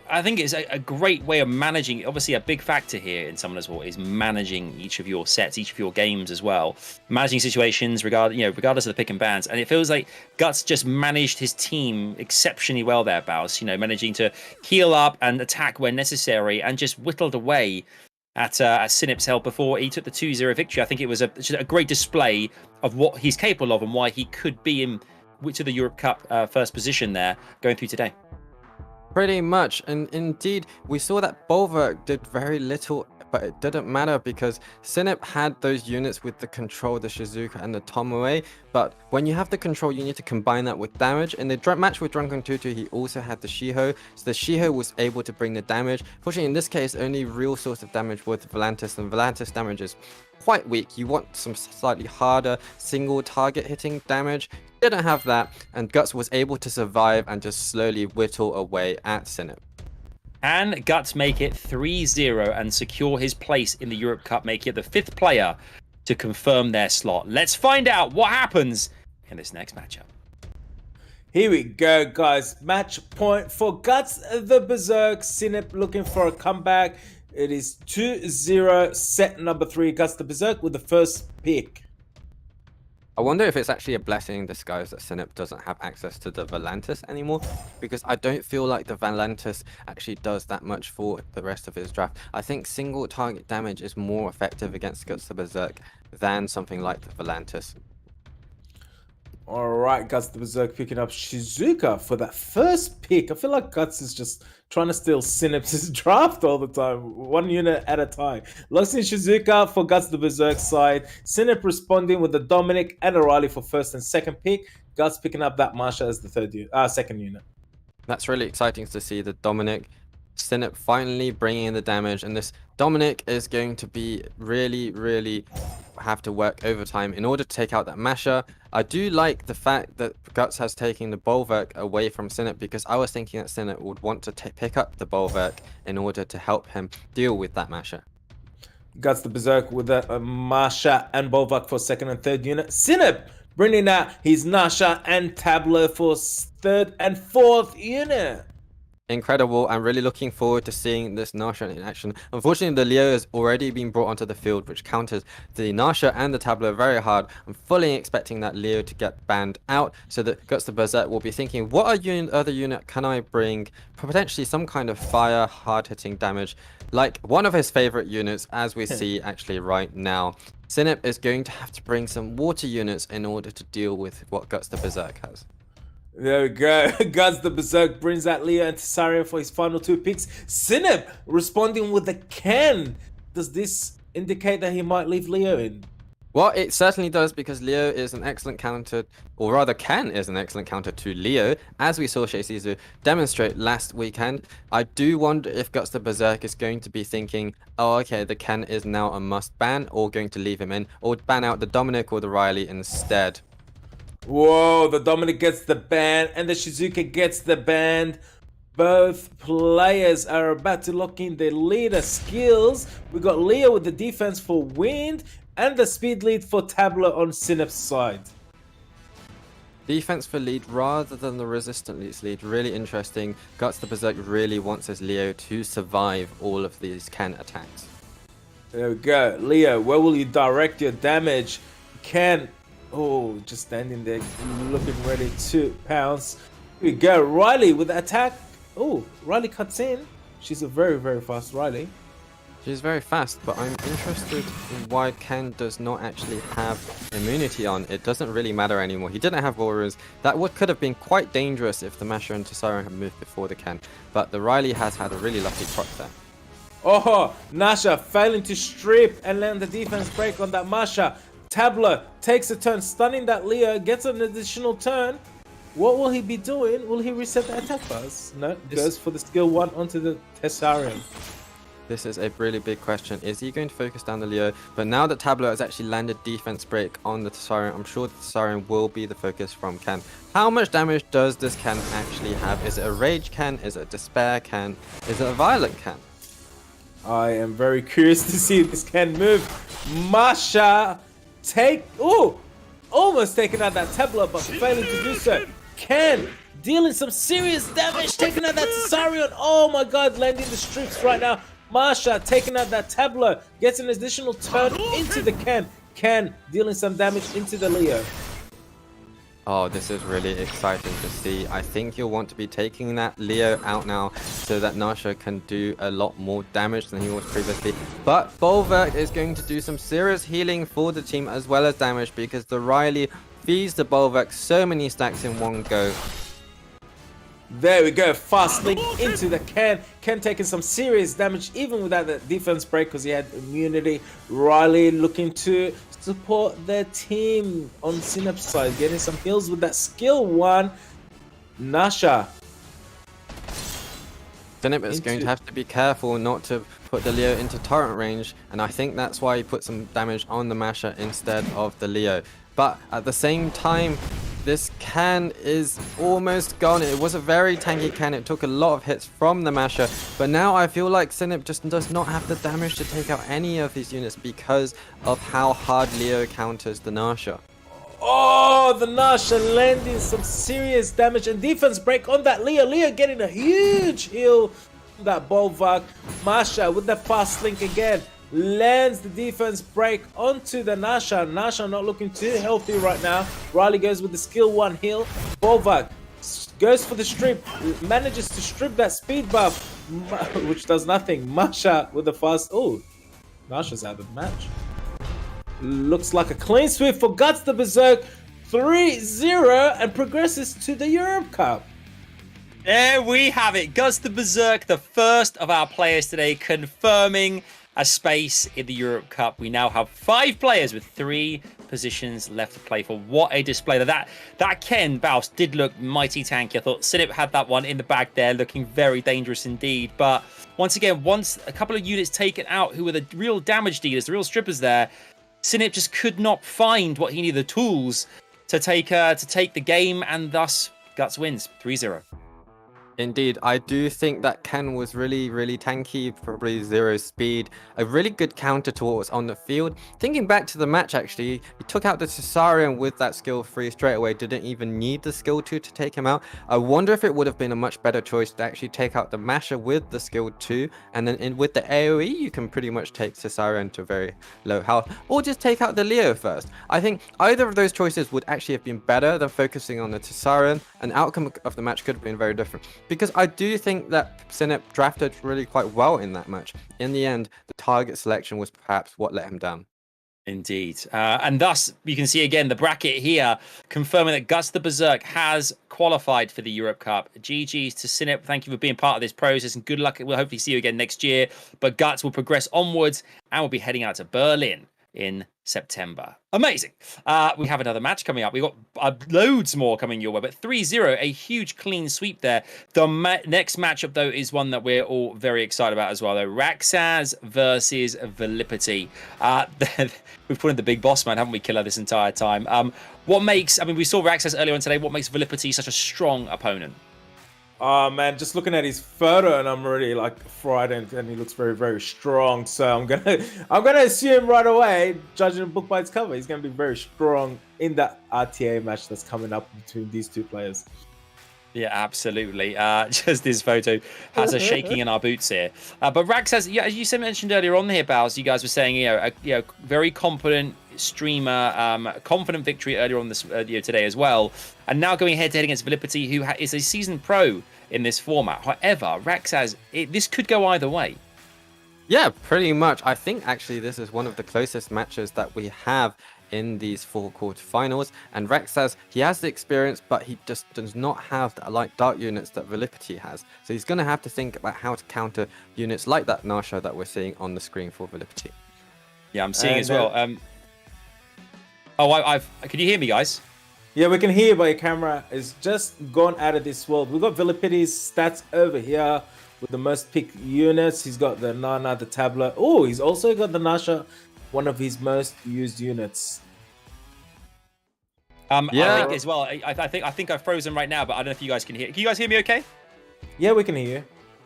I think it's a great way of managing. Obviously, a big factor here in Summoner's War is managing each of your sets, each of your games as well. Managing situations regardless of the pick and bans. And it feels like Guts just managed his team exceptionally well there, Baus. You know, managing to heal up and attack when necessary, and just whittled away at SINIP's health before he took the 2-0 victory. I think it was just a great display of what he's capable of and why he could be in to the Europe Cup first position there going through today. Pretty much, and indeed we saw that Bolvar did very little, but it didn't matter because SINIP had those units with the control, the Shizuka and the Tomoe, but when you have the control you need to combine that with damage. In the match with DRUNKENTUTUH he also had the Shiho, so the Shiho was able to bring the damage. Fortunately in this case only real source of damage was Volantis, and Volantis damage is quite weak. You want some slightly harder single target hitting damage. Didn't have that, and Guts was able to survive and just slowly whittle away at SINIP. And Guts make it 3-0 and secure his place in the Europe Cup, making it the 5th player to confirm their slot. Let's find out what happens in this next matchup. Here we go, guys. Match point for GUTSTHEBERSERK. SINIP looking for a comeback. It is 2-0, set number 3, GUTSTHEBERSERK with the first pick. I wonder if it's actually a blessing in disguise that SINIP doesn't have access to the Volantis anymore, because I don't feel like the Volantis actually does that much for the rest of his draft. I think single target damage is more effective against GUTSTHEBERSERK than something like the Volantis. Alright, GUTSTHEBERSERK picking up Shizuka for that first pick. I feel like Guts is just trying to steal SINIP's draft all the time, one unit at a time. Locks in Shizuka for GUTSTHEBERSERK side. SINIP responding with the Dominic and a Riley for first and second pick. Guts picking up that Marsha as the second unit. That's really exciting to see the Dominic. SINIP finally bringing in the damage, and this Dominic is going to be really have to work overtime in order to take out that Masher. I do like the fact that Guts has taken the Bulwark away from SINIP, because I was thinking that SINIP would want to pick up the Bulwark in order to help him deal with that Masher. GUTSTHEBERSERK with a Marsha and Bulwark for second and third unit. SINIP bringing out his Nasha and Tableau for third and fourth unit. Incredible. I'm really looking forward to seeing this Nasha in action. Unfortunately, the Leo has already been brought onto the field, which counters the Nasha and the Tableau very hard. I'm fully expecting that Leo to get banned out, so that GUTSTHEBERSERK will be thinking, what other unit can I bring? Potentially some kind of fire, hard-hitting damage, like one of his favorite units, as we see actually right now. SINIP is going to have to bring some water units in order to deal with what GUTSTHEBERSERK has. There we go. GUTSTHEBERSERK brings out Leo and Tesarion for his final two picks. SINIP responding with the Ken. Does this indicate that he might leave Leo in? Well, it certainly does, because Leo is an excellent counter, or rather Ken is an excellent counter to Leo, as we saw Shizu demonstrate last weekend. I do wonder if GUTSTHEBERSERK is going to be thinking, oh okay, the Ken is now a must ban, or going to leave him in, or ban out the Dominic or the Riley instead. Whoa, the Dominic gets the ban and the Shizuka gets the ban. Both players are about to lock in their leader skills. We got Leo with the defense for Wind and the speed lead for Tableau on SINIP's side. Defense for lead rather than the resistance lead, really interesting. GUTSTHEBERSERK really wants his Leo to survive all of these Ken attacks. There we go. Leo, where will you direct your damage? Ken, oh, just standing there looking ready to pounce. Here we go. Riley with the attack. Oh, Riley cuts in. She's a very fast Riley. She's very fast, but I'm interested in why Ken does not actually have immunity on. It doesn't really matter anymore. He didn't have Warriors. That could have been quite dangerous if the Masher and Tesarion had moved before the Ken. But the Riley has had a really lucky proc there. Oh, Nasha failing to strip and land the defense break on that Masha. Tableau takes a turn, stunning that Leo, gets an additional turn. What will he be doing? Will he reset the attack bars? No, goes for the skill 1 onto the Tesarion. This is a really big question. Is he going to focus down the Leo? But now that Tableau has actually landed defense break on the Tesarion, I'm sure the Tesarion will be the focus from Ken. How much damage does this Ken actually have? Is it a Rage Ken? Is it a Despair Ken? Is it a Violent Ken? I am very curious to see if this Ken move. Masha almost taking out that Tableau, but failing to do so. Ken dealing some serious damage, taking out that Tesarion. Oh my god, landing the strips right now. Masha taking out that Tableau, gets an additional turn into the Ken. Ken dealing some damage into the Leo. Oh, this is really exciting to see. I think you'll want to be taking that Leo out now so that Nasha can do a lot more damage than he was previously. But Bulwark is going to do some serious healing for the team as well as damage, because the Riley feeds the Bulwark so many stacks in one go. There we go, fast link into the Ken. Ken taking some serious damage even without the defense break because he had immunity. Riley looking to support their team on SINIP's side, getting some heals with that skill 1. Nasha. SINIP is going to have to be careful not to put the Leo into turret range, and I think that's why he put some damage on the Masher instead of the Leo. But at the same time, this Ken is almost gone. It was a very tanky Ken. It took a lot of hits from the Masher. But now I feel like SINIP just does not have the damage to take out any of these units because of how hard Leo counters the Nasha. Oh, the Nasha landing some serious damage and defense break on that Leo. Leo getting a huge heal from that Bulwark. Masha with the fast link again. lands the defense break onto the Nasha. Nasha not looking too healthy right now. Riley goes with the skill 1 heal. Bolvak goes for the strip, manages to strip that speed buff, which does nothing. Masha with the fast. Oh, Nasha's out of the match. Looks like a clean sweep for Guts the Berserk. 3-0 and progresses to the Europe Cup. There we have it. Guts the Berserk, the first of our players today, confirming a space in the Europe Cup. We now have 5 players with 3 positions left to play for. What a display. That Ken Baus did look mighty tanky. I thought SINIP had that one in the bag there, looking very dangerous indeed. But once again, once a couple of units taken out who were the real damage dealers, the real strippers there, SINIP just could not find what he needed, the tools to take the game, and thus Guts wins 3-0. Indeed, I do think that Ken was really, really tanky, probably 0 speed, a really good counter to what was on the field. Thinking back to the match, actually, he took out the Cesarian with that skill 3 straight away, didn't even need the skill 2 to take him out. I wonder if it would have been a much better choice to actually take out the Masher with the skill 2, and then with the AoE, you can pretty much take Cesarian to very low health, or just take out the Leo first. I think either of those choices would actually have been better than focusing on the Cesarian. An outcome of the match could have been very different. Because I do think that SINIP drafted really quite well in that match. In the end, the target selection was perhaps what let him down. Indeed. And thus, you can see again the bracket here confirming that Guts the Berserk has qualified for the Europe Cup. GG's to SINIP. Thank you for being part of this process and good luck. We'll hopefully see you again next year. But Guts will progress onwards and will be heading out to Berlin in September. Amazing. We have another match coming up. We've got loads more coming your way, but 3-0, a huge clean sweep there. The next matchup, though, is one that we're all very excited about as well, though. RAXXAZ versus VIILIPYTTY. We've put in the big boss man, haven't we, Killer, this entire time? What makes, I mean, we saw RAXXAZ earlier on today. What makes VIILIPYTTY such a strong opponent? Oh man, just looking at his photo and I'm already like frightened, and he looks very, very strong. So I'm gonna assume right away, judging the book by its cover, he's gonna be very strong in that RTA match that's coming up between these 2 players. Yeah, absolutely. Just this photo has us shaking in our boots here. But RAXXAZ, yeah, as you mentioned earlier on here, Bowles, you guys were saying, a very competent streamer, confident victory earlier on this today as well, and now going head to head against VIILIPYTTY, who is a seasoned pro in this format. However, RAXXAZ, this could go either way. Yeah, pretty much. I think actually this is one of the closest matches that we have in these 4 quarterfinals, and RAXXAZ, he has the experience, but he just does not have the like dark units that VIILIPYTTY has. So he's going to have to think about how to counter units like that Nasha that we're seeing on the screen for VIILIPYTTY. Yeah, I'm seeing as well. Can you hear me, guys? Yeah, we can hear you, but your camera is just gone out of this world. We've got VIILIPYTTY's stats over here with the most picked units. He's got the Nana, the Tablet. Oh, he's also got the Nasha, one of his most used units. Yeah. I think as well. I think I've frozen right now, but I don't know if you guys can hear. Can you guys hear me okay? Yeah, we can hear you.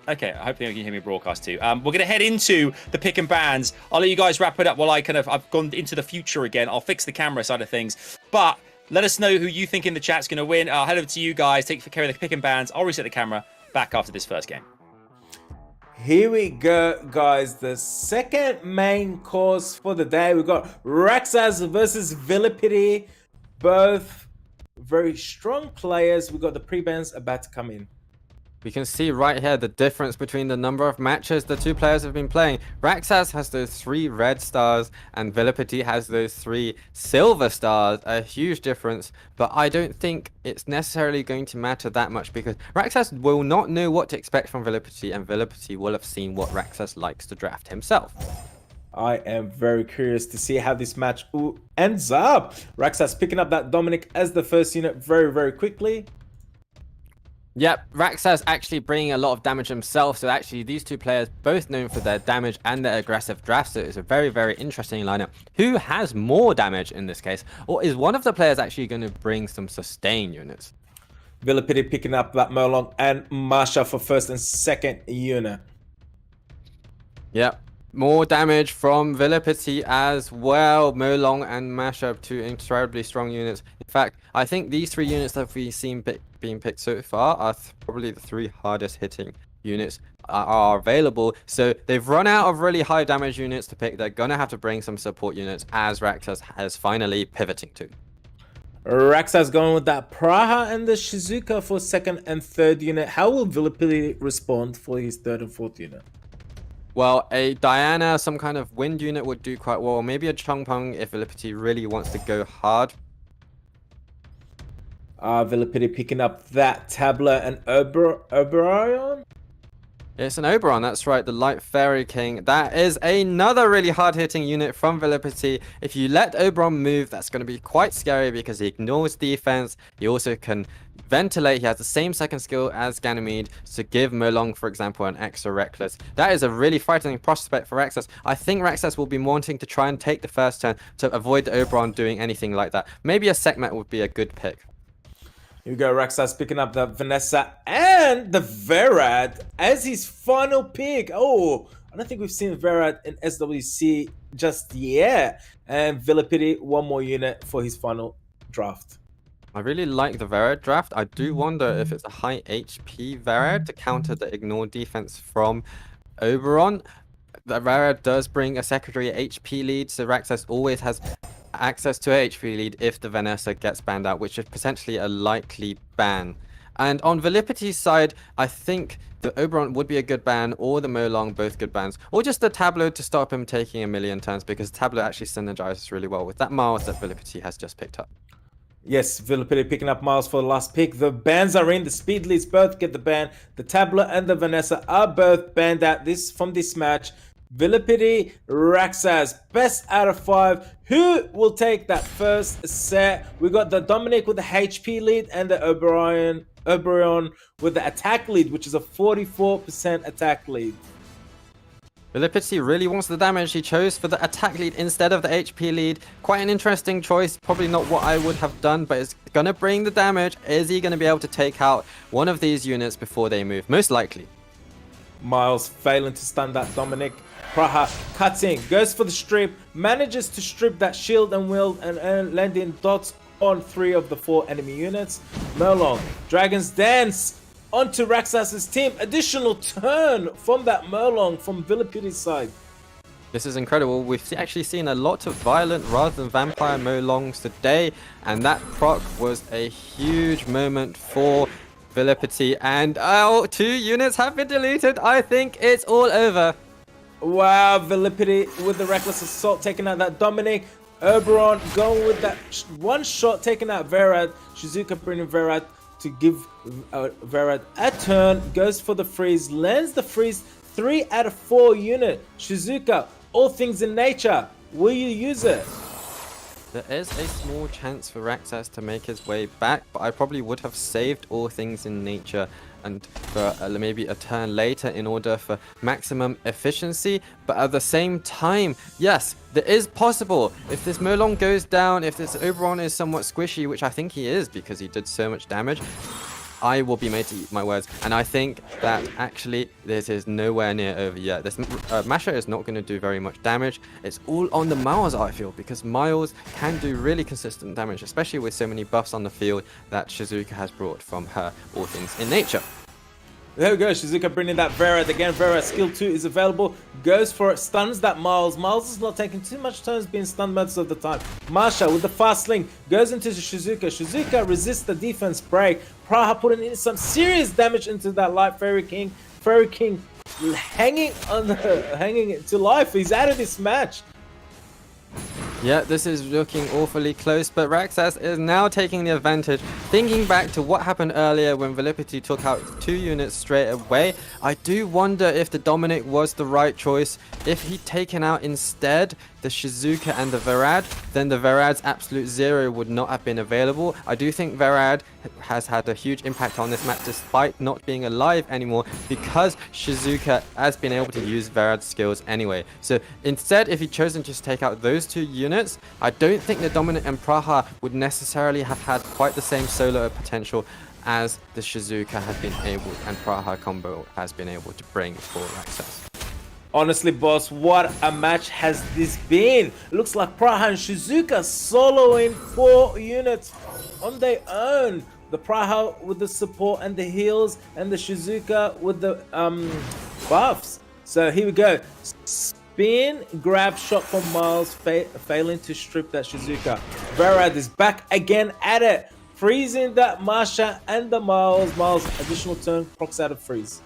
Okay, I hope you can hear me broadcast too. We're going to head into the pick and bans. I'll let you guys wrap it up while I've gone into the future again. I'll fix the camera side of things. But let us know who you think in the chat's going to win. I'll head over to you guys. Take care of the pick and bans. I'll reset the camera back after this first game. Here we go, guys. The second main course for the day. We've got RAXXAZ versus VIILIPYTTY. Both very strong players. We've got the pre-bans about to come in. We can see right here the difference between the number of matches the 2 players have been playing. RAXXAZ has those 3 red stars and VIILIPYTTY has those 3 silver stars. A huge difference, but I don't think it's necessarily going to matter that much because RAXXAZ will not know what to expect from VIILIPYTTY, and VIILIPYTTY will have seen what RAXXAZ likes to draft himself. I am very curious to see how this match ends up. RAXXAZ picking up that Dominic as the first unit very, very quickly. Yep, RAXXAZ actually bringing a lot of damage himself, so actually these 2 players both known for their damage and their aggressive drafts, so it's a very, very interesting lineup. Who has more damage in this case, or is one of the players actually going to bring some sustain units? VIILIPYTTY picking up that Molong and Masha for first and second unit. Yep. More damage from VIILIPYTTY as well. Molong and Masha, 2 incredibly strong units. In fact, I think these 3 units that we've seen being picked so far are probably the 3 hardest hitting units. are available. So they've run out of really high damage units to pick. They're going to have to bring some support units, as RAXXAZ has finally pivoting to. RAXXAZ going with that Praha and the Shizuka for second and third unit. How will VIILIPYTTY respond for his third and fourth unit? Well, a Diana, some kind of wind unit would do quite well. Maybe a Chongpeng if VIILIPYTTY really wants to go hard. VIILIPYTTY picking up that Tabla and Oberon. It's an Oberon, that's right, the Light Fairy King. That is another really hard-hitting unit from VIILIPYTTY. If you let Oberon move, that's going to be quite scary because he ignores defense. He also can ventilate. He has the same second skill as Ganymede to give Molong, for example, an extra reckless. That is a really frightening prospect for RAXXAZ. I think RAXXAZ will be wanting to try and take the first turn to avoid the Oberon doing anything like that. Maybe a Sekhmet would be a good pick. Here we go, RAXXAZ picking up the Vanessa and the Verad as his final pick. Oh, I don't think we've seen Verad in SWC just yet. And VIILIPYTTY, one more unit for his final draft. I really like the Verad draft. I do wonder if it's a high HP Verad to counter the ignore defense from Oberon. The Verad does bring a secondary HP lead, so RAXXAZ always has access to a HP lead if the Vanessa gets banned out, which is potentially a likely ban. And on VIILIPYTTY's side, I think the Oberon would be a good ban, or the Molong, both good bans, or just the Tableau to stop him taking a million turns, because Tableau actually synergizes really well with that Miles that VIILIPYTTY has just picked up. Yes, VIILIPYTTY picking up Miles for the last pick. The bans are in. The speed leads both get the ban. The Tableau and the Vanessa are both banned out from this match. VIILIPYTTY, RAXXAZ, best out of 5. Who will take that first set? We got the Dominic with the HP lead and the Oberon with the attack lead, which is a 44% attack lead. VIILIPYTTY really wants the damage. He chose for the attack lead instead of the HP lead. Quite an interesting choice. Probably not what I would have done, but it's going to bring the damage. Is he going to be able to take out one of these units before they move? Most likely. Miles failing to stun that Dominic. Praha cuts in, goes for the strip, manages to strip that shield and wield and landing dots on 3 of the 4 enemy units. Molong, Dragon's Dance onto RAXXAZ's team. Additional turn from that Molong from VIILIPYTTY's side. This is incredible. We've actually seen a lot of violent rather than vampire Molongs today, and that proc was a huge moment for VIILIPYTTY. And 2 units have been deleted. I think it's all over. Wow, VIILIPYTTY with the reckless assault taking out that Dominic. Oberon going with that one shot taking out Verad. Shizuka bringing Verad to give Verad a turn. Goes for the freeze, lands the freeze. 3 out of 4 unit. Shizuka, all things in nature. Will you use it? There is a small chance for RAXXAZ to make his way back, but I probably would have saved all things in nature and for maybe a turn later in order for maximum efficiency. But at the same time, yes, there is possible. If this Molong goes down, if this Oberon is somewhat squishy, which I think he is because he did so much damage, I will be made to eat my words. And I think that actually this is nowhere near over yet. This Masher is not going to do very much damage. It's all on the Miles, I feel, because Miles can do really consistent damage, especially with so many buffs on the field that Shizuka has brought from her All Things in Nature. There we go, Shizuka bringing that Verad again. Verad skill 2 is available, goes for it, stuns that Miles. Miles is not taking too much turns being stunned most of the time. Marsha with the fast link goes into Shizuka. Shizuka resists the defense break. Praha putting in some serious damage into that Light Fairy King. Fairy King hanging to life. He's out of this match. Yeah, this is looking awfully close, but RAXXAZ is now taking the advantage. Thinking back to what happened earlier when VIILIPYTTY took out 2 units straight away, I do wonder if the Dominic was the right choice. If he'd taken out instead the Shizuka and the Verad, then the Verad's absolute 0 would not have been available. I do think Verad has had a huge impact on this map despite not being alive anymore, because Shizuka has been able to use Verad's skills anyway. So instead, if he'd chosen to just take out those 2 units, I don't think the Dominic and Praha would necessarily have had quite the same solo potential as the Shizuka has been able and Praha combo has been able to bring for RAXXAZ. Honestly, boss, what a match has this been? It looks like Praha and Shizuka soloing 4 units on their own. The Praha with the support and the heals, and the Shizuka with the buffs. So here we go. Spin, grab, shot from Miles, failing to strip that Shizuka. VIILIPYTTY is back again at it. Freezing that Masha and the Miles. Miles, additional turn, procs out of freeze.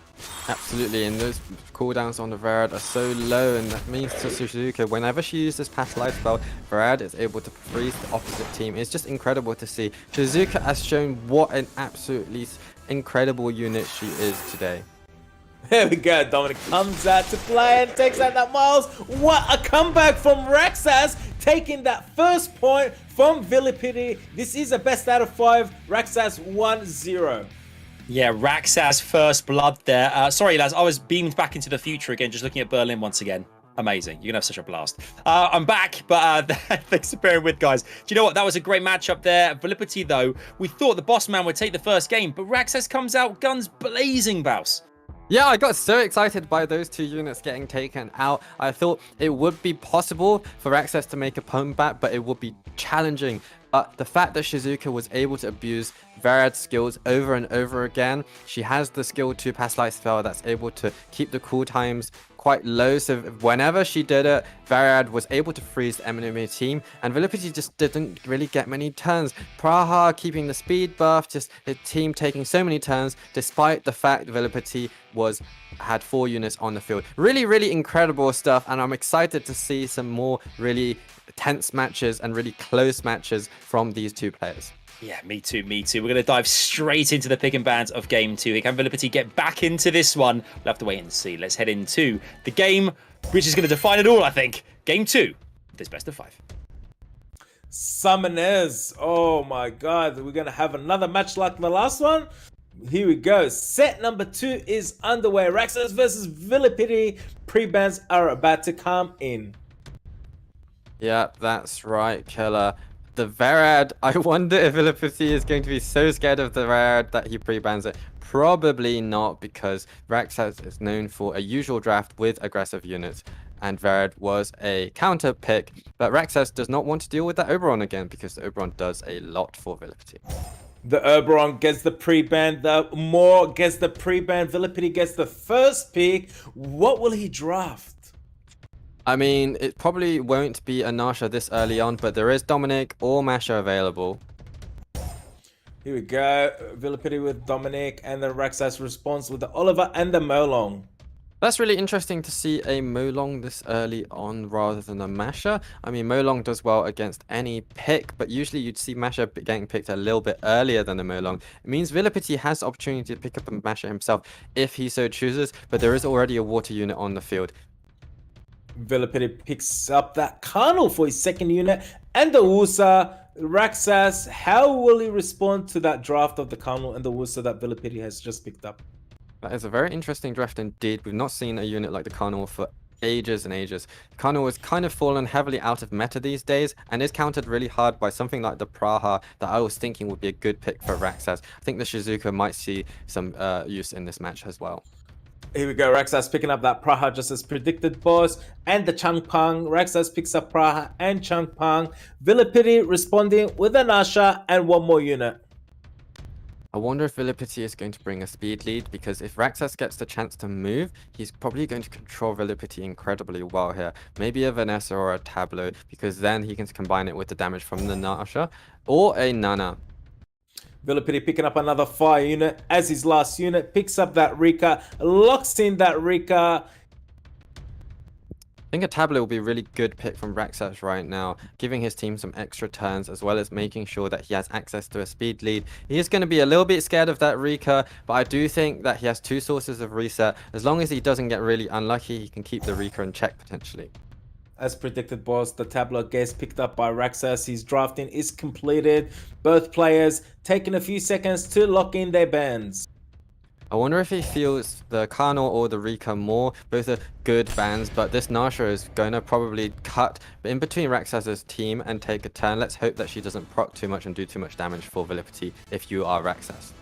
Absolutely, and those cooldowns on the VIILIPYTTY are so low, and that means to Shizuka, whenever she uses Past Life spell, VIILIPYTTY is able to freeze the opposite team. It's just incredible to see. Shizuka has shown what an absolutely incredible unit she is today. There we go. Dominic comes out to play and takes out that Miles. What a comeback from RAXXAZ, taking that first point from VIILIPYTTY. This is a best out of 5. RAXXAZ 1-0. Yeah, RAXXAZ first blood there. Sorry, lads, I was beamed back into the future again, just looking at Berlin once again. Amazing. You're going to have such a blast. I'm back, but thanks for bearing with, guys. Do you know what? That was a great matchup there. VIILIPYTTY, though, we thought the boss man would take the first game, but RAXXAZ comes out guns blazing, Baus. Yeah, I got so excited by those two units getting taken out. I thought it would be possible for RAXXAZ to make a comeback, but it would be challenging. But the fact that Shizuka was able to abuse VIILIPYTTY's skills over and over again, she has the skill 2 Past Life spell that's able to keep the cool times quite low, so whenever she did it, VIILIPYTTY was able to freeze the enemy team, and VIILIPYTTY just didn't really get many turns. Praha keeping the speed buff, just the team taking so many turns, despite the fact VIILIPYTTY had 4 units on the field. Really, really incredible stuff, and I'm excited to see some more really tense matches and really close matches from these two players. Yeah, me too, me too. We're going to dive straight into the pick and bans of Game 2. Can VIILIPYTTY get back into this one? We'll have to wait and see. Let's head into the game, which is going to define it all, I think. Game 2, this best of 5. Summoners. Oh my god, we're going to have another match like the last one. Here we go. Set number 2 is underway. RAXXAZ versus VIILIPYTTY. Pre-bans are about to come in. Yeah, that's right, Killer. The VIILIPYTTY, I wonder if VIILIPYTTY is going to be so scared of the VIILIPYTTY that he pre-bans it. Probably not, because RAXXAZ is known for a usual draft with aggressive units, and VIILIPYTTY was a counter pick, but RAXXAZ does not want to deal with that Oberon again, because the Oberon does a lot for VIILIPYTTY. The Oberon gets the pre-ban, the Moore gets the pre-ban, VIILIPYTTY gets the first pick. What will he draft? I mean, it probably won't be a Nasha this early on, but there is Dominic or Masha available. Here we go. VIILIPYTTY with Dominic, and then RAXXAZ responds with the Oliver and the Molong. That's really interesting to see a Molong this early on rather than a Masha. I mean, Molong does well against any pick, but usually you'd see Masha getting picked a little bit earlier than a Molong. It means VIILIPYTTY has the opportunity to pick up a Masha himself if he so chooses, but there is already a water unit on the field. VIILIPYTTY picks up that Colonel for his second unit and the Wusa. RAXXAZ, how will he respond to that draft of the Colonel and the Wusa that VIILIPYTTY has just picked up? That is a very interesting draft indeed. We've not seen a unit like the Colonel for ages and ages. Colonel has kind of fallen heavily out of meta these days and is countered really hard by something like the Praha that I was thinking would be a good pick for RAXXAZ. I think the Shizuka might see some use in this match as well. Here we go. RAXXAZ picking up that Praha just as predicted, boss. And the Changpang. RAXXAZ picks up Praha and Changpang. VIILIPYTTY responding with an Asha and one more unit. I wonder if VIILIPYTTY is going to bring a speed lead, because if RAXXAZ gets the chance to move, he's probably going to control VIILIPYTTY incredibly well here. Maybe a Vanessa or a Tableau, because then he can combine it with the damage from the Nasha or a Nana. VIILIPYTTY picking up another fire unit as his last unit, picks up that Rika, locks in that Rika. I think a Tableau will be a really good pick from RAXXAZ right now, giving his team some extra turns as well as making sure that he has access to a speed lead. He is going to be a little bit scared of that Rika, but I do think that he has 2 sources of reset. As long as he doesn't get really unlucky, he can keep the Rika in check potentially. As predicted, boss, the Tableau gets picked up by RAXXAZ. His drafting is completed. Both players taking a few seconds to lock in their bans. I wonder if he feels the Colonel or the Rika more. Both are good bans, but this Nasha is going to probably cut in between RAXXAZ's team and take a turn. Let's hope that she doesn't proc too much and do too much damage for VIILIPYTTY if you are RAXXAZ.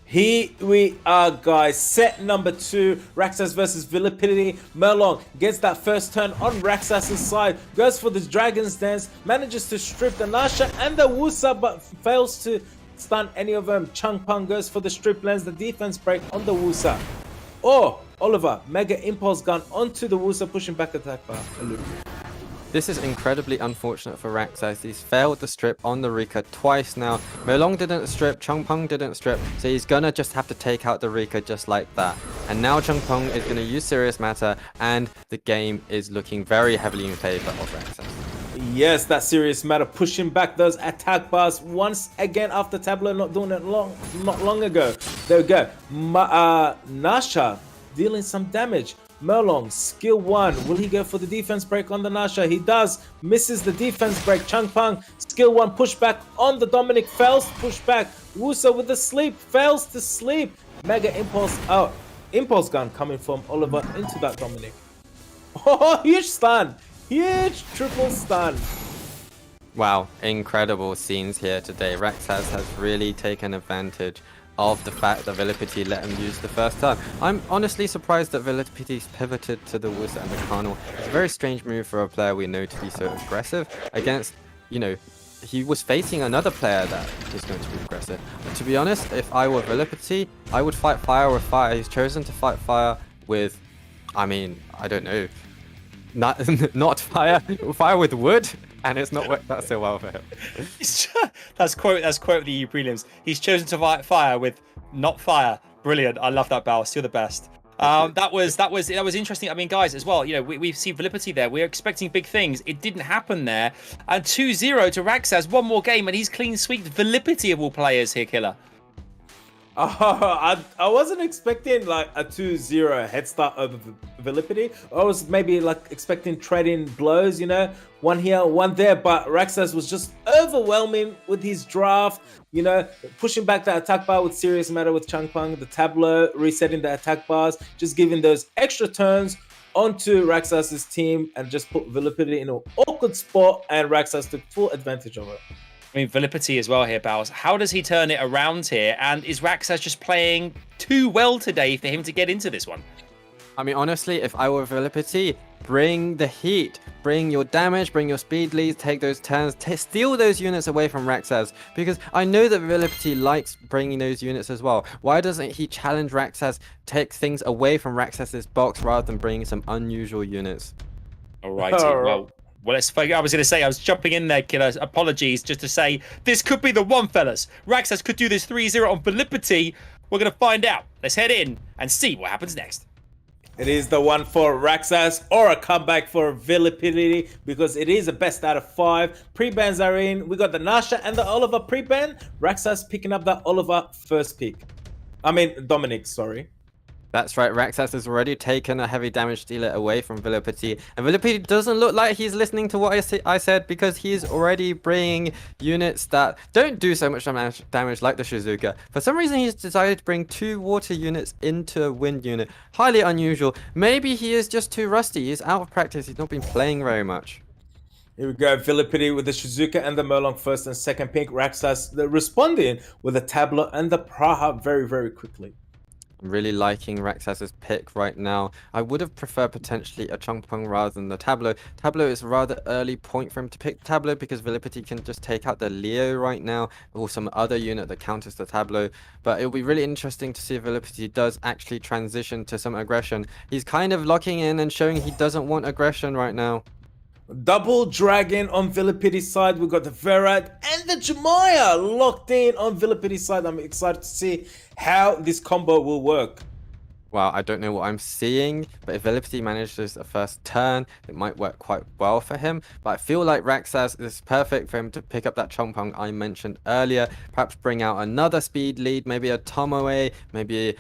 Here we are, guys. Set number 2, RAXXAZ versus VIILIPYTTY. Merlong gets that first turn on RAXXAZ's side, goes for this Dragon's Dance, manages to strip the Nasha and the Wusa, but fails to stun any of them. Changpang goes for the strip lens, the defense break on the Wusa. Oh, Oliver, Mega Impulse Gun onto the Wusa, pushing back attack bar. This is incredibly unfortunate for RAXXAZ. He's failed the strip on the Rika twice now. Melong didn't strip, Changpeng didn't strip, so he's gonna just have to take out the Rika just like that. And now Changpeng is gonna use Serious Matter, and the game is looking very heavily in favor of RAXXAZ. Yes, that Serious Matter pushing back those attack bars once again after Tableau not doing it not long ago. There we go. Nasha dealing some damage. Merlong, skill 1. Will he go for the defense break on the Nasha? He does. Misses the defense break. Changpeng, skill 1, push back on the Dominic. Fails to push back. Wusa with the sleep. Fails to sleep. Mega Impulse out. Impulse Gun coming from Oliver into that Dominic. Oh, huge stun. Huge triple stun. Wow, incredible scenes here today. RAXXAZ has really taken advantage of the fact that VIILIPYTTY let him use the first turn. I'm honestly surprised that VIILIPYTTY's pivoted to the Wusa and the Carnal. It's a very strange move for a player we know to be so aggressive against, you know, he was facing another player that is going to be aggressive. But to be honest, if I were VIILIPYTTY, I would fight fire with fire. He's chosen to fight fire with, I mean, I don't know, not fire, fire with wood. And it's not worked out so well for him. That's quote of the EU prelims. He's chosen to fight fire with not fire. Brilliant. I love that, Bal. Still the best. That was interesting. I mean, guys, as well, you know, we've seen VIILIPYTTY there. We're expecting big things. It didn't happen there. And 2-0 to RAXXAZ. One more game, and he's clean sweeped VIILIPYTTY of all players here, Killer. I wasn't expecting like a 2-0 head start over VIILIPYTTY. I was maybe like expecting trading blows, you know, one here, one there, but RAXXAZ was just overwhelming with his draft, you know, pushing back the attack bar with Serious Matter with Changpeng, the Tableau, resetting the attack bars, just giving those extra turns onto RAXXAZ's team and just put VIILIPYTTY in an awkward spot, and RAXXAZ took full advantage of it. I mean, VIILIPYTTY as well here, Bals. How does he turn it around here? And is RAXXAZ just playing too well today for him to get into this one? I mean, honestly, if I were VIILIPYTTY, bring the heat. Bring your damage, bring your speed leads, take those turns, steal those units away from RAXXAZ. Because I know that VIILIPYTTY likes bringing those units as well. Why doesn't he challenge RAXXAZ, take things away from RAXXAZ's box rather than bringing some unusual units? Alrighty, well, let's figure. I was going to say, I was jumping in there, Killer. Apologies, just to say, this could be the one, fellas. RAXXAZ could do this 3-0 on VIILIPYTTY. We're going to find out. Let's head in and see what happens next. It is the one for RAXXAZ, or a comeback for VIILIPYTTY, because it is a best out of 5. Pre-bans are in. We got the Nasha and the Oliver pre-ban. RAXXAZ picking up that Oliver first pick. I mean, Dominic, sorry. That's right, RAXXAZ has already taken a heavy damage dealer away from VIILIPYTTY, and VIILIPYTTY doesn't look like he's listening to what I said, because he's already bringing units that don't do so much damage like the Shizuka. For some reason, he's decided to bring 2 water units into a wind unit. Highly unusual. Maybe he is just too rusty. He's out of practice. He's not been playing very much. Here we go, VIILIPYTTY with the Shizuka and the Merlong first and second pick. RAXXAZ responding with the Tableau and the Praha very, very quickly. I'm really liking RAXXAZ's pick right now. I would have preferred potentially a Changpeng rather than the Tableau. Tableau is a rather early point for him to pick Tableau because VIILIPYTTY can just take out the Leo right now or some other unit that counters the Tableau. But it'll be really interesting to see if VIILIPYTTY does actually transition to some aggression. He's kind of locking in and showing he doesn't want aggression right now. Double Dragon on VIILIPYTTY's side. We got the Verat and the Jemaya locked in on VIILIPYTTY's side. I'm excited to see how this combo will work. Wow, I don't know what I'm seeing, but if VIILIPYTTY manages a first turn, it might work quite well for him. But I feel like RAXXAZ is perfect for him to pick up that Changpeng I mentioned earlier. Perhaps bring out another speed lead, maybe a Tomoe, maybe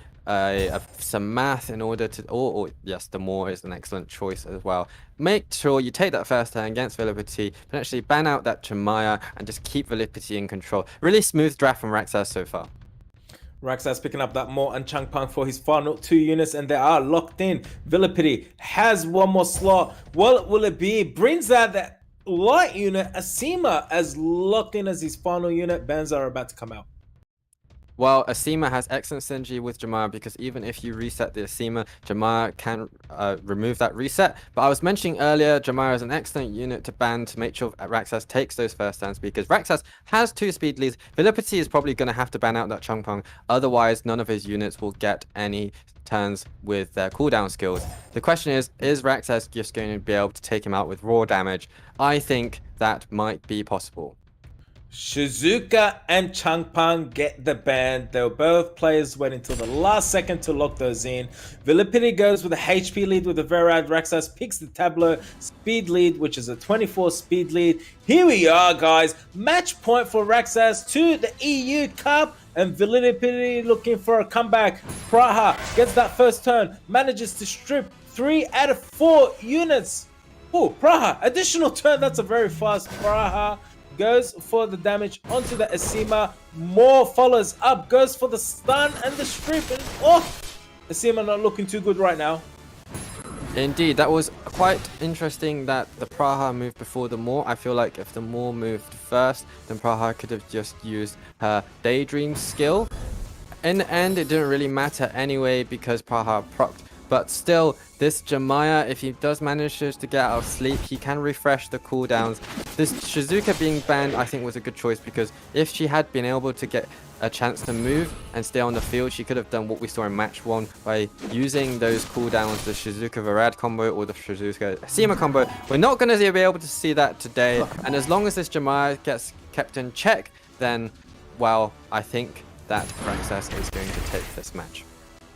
some math in order to, or yes, the Moor is an excellent choice as well. Make sure you take that first turn against VIILIPYTTY, potentially ban out that Jemaya and just keep VIILIPYTTY in control. Really smooth draft from RAXXAZ so far. RAXXAZ picking up that Moor and Changpeng for his final 2 units, and they are locked in. VIILIPYTTY has one more slot. What will it be? Brings out that light unit. Asima as locked in as his final unit. Bans are about to come out. Well, Asima has excellent synergy with Jamara because even if you reset the Asima, Jamara can remove that reset. But I was mentioning earlier, Jamara is an excellent unit to ban to make sure RAXXAZ takes those first stands because RAXXAZ has 2 speed leads. VIILIPYTTY is probably going to have to ban out that Changpeng. Otherwise, none of his units will get any turns with their cooldown skills. The question is RAXXAZ just going to be able to take him out with raw damage? I think that might be possible. Shizuka and Changpeng get the ban. They were both players waiting until the last second to lock those in. VIILIPYTTY goes with a HP lead with the Verad. RAXXAZ picks the Tableau speed lead, which is a 24 speed lead. Here we are, guys. Match point for RAXXAZ to the EU Cup. And VIILIPYTTY looking for a comeback. Praha gets that first turn, manages to strip 3 out of 4 units. Oh, Praha, additional turn. That's a very fast Praha. Goes for the damage onto the Asima. More follows up. Goes for the stun and the strip. And oh, Asima not looking too good right now. Indeed, that was quite interesting that the Praha moved before the Maw. I feel like if the Maw moved first, then Praha could have just used her Daydream skill. In the end, it didn't really matter anyway because Praha procced. But still, this Jamaya, if he does manage to get out of sleep, he can refresh the cooldowns. This Shizuka being banned, I think, was a good choice because if she had been able to get a chance to move and stay on the field, she could have done what we saw in match 1 by using those cooldowns, the Shizuka Varad combo or the Shizuka Asima combo. We're not going to be able to see that today. And as long as this Jamaya gets kept in check, then, well, I think that RAXXAZ is going to take this match.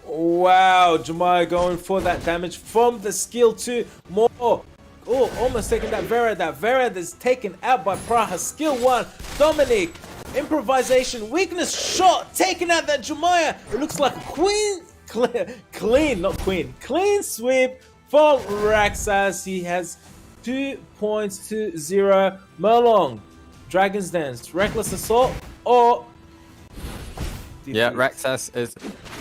Wow, Jamaya going for that damage from the skill 2. More. Oh, almost taking that Vera. That Vera is taken out by Praha. Skill 1. Dominic. Improvisation. Weakness shot. Taking out that Jamaya. It looks like a clean sweep from RAXXAZ. He has 2 points to 0. Merlong. Dragon's Dance. Reckless Assault. Or... Yeah, RAXXAZ is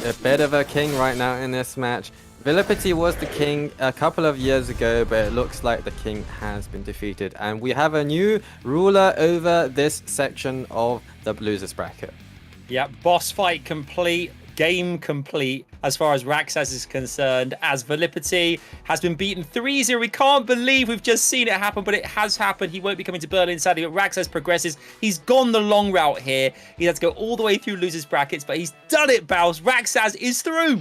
a bit of a king right now in this match. VIILIPYTTY was the king a couple of years ago, but it looks like the king has been defeated. And we have a new ruler over this section of the losers bracket. Yeah, boss fight complete. Game complete as far as RAXXAZ is concerned, as VIILIPYTTY has been beaten 3-0. We can't believe we've just seen it happen, but it has happened. He won't be coming to Berlin, sadly, but RAXXAZ progresses. He's gone the long route here. He had to go all the way through losers brackets, but he's done it, Baus. RAXXAZ is through.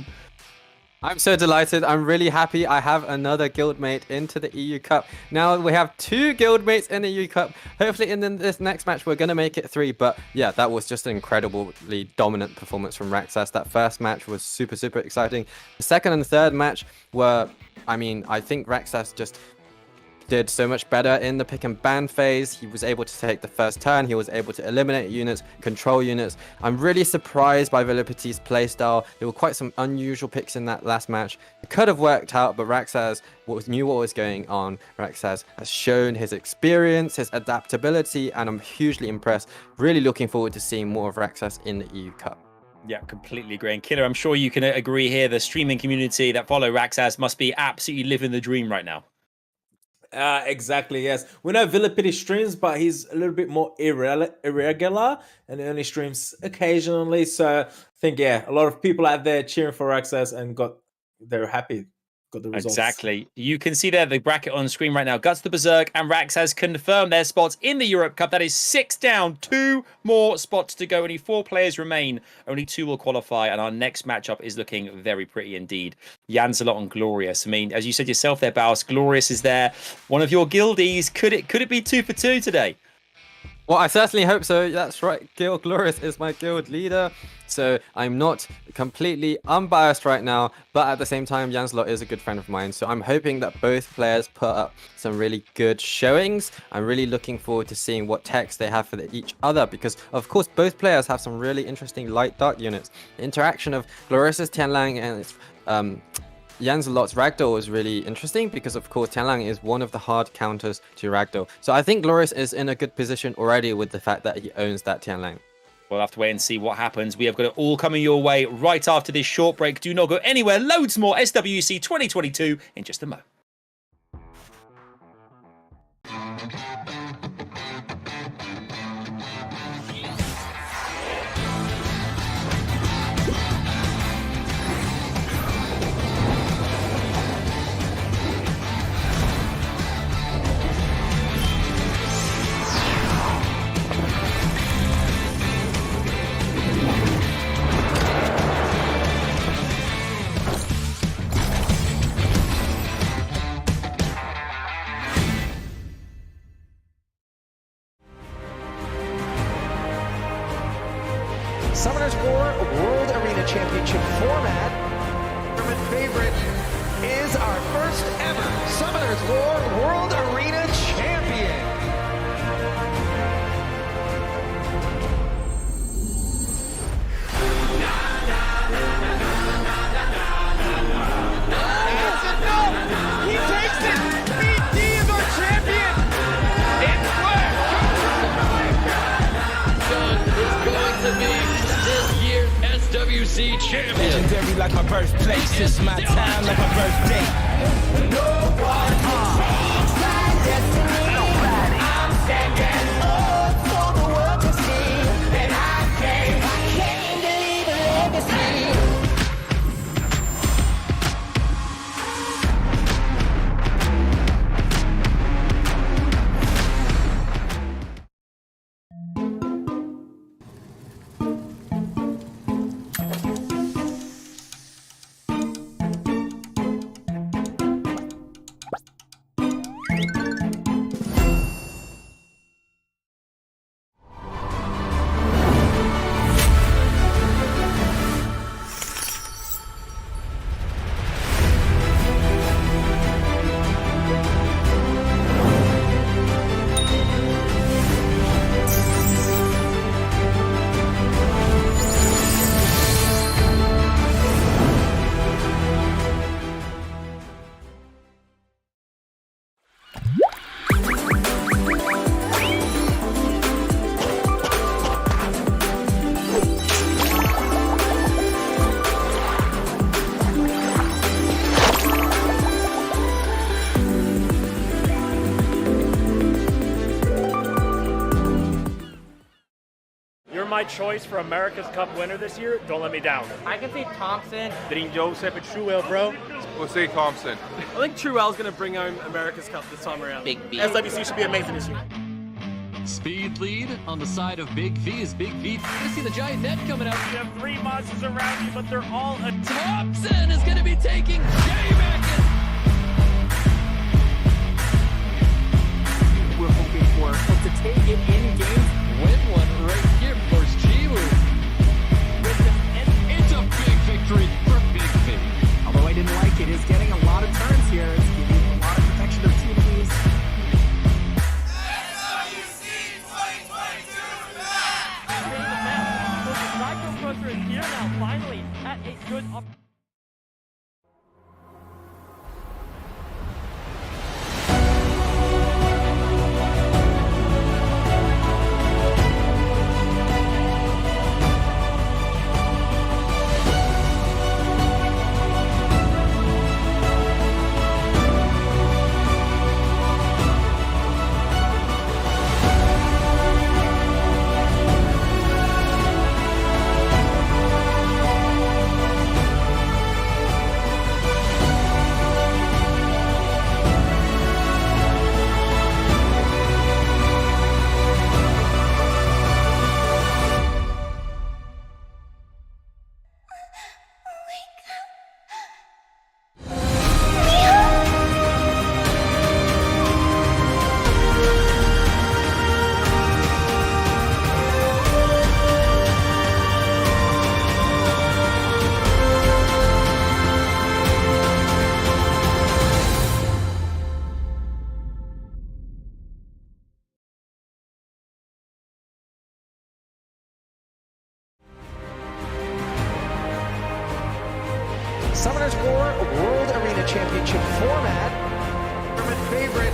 I'm so delighted. I'm really happy I have another guildmate into the EU Cup. Now we have 2 guildmates in the EU Cup. Hopefully in this next match we're going to make it 3. But yeah, that was just an incredibly dominant performance from RAXXAZ. That first match was super, super exciting. The second and third match were, I mean, I think RAXXAZ just did so much better in the pick and ban phase. He was able to take the first turn. He was able to eliminate units, control units. I'm really surprised by VIILIPYTTY's playstyle. There were quite some unusual picks in that last match. It could have worked out, but RAXXAZ knew what was going on. RAXXAZ has shown his experience, his adaptability, and I'm hugely impressed. Really looking forward to seeing more of RAXXAZ in the EU Cup. Yeah, completely agree. And Killer, I'm sure you can agree here. The streaming community that follow RAXXAZ must be absolutely living the dream right now. Exactly, yes. We know VIILIPYTTY streams, but he's a little bit more irregular and only streams occasionally. So I think, yeah, a lot of people out there cheering for RAXXAZ and they're happy. Got the results. Exactly. You can see there the bracket on screen right now. GUTSTHEBERSERK and RAXXAZ confirm their spots in the Europe Cup. That is 6 down, 2 more spots to go. Only 4 players remain. Only 2 will qualify, and our next matchup is looking very pretty indeed. JANZELOT and Glorious. I mean, as you said yourself there, Baus, Glorious is there. One of your guildies. Could it be 2 for 2 today? Well, I certainly hope so. That's right. Glorious is my guild leader. So I'm not completely unbiased right now. But at the same time, JANZELOT is a good friend of mine. So I'm hoping that both players put up some really good showings. I'm really looking forward to seeing what techs they have for each other. Because, of course, both players have some really interesting light dart units. The interaction of Glorious's Tianlang and its JANZELOT's Ragdoll is really interesting because, of course, Tianlang is one of the hard counters to Ragdoll. So I think Glorious is in a good position already with the fact that he owns that Tianlang. We'll have to wait and see what happens. We have got it all coming your way right after this short break. Do not go anywhere. Loads more SWC 2022 in just a moment. Summoners War World Arena Championship format. Tournament favorite is our first ever Summoners War World Arena Champion. He takes it! BD is our champion! It's John is going to be this year's SWC champion. legendary like my birthplace. It's my time like my birthday. No one controls my destiny. I'm standing up for the world to see. And I came to leave a legacy. You're my choice for America's Cup winner this year. Don't let me down. I can see Thompson. Joseph and Truel, bro. We'll see Thompson. I think Truel's going to bring home America's Cup this time around. Big V. SWC should be amazing this year. Speed lead on the side of Big V is Big V. I see the giant net coming out. You have 3 monsters around you, but they're all a Thompson is going to be taking Jay back in. We're hoping for, but to take it in games Win one right here, first Jiwoo. It's a big victory for Big V. although I didn't like it, is getting a lot of turns here. It's giving a lot of protection to teams. Cyclocrosser is here now, finally, at a good opportunity. Summoners War World Arena Championship format. Tournament favorite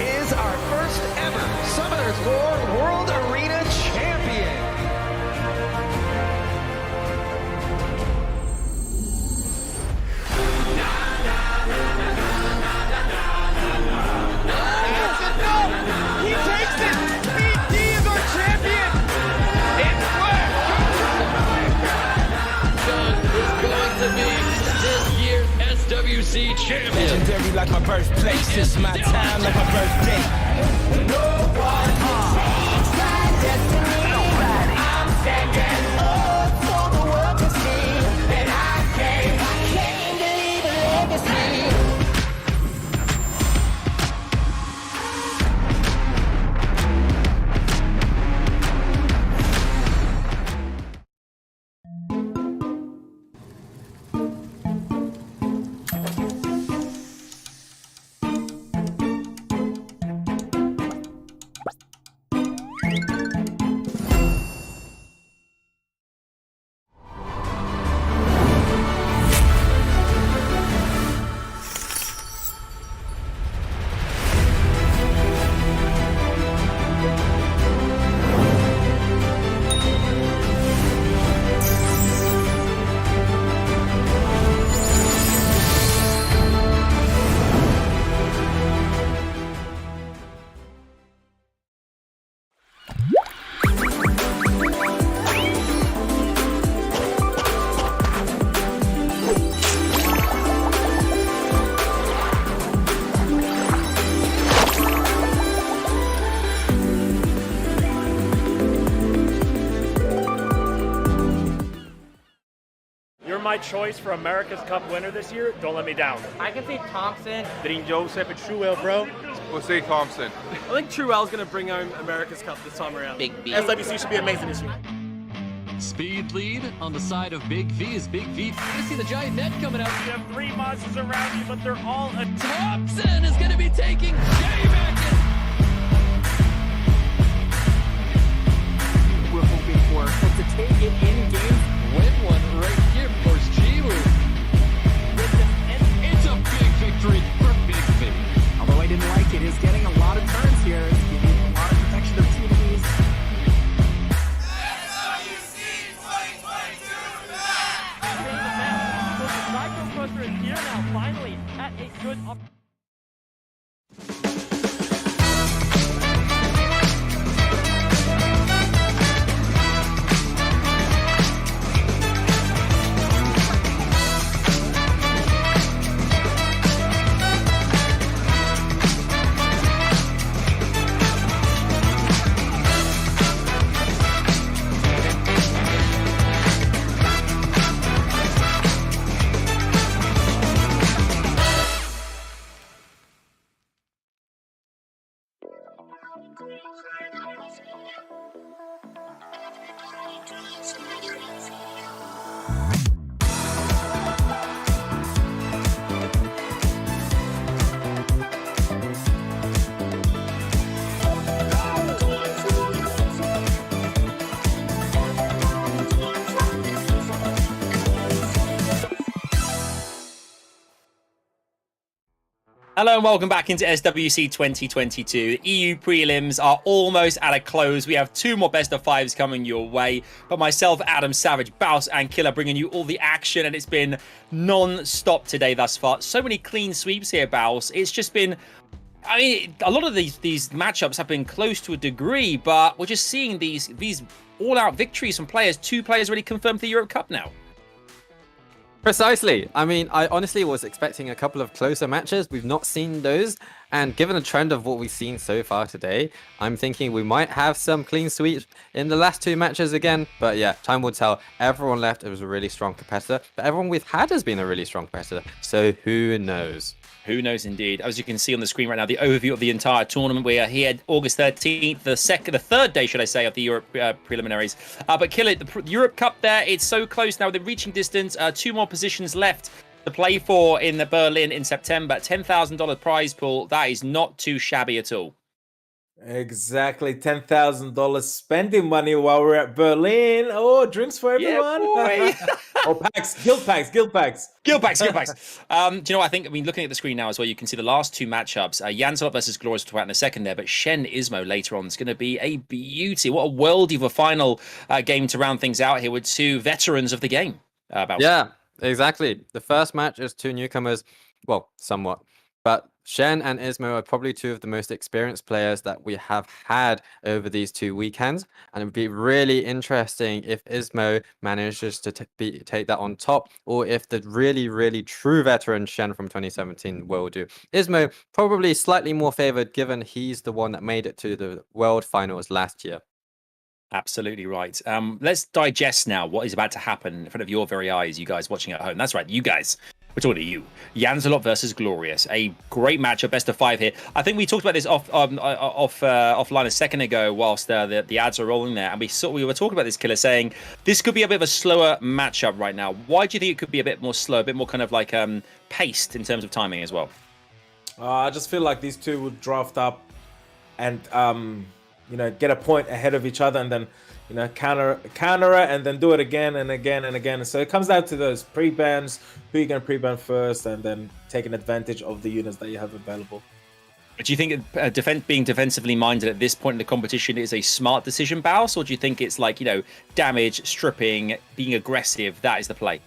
is our first ever Summoners War World Arena Champion. He takes it! BD is our champion! It's John is going to be this year's SWC champion. legendary like my birthplace. It's my time like my birthday. No one controls my destiny. I'm standing up for the world to see. And I came to leave a legacy. my choice for America's Cup winner this year. Don't let me down. I can see Thompson. Dream Joseph and Truel, bro. We'll say Thompson. I think Truel's going to bring home America's Cup this time around. Big B. SWC should be amazing this year. Speed lead on the side of Big V is Big V. I see the giant net coming out. You have 3 monsters around you, but they're all a Thompson is going to be taking Jay back in. We're hoping for, but to take it in game. Win one right here, of course, Jiwoo. It's a big victory for Big V. Although I didn't like it, is getting a lot of turns here. It's giving a lot of protection to TDs. So the Cyclone Cluster is here now, finally, at a good Hello and welcome back into SWC 2022. The EU prelims are almost at a close. We have 2 more best of 5s coming your way. But myself, Adam, Savage, Baus, and Killer bringing you all the action. And it's been non-stop today thus far. So many clean sweeps here, Baus. It's just been... I mean, a lot of these matchups have been close to a degree. But we're just seeing these all-out victories from players. 2 players already confirmed for the Europe Cup now. Precisely. I mean, I honestly was expecting a couple of closer matches. We've not seen those. And given the trend of what we've seen so far today, I'm thinking we might have some clean sweeps in the last 2 matches again. But yeah, time will tell. Everyone left. It was a really strong competitor. But everyone we've had has been a really strong competitor. So who knows? Who knows indeed. As you can see on the screen right now, the overview of the entire tournament. We are here August 13th, the 3rd day, should I say, of the Europe preliminaries. But kill it, the Europe Cup there, it's so close now. They're reaching distance. 2 more positions left to play for in the Berlin in September. $10,000 prize pool. That is not too shabby at all. Exactly, $10,000 spending money while we're at Berlin. Oh, drinks for everyone. Yeah, Oh, packs, guild packs. Guild packs. Do you know what I think? I mean, looking at the screen now as well, you can see the last 2 matchups. JANZELOT versus Glorious, we'll talk about in a second there, but CHENE ISMOO later on is going to be a beauty. What a worldie of a final game to round things out here with 2 veterans of the game. Yeah, exactly. The first match is 2 newcomers. Well, somewhat. But CHENE and ISMOO are probably 2 of the most experienced players that we have had over these 2 weekends. And it would be really interesting if ISMOO manages to take that on top, or if the really, really true veteran CHENE from 2017 will do. ISMOO probably slightly more favored, given he's the one that made it to the World Finals last year. Absolutely right. Let's digest now what is about to happen in front of your very eyes, you guys watching at home. That's right, you guys. We're talking to you. JANZELOT versus Glorious. A great matchup, best of 5 here. I think we talked about this offline a second ago whilst the ads are rolling there. And we were talking about this, Killer, saying this could be a bit of a slower matchup right now. Why do you think it could be a bit more slow, a bit more kind of like paced in terms of timing as well? I just feel like these 2 would draft up and, get a point ahead of each other and then, counter it and then do it again and again and again. So it comes down to those pre-bans, who you're going to pre-ban first, and then taking advantage of the units that you have available. But do you think being defensively minded at this point in the competition is a smart decision, Baus, or do you think it's like, damage, stripping, being aggressive, that is the play?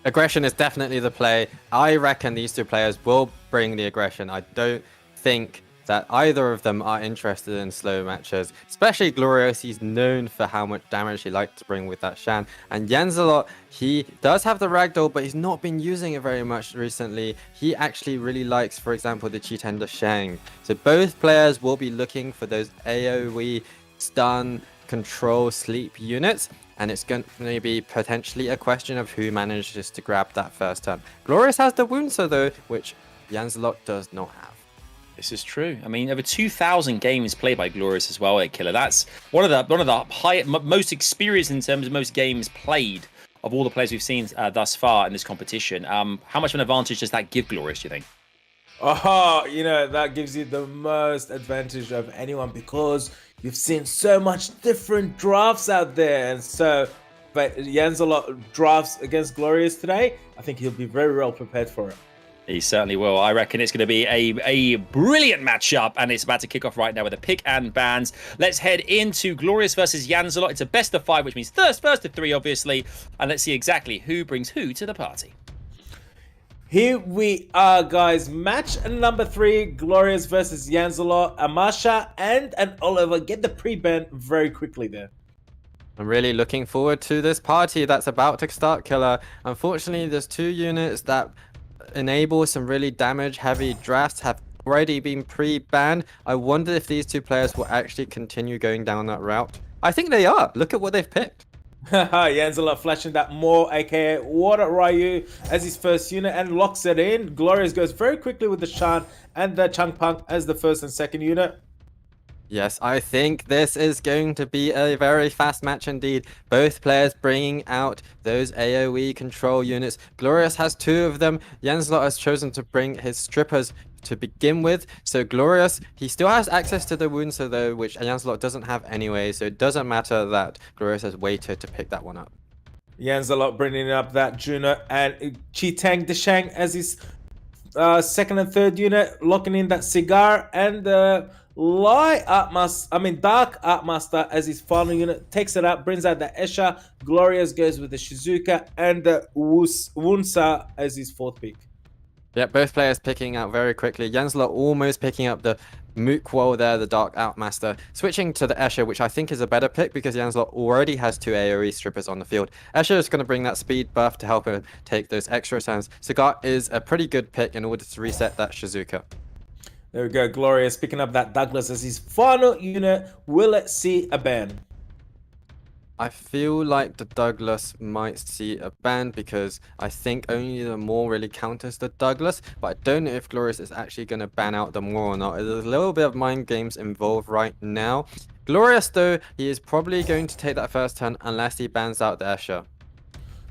Aggression is definitely the play. I reckon these 2 players will bring the aggression. I don't think that either of them are interested in slow matches, especially Glorious. He's known for how much damage he likes to bring with that Shan. And JANZELOT, he does have the ragdoll, but he's not been using it very much recently. He actually really likes, for example, the Chitender Shang. So both players will be looking for those AoE stun control sleep units, and it's going to be potentially a question of who manages to grab that first turn. Glorious has the Wounser though, which JANZELOT does not have. This is true. I mean, over 2,000 games played by Glorious as well, Killer. That's one of the most experienced in terms of most games played of all the players we've seen thus far in this competition. How much of an advantage does that give Glorious, do you think? Oh, you know, that gives you the most advantage of anyone because you've seen so much different drafts out there. And so, but JANZELOT drafts against Glorious today, I think he'll be very well prepared for it. He certainly will. I reckon it's going to be a brilliant matchup, and it's about to kick off right now with the pick and bans. Let's head into Glorious versus JANZELOT. It's a best of 5, which means first of 3, obviously. And let's see exactly who brings who to the party. Here we are, guys. Match number 3, Glorious versus JANZELOT. Amasha and an Oliver get the pre-ban very quickly there. I'm really looking forward to this party that's about to start, Killer. Unfortunately, there's 2 units that enable some really damage-heavy drafts have already been pre-banned. I wonder if these 2 players will actually continue going down that route. I think they are. Look at what they've picked. JANZELOT flashing that more, aka Water Ryu, as his first unit and locks it in. Glorious goes very quickly with the Shan and the Changpang as the first and second unit. Yes, I think this is going to be a very fast match indeed. Both players bringing out those AoE control units. Glorious has 2 of them. JANZELOT has chosen to bring his strippers to begin with. So Glorious, he still has access to the Wounser though, which JANZELOT doesn't have anyway. So it doesn't matter that Glorious has waited to pick that one up. JANZELOT bringing up that Juno and Chi-Tang Deshang as his second and third unit, locking in that Cigar and Dark Art Master as his final unit, takes it up, brings out the Escher. Glorious goes with the Shizuka and the Wunsa as his 4th pick. Yeah, both players picking out very quickly. JANZELOT almost picking up the Mookwall there, the Dark Outmaster, switching to the Escher, which I think is a better pick because JANZELOT already has 2 AoE strippers on the field. Escher is going to bring that speed buff to help him take those extra turns. Cigar is a pretty good pick in order to reset that Shizuka. There we go, Glorious picking up that Douglas as his final unit. Will it see a ban? I feel like the Douglas might see a ban because I think only the Maul really counters the Douglas, but I don't know if Glorious is actually going to ban out the Maul or not. There's a little bit of mind games involved right now. Glorious though, he is probably going to take that first turn unless he bans out the Escher.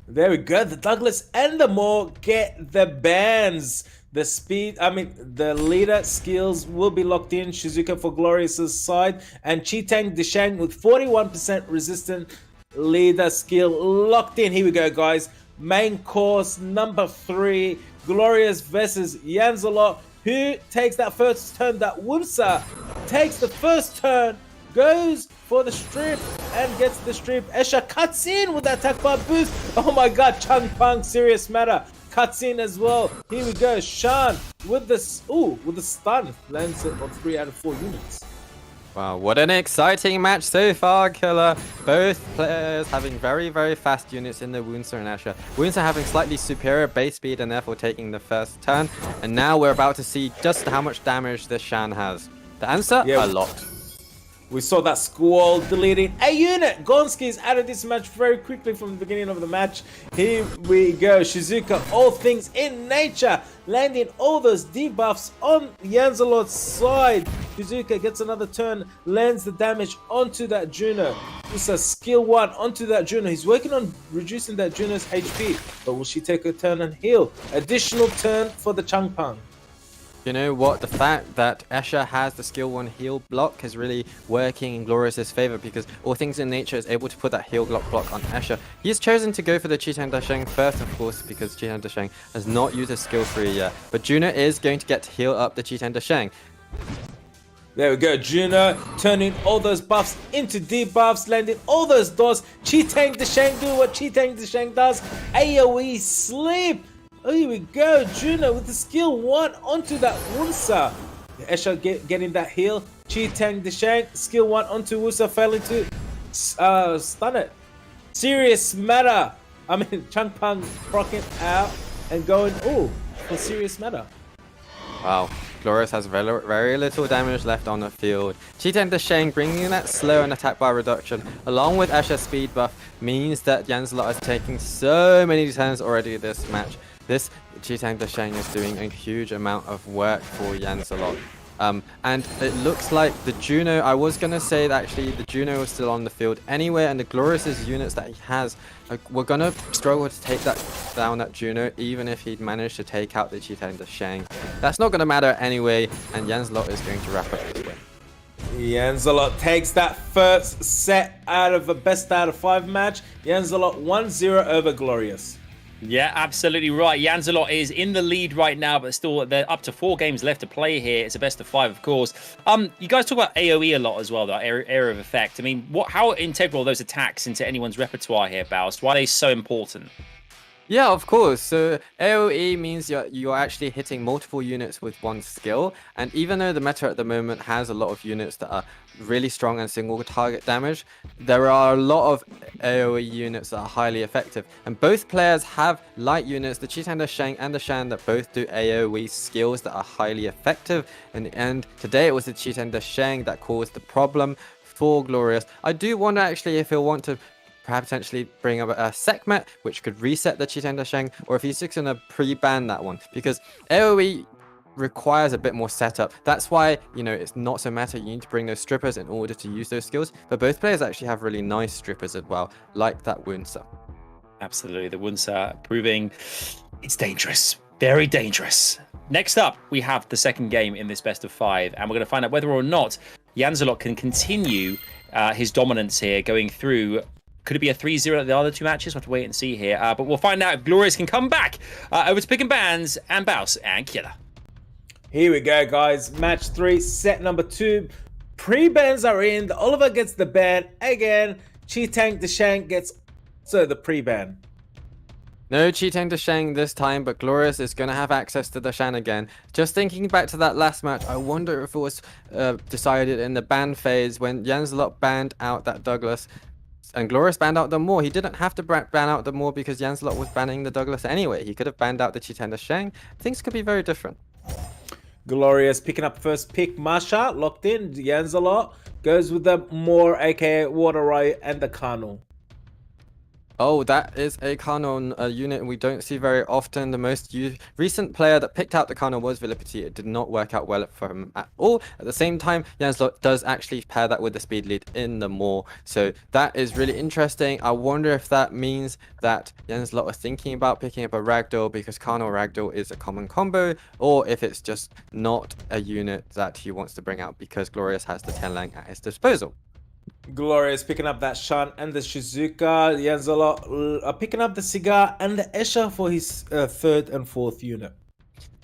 There we go, the Douglas and the Maul get the bans. The leader skills will be locked in. Shizuka for Glorious's side and Chi-Tang Deshang with 41% resistant leader skill locked in. Here we go, guys. Main course number 3, Glorious versus JANZELOT. Who takes that first turn? That Wunsa takes the first turn, goes for the strip and gets the strip. Escher cuts in with that attack bar boost. Oh my god, Changpang, serious matter. Cuts in as well. Here we go. Shan with the stun. Lands it on 3 out of 4 units. Wow, what an exciting match so far, Killer. Both players having very, very fast units in the Wounser and Escher. Wounser having slightly superior base speed and therefore taking the first turn. And now we're about to see just how much damage this Shan has. The answer? A lot. We saw that Squall deleting a unit. Gonski's out of this match very quickly from the beginning of the match. Here we go. Shizuka, all things in nature, landing all those debuffs on JANZELOT's side. Shizuka gets another turn, lands the damage onto that Juno. It's a skill 1 onto that Juno. He's working on reducing that Juno's HP, but will she take a turn and heal? Additional turn for the Changpang. You know what? The fact that Escher has the skill 1 heal block is really working in Glorious's favor because all things in nature is able to put that heal block on Escher. He's chosen to go for the Chi-Tang Deshang first, of course, because Chi-Tang Deshang has not used his skill 3 yet. But Juno is going to get to heal up the Chi-Tang Deshang. There we go, Juno turning all those buffs into debuffs, landing all those doors. Chi-Tang Deshang do what Chi-Tang Deshang does. AoE sleep. Oh, here we go, Juno with the skill 1 onto that Wunsa. Escher getting that heal. Chi-Tang Deshang, skill 1 onto Wunsa, failing to stun it. Serious matter. I mean, Changpang rocking out and going, for serious matter. Wow. Glorious has very little damage left on the field. Cheetah Sheng bringing that slow and attack bar reduction along with Escher's speed buff means that JANZELOT is taking so many turns already this match. This Cheetah Sheng is doing a huge amount of work for JANZELOT. And it looks like the Juno, I was going to say that actually the Juno is still on the field anyway, and the Glorious's units that he has, we're going to struggle to take down that Juno, even if he'd managed to take out the Cheetah and the Shang. That's not going to matter anyway, and JANZELOT is going to wrap up this win. JANZELOT takes that first set out of a best out of 5 match. JANZELOT 1-0 over Glorious. Yeah, absolutely right. JANZELOT is in the lead right now, but still, they're up to 4 games left to play here. It's a best of 5, of course. You guys talk about AoE a lot as well, that area of effect. I mean, how integral are those attacks into anyone's repertoire here, Baus? Why are they so important? Yeah, of course. So AoE means you're actually hitting multiple units with one skill. And even though the meta at the moment has a lot of units that are really strong and single target damage, there are a lot of AoE units that are highly effective. And both players have light units, the Cheetah and the Shang and the Shan, that both do AoE skills that are highly effective. In the end, today it was the Cheetah and the Shang that caused the problem for Glorious. I do wonder actually if he'll want to perhaps potentially bring up a Sekhmet, which could reset the Cheetah and the Shang, or if he's just going to pre-ban that one, because AoE requires a bit more setup. That's why, you know, it's not so meta. You need to bring those strippers in order to use those skills, but both players actually have really nice strippers as well, like that Wunsa. Absolutely, the Wunsa proving it's dangerous, very dangerous. Next up, we have the second game in this best of 5, and we're going to find out whether or not JANZELOT can continue his dominance here going through. Could it be a 3-0 at the other 2 matches? We'll have to wait and see here. But we'll find out if Glorious can come back over to Pick and Bans and Baus and Killer. Here we go, guys. Match 3, set number 2. Pre-bans are in. The Oliver gets the ban again. Cheetah the Shang gets the pre-ban. No Cheetah the Shang this time, but Glorious is going to have access to the Shan again. Just thinking back to that last match, I wonder if it was decided in the ban phase when JANZELOT banned out that Douglas and Glorious banned out the Maw. He didn't have to ban out the Maw because JANZELOT was banning the Douglas anyway. He could have banned out the Cheetah and the Shang. Things could be very different. Glorious picking up first pick. Masha locked in. JANZELOT goes with the Maw, aka Water Riot, and the Carnal. Oh, that is a Carnal unit we don't see very often. The most recent player that picked out the Carnal was VIILIPYTTY. It did not work out well for him at all. At the same time, JANZELOT does actually pair that with the speed lead in the Maw. So that is really interesting. I wonder if that means that JANZELOT was thinking about picking up a Ragdoll because Carnal Ragdoll is a common combo, or if it's just not a unit that he wants to bring out because Glorious has the Tenlang at his disposal. Glorious picking up that Shan and the Shizuka. JANZELOT picking up the Cigar and the Escher for his 3rd and 4th unit.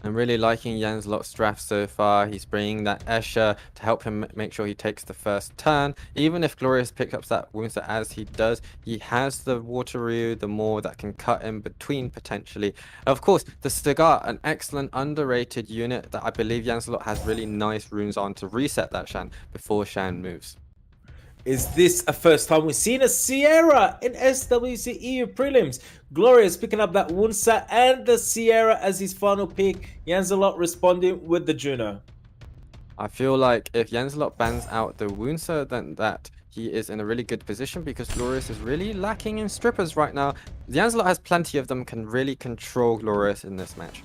I'm really liking JANZELOT's draft so far. He's bringing that Escher to help him make sure he takes the first turn. Even if Glorious picks up that Wunsa as he does, he has the Water Ryu, the Maw that can cut in between potentially. Of course, the Cigar, an excellent underrated unit that I believe JANZELOT has really nice runes on to reset that Shan before Shan moves. Is this a first time we've seen a Sierra in SWC EU prelims? Glorious picking up that Wunsa and the Sierra as his final pick. JANZELOT responding with the Juno. I feel like if JANZELOT bans out the Wunsa, then that he is in a really good position because Glorious is really lacking in strippers right now. JANZELOT has plenty of them, can really control Glorious in this match.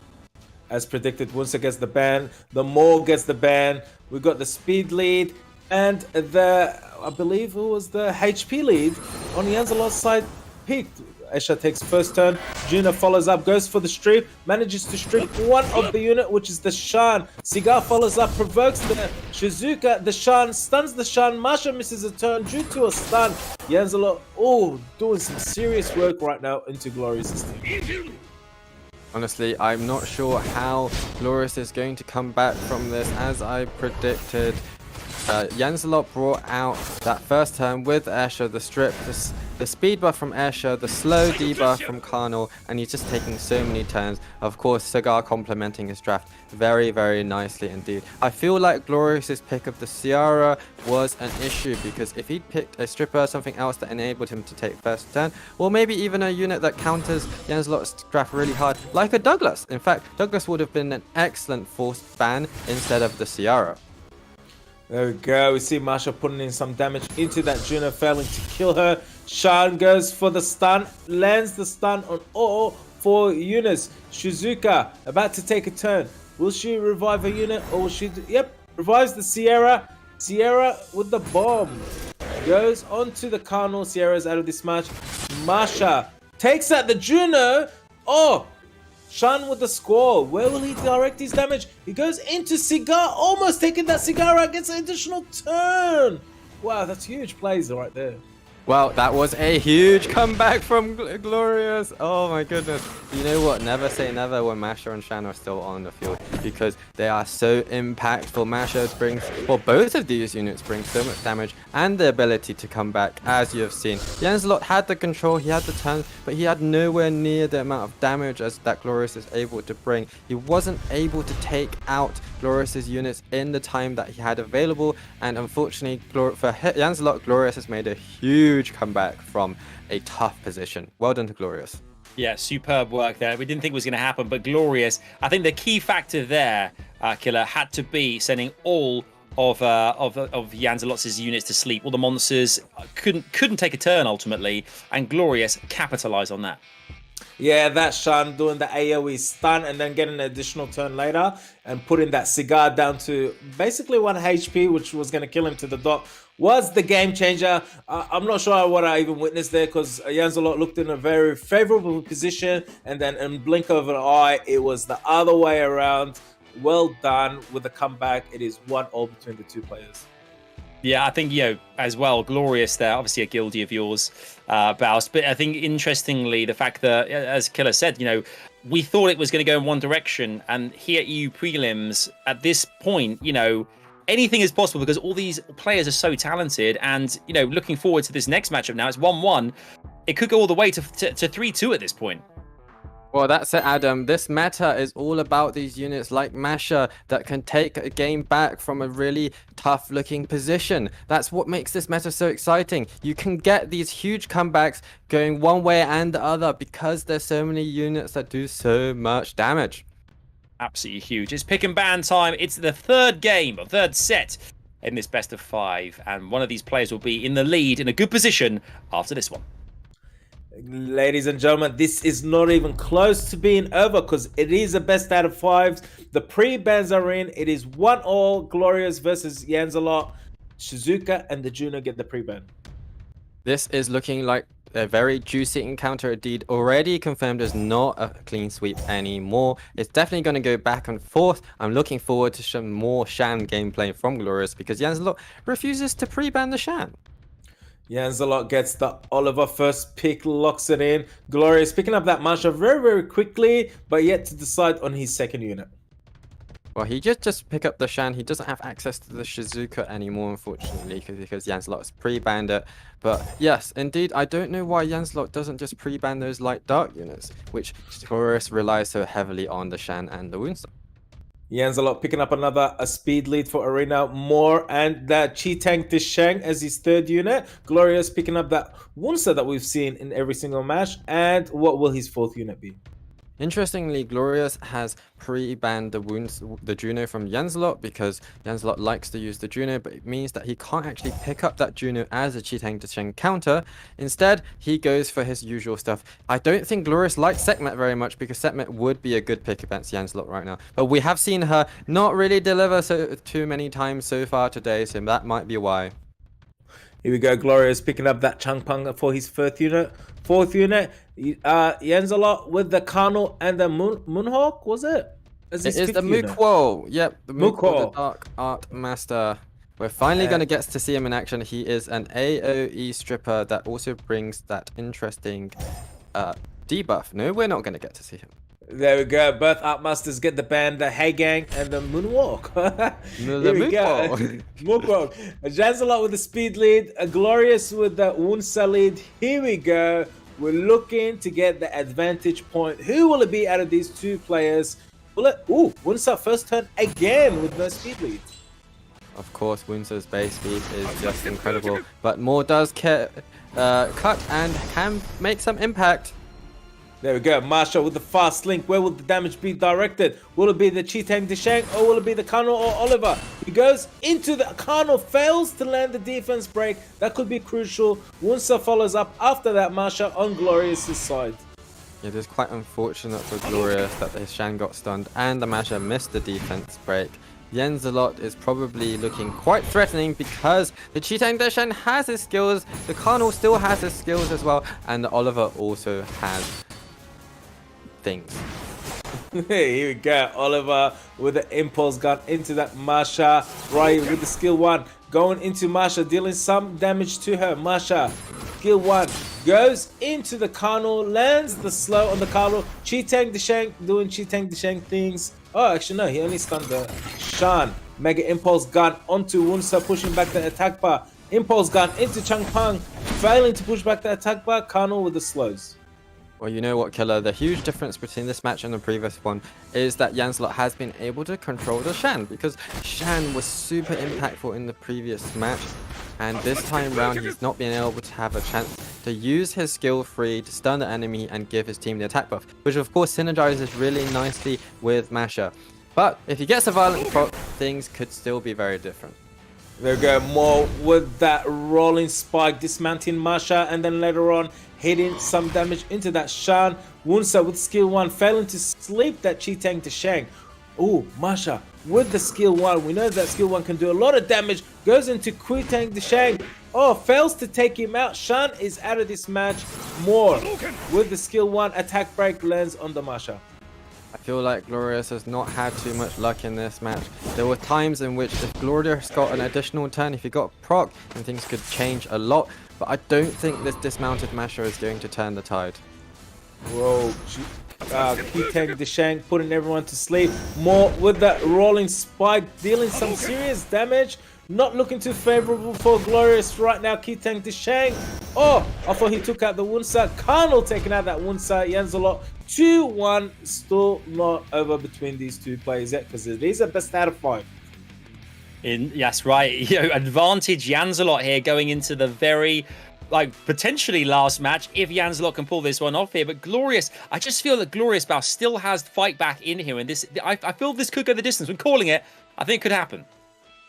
As predicted, Wunsa gets the ban, the Maw gets the ban, we got the speed lead, and the, I believe it was the HP lead on JANZELOT's side picked. Escher takes first turn, Juno follows up, goes for the strip, manages to strip one of the unit, which is the Shan. Cigar follows up, provokes the Shizuka, the Shan, stuns the Shan, Masha misses a turn due to a stun. JANZELOT, doing some serious work right now into Glorious's team. Honestly, I'm not sure how Glorious is going to come back from this. As I predicted, JANZELOT brought out that first turn with Escher, the strip, the speed buff from Aisha, the slow debuff from Carnal, and he's just taking so many turns. Of course, Cigar complementing his draft very, very nicely indeed. I feel like Glorious's pick of the Ciara was an issue, because if he'd picked a Stripper, something else that enabled him to take first turn, or maybe even a unit that counters JANZELOT's draft really hard, like a Douglas. In fact, Douglas would have been an excellent forced ban instead of the Ciara. There we go. We see Masha putting in some damage into that Juno, failing to kill her. Shan goes for the stun, lands the stun on all 4 units. Shizuka about to take a turn. Will she revive a unit, or will she... Yep, revives the Sierra. Sierra with the bomb. Goes onto the Carnal. Sierra's out of this match. Masha takes out the Juno. Oh! Shan with the squall. Where will he direct his damage? He goes into Cigar, almost taking that Cigar out, gets an additional turn. Wow, that's huge plays right there. Well, that was a huge comeback from Glorious. Oh my goodness. You know what? Never say never when Masha and Shan are still on the field, because they are so impactful. Masha brings, well, both of these units bring so much damage and the ability to come back, as you have seen. JANZELOT had the control, he had the turn, but he had nowhere near the amount of damage as that Glorious is able to bring. He wasn't able to take out Glorious's units in the time that he had available, and unfortunately for JANZELOT, Glorious has made a huge comeback from a tough position. Well done to Glorious. Yeah, superb work there. We didn't think it was going to happen, but Glorious. I think the key factor there, Killer, had to be sending all of JANZELOT's units to sleep. All the monsters couldn't take a turn ultimately, and Glorious capitalized on that. Yeah, that's Shan doing the AoE stun and then getting an additional turn later and putting that Cigar down to basically 1 HP, which was going to kill him to the dot, was the game changer. I'm not sure what I even witnessed there, because JANZELOT looked in a very favorable position, and then in blink of an eye, it was the other way around. Well done with the comeback. It is 1-1 between the 2 players. Yeah, I think, as well, Glorious there, obviously a guildie of yours, Baus. But I think, interestingly, the fact that, as Killer said, we thought it was going to go in one direction. And here at EU Prelims, at this point, anything is possible, because all these players are so talented. And, looking forward to this next matchup now, it's 1-1. It could go all the way to 3-2 at this point. Well, that's it, Adam. This meta is all about these units like Masha that can take a game back from a really tough-looking position. That's what makes this meta so exciting. You can get these huge comebacks going one way and the other because there's so many units that do so much damage. Absolutely huge. It's pick and ban time. It's the third game, or third set in this best of 5. And one of these players will be in the lead in a good position after this one. Ladies and gentlemen, this is not even close to being over, because it is a best out of 5s. The pre-bans are in. It is 1-1. Glorious versus JANZELOT. Shizuka and the Juno get the pre-ban. This is looking like a very juicy encounter indeed. Already confirmed as not a clean sweep anymore. It's definitely going to go back and forth. I'm looking forward to some more Shan gameplay from Glorious, because JANZELOT refuses to pre-ban the Shan. JANZELOT gets the Oliver first pick, locks it in. Glorious picking up that Masha very, very quickly, but yet to decide on his second unit. Well, he just pick up the Shan. He doesn't have access to the Shizuka anymore, unfortunately, because JANZELOT's pre-banned it. But yes, indeed, I don't know why JANZELOT doesn't just pre-ban those light dark units, which Glorious relies so heavily on the Shan and the Woundstone. JANZELOT picking up a speed lead for Arena more, and that Chi-Tank Disheng as his third unit. Glorious picking up that Wunsa that we've seen in every single match. And what will his fourth unit be? Interestingly, Glorious has pre-banned the Juno from JANZELOT, because JANZELOT likes to use the Juno, but it means that he can't actually pick up that Juno as a Chi-Tank Disheng counter. Instead, he goes for his usual stuff. I don't think Glorious likes Sekhmet very much, because Sekhmet would be a good pick against JANZELOT right now. But we have seen her not really deliver too many times so far today, so that might be why. Here we go, Glorious picking up that Changpang for his fourth unit. JANZELOT with the Carnal and the Moonhawk, was it? It is the Mukwo. Yep, the Mukwo, the Dark Art Master. We're finally going to get to see him in action. He is an AoE stripper that also brings that interesting debuff. No, we're not going to get to see him. There we go. Both Outmasters get the band, the Hey Gang, and the Moonwalk. The Moonwalk. Moonwalk. Janzelot with the speed lead. Glorious with the Wunsa lead. Here we go. We're looking to get the advantage point. Who will it be out of these two players? Will it? Ooh, Wunsa first turn again with no speed lead. Of course, Wunsa's base speed is just incredible, but Moore does cut and can make some impact. There we go. Marshall with the fast link. Where will the damage be directed? Will it be the Chitang Deshang or will it be the Kano or Oliver? He goes into the Kano, fails to land the defense break. That could be crucial. Wunsa follows up after that. Marshall on Glorious's side. It is quite unfortunate for Glorious that the Shan got stunned and the Masha missed the defense break. Janzelot is probably looking quite threatening because the Chitang Deshan has his skills, the Kano still has his skills as well, and the Oliver also has things. Here we go. Oliver with the impulse gun into that Masha. Rai with the skill 1 going into Masha, dealing some damage to her. Masha, skill 1 goes into the Kano, lands the slow on the Kano. Chitang Deshang doing Chitang Deshang things. Oh, actually no, he only stunned the Shan. Mega impulse gun onto Wunsa, pushing back the attack bar. Impulse gun into Changpang, failing to push back the attack bar. Kano with the slows. Well, you know what, Killer? The huge difference between this match and the previous one is that Janzelot has been able to control the Shan, because Shan was super impactful in the previous match, and this time round he's not been able to have a chance to use his skill free to stun the enemy and give his team the attack buff, which of course synergizes really nicely with Masha. But if he gets a violent proc, things could still be very different. There we go, more with that rolling spike, dismounting Masha, and then later on hitting some damage into that Shan. Wunsa with skill 1, failing to sleep that Chitang Deshang. Oh, Masha with the skill 1. We know that skill 1 can do a lot of damage. Goes into Chitang Deshang. Oh, fails to take him out. Shan is out of this match. More with the skill 1 attack break lands on the Masha. I feel like Glorious has not had too much luck in this match. There were times in which if Glorious got an additional turn, if he got proc, then things could change a lot. But I don't think this dismounted Masha is going to turn the tide. Whoa, Chitang Deshang putting everyone to sleep. More with that rolling spike, dealing some serious damage. Not looking too favorable for Glorious right now. Chitang Deshang. Oh, I thought he took out the Wunsa. Kano taking out that Wunsa. Janzelot 2-1. Still not over between these two players yet, because it is a best out of 5. Yes, right. You know, advantage Janzelot here going into the very, potentially last match if Janzelot can pull this one off here. But Glorious, I just feel that Glorious Bow still has fight back in here, and this, I feel this could go the distance. When calling it, I think it could happen.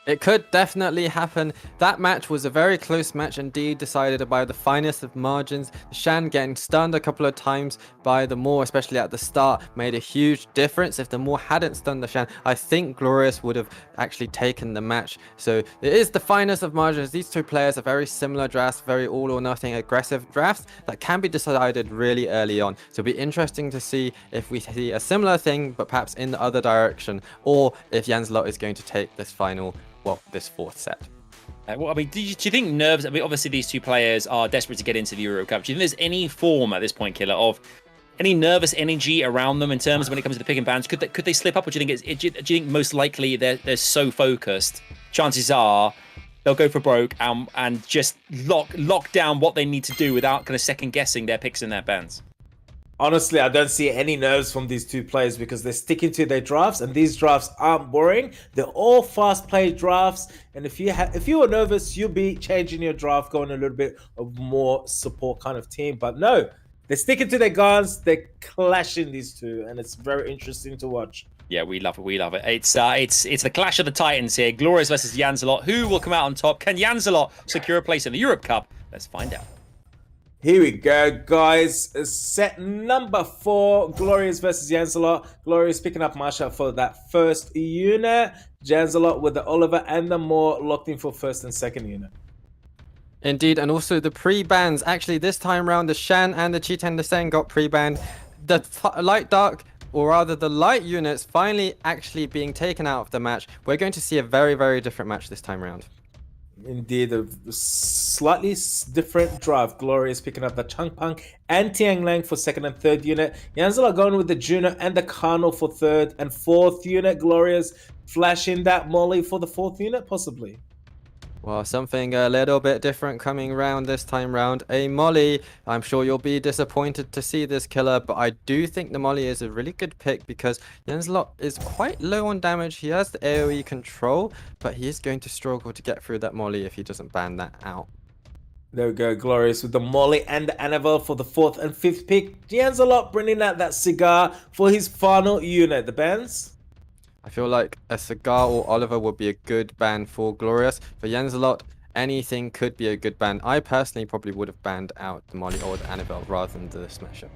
It could definitely happen. That match was a very close match indeed, decided by the finest of margins. Shan getting stunned a couple of times by the Moor, especially at the start, made a huge difference. If the Moor hadn't stunned the Shan, I think Glorious would have actually taken the match. So it is the finest of margins. These two players are very similar drafts, very all or nothing aggressive drafts that can be decided really early on. So it'll be interesting to see if we see a similar thing, but perhaps in the other direction, or if Janzelot is going to take this final, this fourth set. Well, I mean, do you think nerves? I mean, obviously these two players are desperate to get into the Euro Cup. Do you think there's any form at this point, Killer, of any nervous energy around them in terms of when it comes to the pick and bans? Could they slip up, or do you think do you think most likely they're so focused? Chances are they'll go for broke and just lock down what they need to do without kind of second guessing their picks and their bans. Honestly, I don't see any nerves from these two players because they're sticking to their drafts, and these drafts aren't boring. They're all fast-played drafts, and if you were nervous, you'll be changing your draft, going a little bit of more support kind of team. But no, they're sticking to their guns. They're clashing these two, and it's very interesting to watch. Yeah, we love it. We love it. It's the clash of the titans here. Glorious versus Janzelot. Who will come out on top? Can Janzelot secure a place in the Europe Cup? Let's find out. Here we go, guys. Set number 4, Glorious versus Janzelot. Glorious picking up Masha for that first unit. Janzelot with the Oliver and the Moor locked in for first and second unit. Indeed, and also the pre-bans. Actually, this time around, the Shan and the Chitang Deshang got pre-banned. The light-dark, or rather the light units, finally actually being taken out of the match. We're going to see a very, very different match this time around. Indeed, a slightly different drive. Glorious picking up the Changpang and Tiang Lang for second and third unit. Janzelot going with the Juno and the Carnal for third and fourth unit. Glorious flashing that Molly for the fourth unit, possibly. Well, something a little bit different coming round this time round. A Molly. I'm sure you'll be disappointed to see this killer, but I do think the Molly is a really good pick because Janzelot is quite low on damage. He has the AoE control, but he is going to struggle to get through that Molly if he doesn't ban that out. There we go, Glorious with the Molly and the Annabelle for the fourth and fifth pick. Janzelot bringing out that cigar for his final unit. The bans? I feel like a Cigar or Oliver would be a good ban for Glorious. For Janzelot, anything could be a good ban. I personally probably would have banned out the Molly or the Annabelle rather than the Smasher.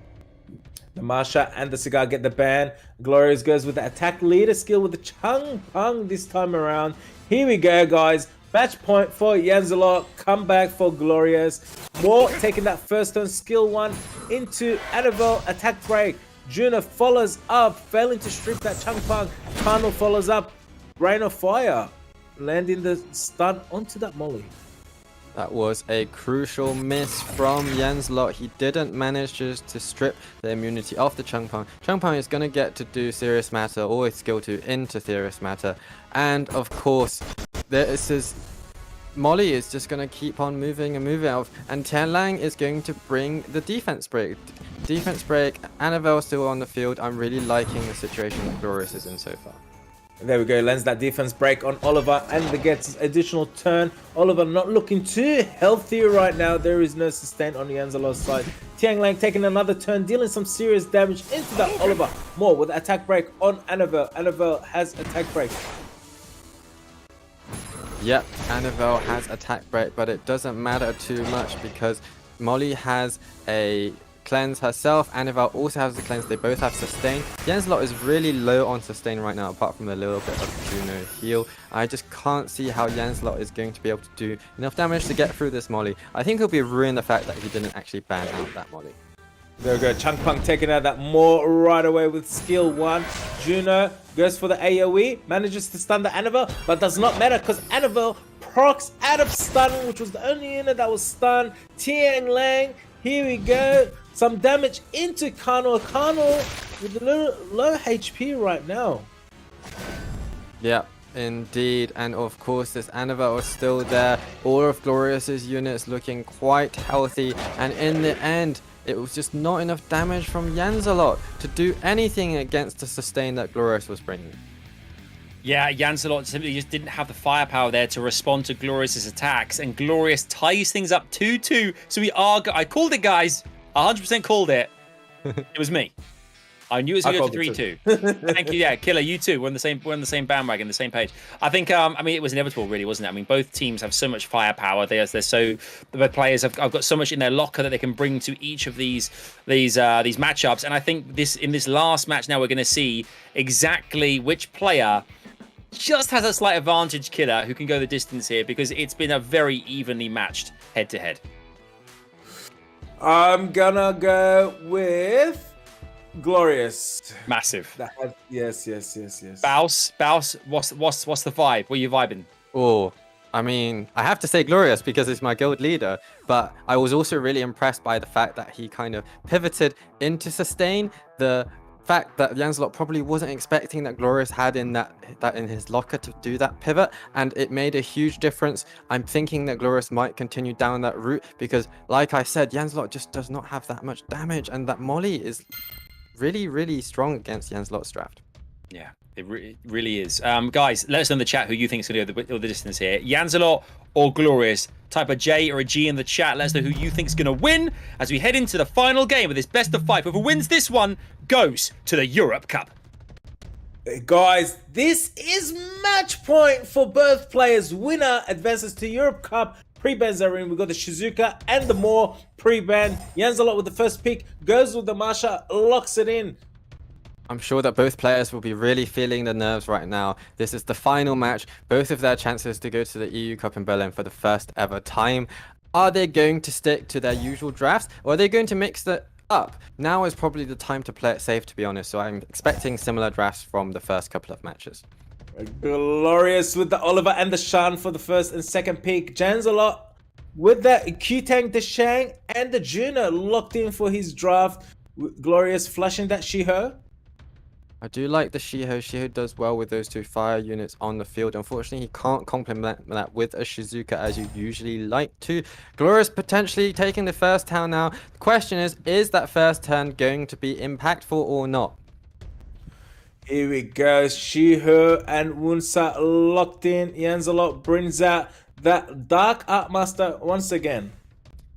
The Marsha and the Cigar get the ban. Glorious goes with the attack leader skill with the Chung Pung this time around. Here we go, guys. Match point for Janzelot. Comeback for Glorious. Moore taking that first turn skill one into Annabelle attack break. Juno follows up, failing to strip that Changpang. Carnal follows up. Rain of Fire, landing the stun onto that Molly. That was a crucial miss from Janzelot. He didn't manage to strip the immunity off the Changpang. Changpang is going to get to do Serious Matter or his skill 2 into Serious Matter. And of course, this is... Molly is just going to keep on moving and moving out. And Tian Lang is going to bring the defense break. Defense break, Annabelle still on the field. I'm really liking the situation that Glorious is in so far. There we go, lands that defense break on Oliver and gets additional turn. Oliver not looking too healthy right now. There is no sustain on the Janzelot's side. Tiang Lang taking another turn, dealing some serious damage into that Oliver. More with attack break on Annabelle. Annabelle has attack break. Yep, Annabelle has attack break, but it doesn't matter too much because Molly has a cleanse herself. Annabelle also has the cleanse. They both have sustain. Janzelot is really low on sustain right now, apart from a little bit of Juno heal. I just can't see how Janzelot is going to be able to do enough damage to get through this Molly. I think he'll be ruining the fact that he didn't actually ban out that Molly. There we go, Changpang taking out that Moore right away with skill 1. Juno goes for the AoE, manages to stun the Annabelle, but does not matter because Annabelle procs out of stun, which was the only unit that was stunned. Tiang Lang, here we go. Some damage into Carnal. Carnal with a little low HP right now. Yeah, indeed. And of course, this Annabelle is still there. All of Glorious's units looking quite healthy. And in the end, it was just not enough damage from Janzelot to do anything against the sustain that Glorious was bringing. Yeah, Janzelot simply just didn't have the firepower there to respond to Glorious's attacks. And Glorious ties things up 2-2. So I called it, guys. 100% called it. It was me. I knew it was going to go to 3-2. Thank you. Yeah, Killer, you too. We're on the same bandwagon, the same page. I think, I mean, it was inevitable, really, wasn't it? I mean, both teams have so much firepower. The players have got so much in their locker that they can bring to each of these matchups. And I think in this last match now, we're going to see exactly which player just has a slight advantage, Killer, who can go the distance here, because it's been a very evenly matched head-to-head. I'm gonna go with Glorious. Massive. Yes. Bouse, what's the vibe? What are you vibing? Oh, I mean, I have to say Glorious because he's my guild leader, but I was also really impressed by the fact that he kind of pivoted into sustain. The fact that Janzelot probably wasn't expecting that Glorious had in that in his locker to do that pivot, and it made a huge difference. I'm thinking that Glorious might continue down that route because, like I said, Janzelot just does not have that much damage, and that Molly is really, really strong against Janzelot's draft. Yeah, it really is. Guys, let us know in the chat who you think is going to go the distance here. Janzelot or Glorious? Type a J or a G in the chat. Let us know who you think is going to win as we head into the final game of this best of 5. Whoever wins this one goes to the Europe Cup. Guys, this is match point for both players. Winner advances to Europe Cup. Pre-ban Zarin, we've got the Shizuka and the Moore pre-ban. Janzelot with the first pick, goes with the Masha, locks it in. I'm sure that both players will be really feeling the nerves right now. This is the final match. Both of their chances to go to the EU Cup in Berlin for the first ever time. Are they going to stick to their usual drafts, or are they going to mix it up? Now is probably the time to play it safe, to be honest. So I'm expecting similar drafts from the first couple of matches. Glorious with the Oliver and the Shan for the first and second pick. JANZELOT with the Q-Tang, the Shang, and the Juno locked in for his draft. Glorious flashing that Shiho. I do like the Shiho. Shiho does well with those 2 fire units on the field. Unfortunately, he can't complement that with a Shizuka as you usually like to. Glorious potentially taking the first town now. The question is that first turn going to be impactful or not? Here we go. Shiho and Wunsa locked in. JANZELOT brings out that Dark Art Master once again.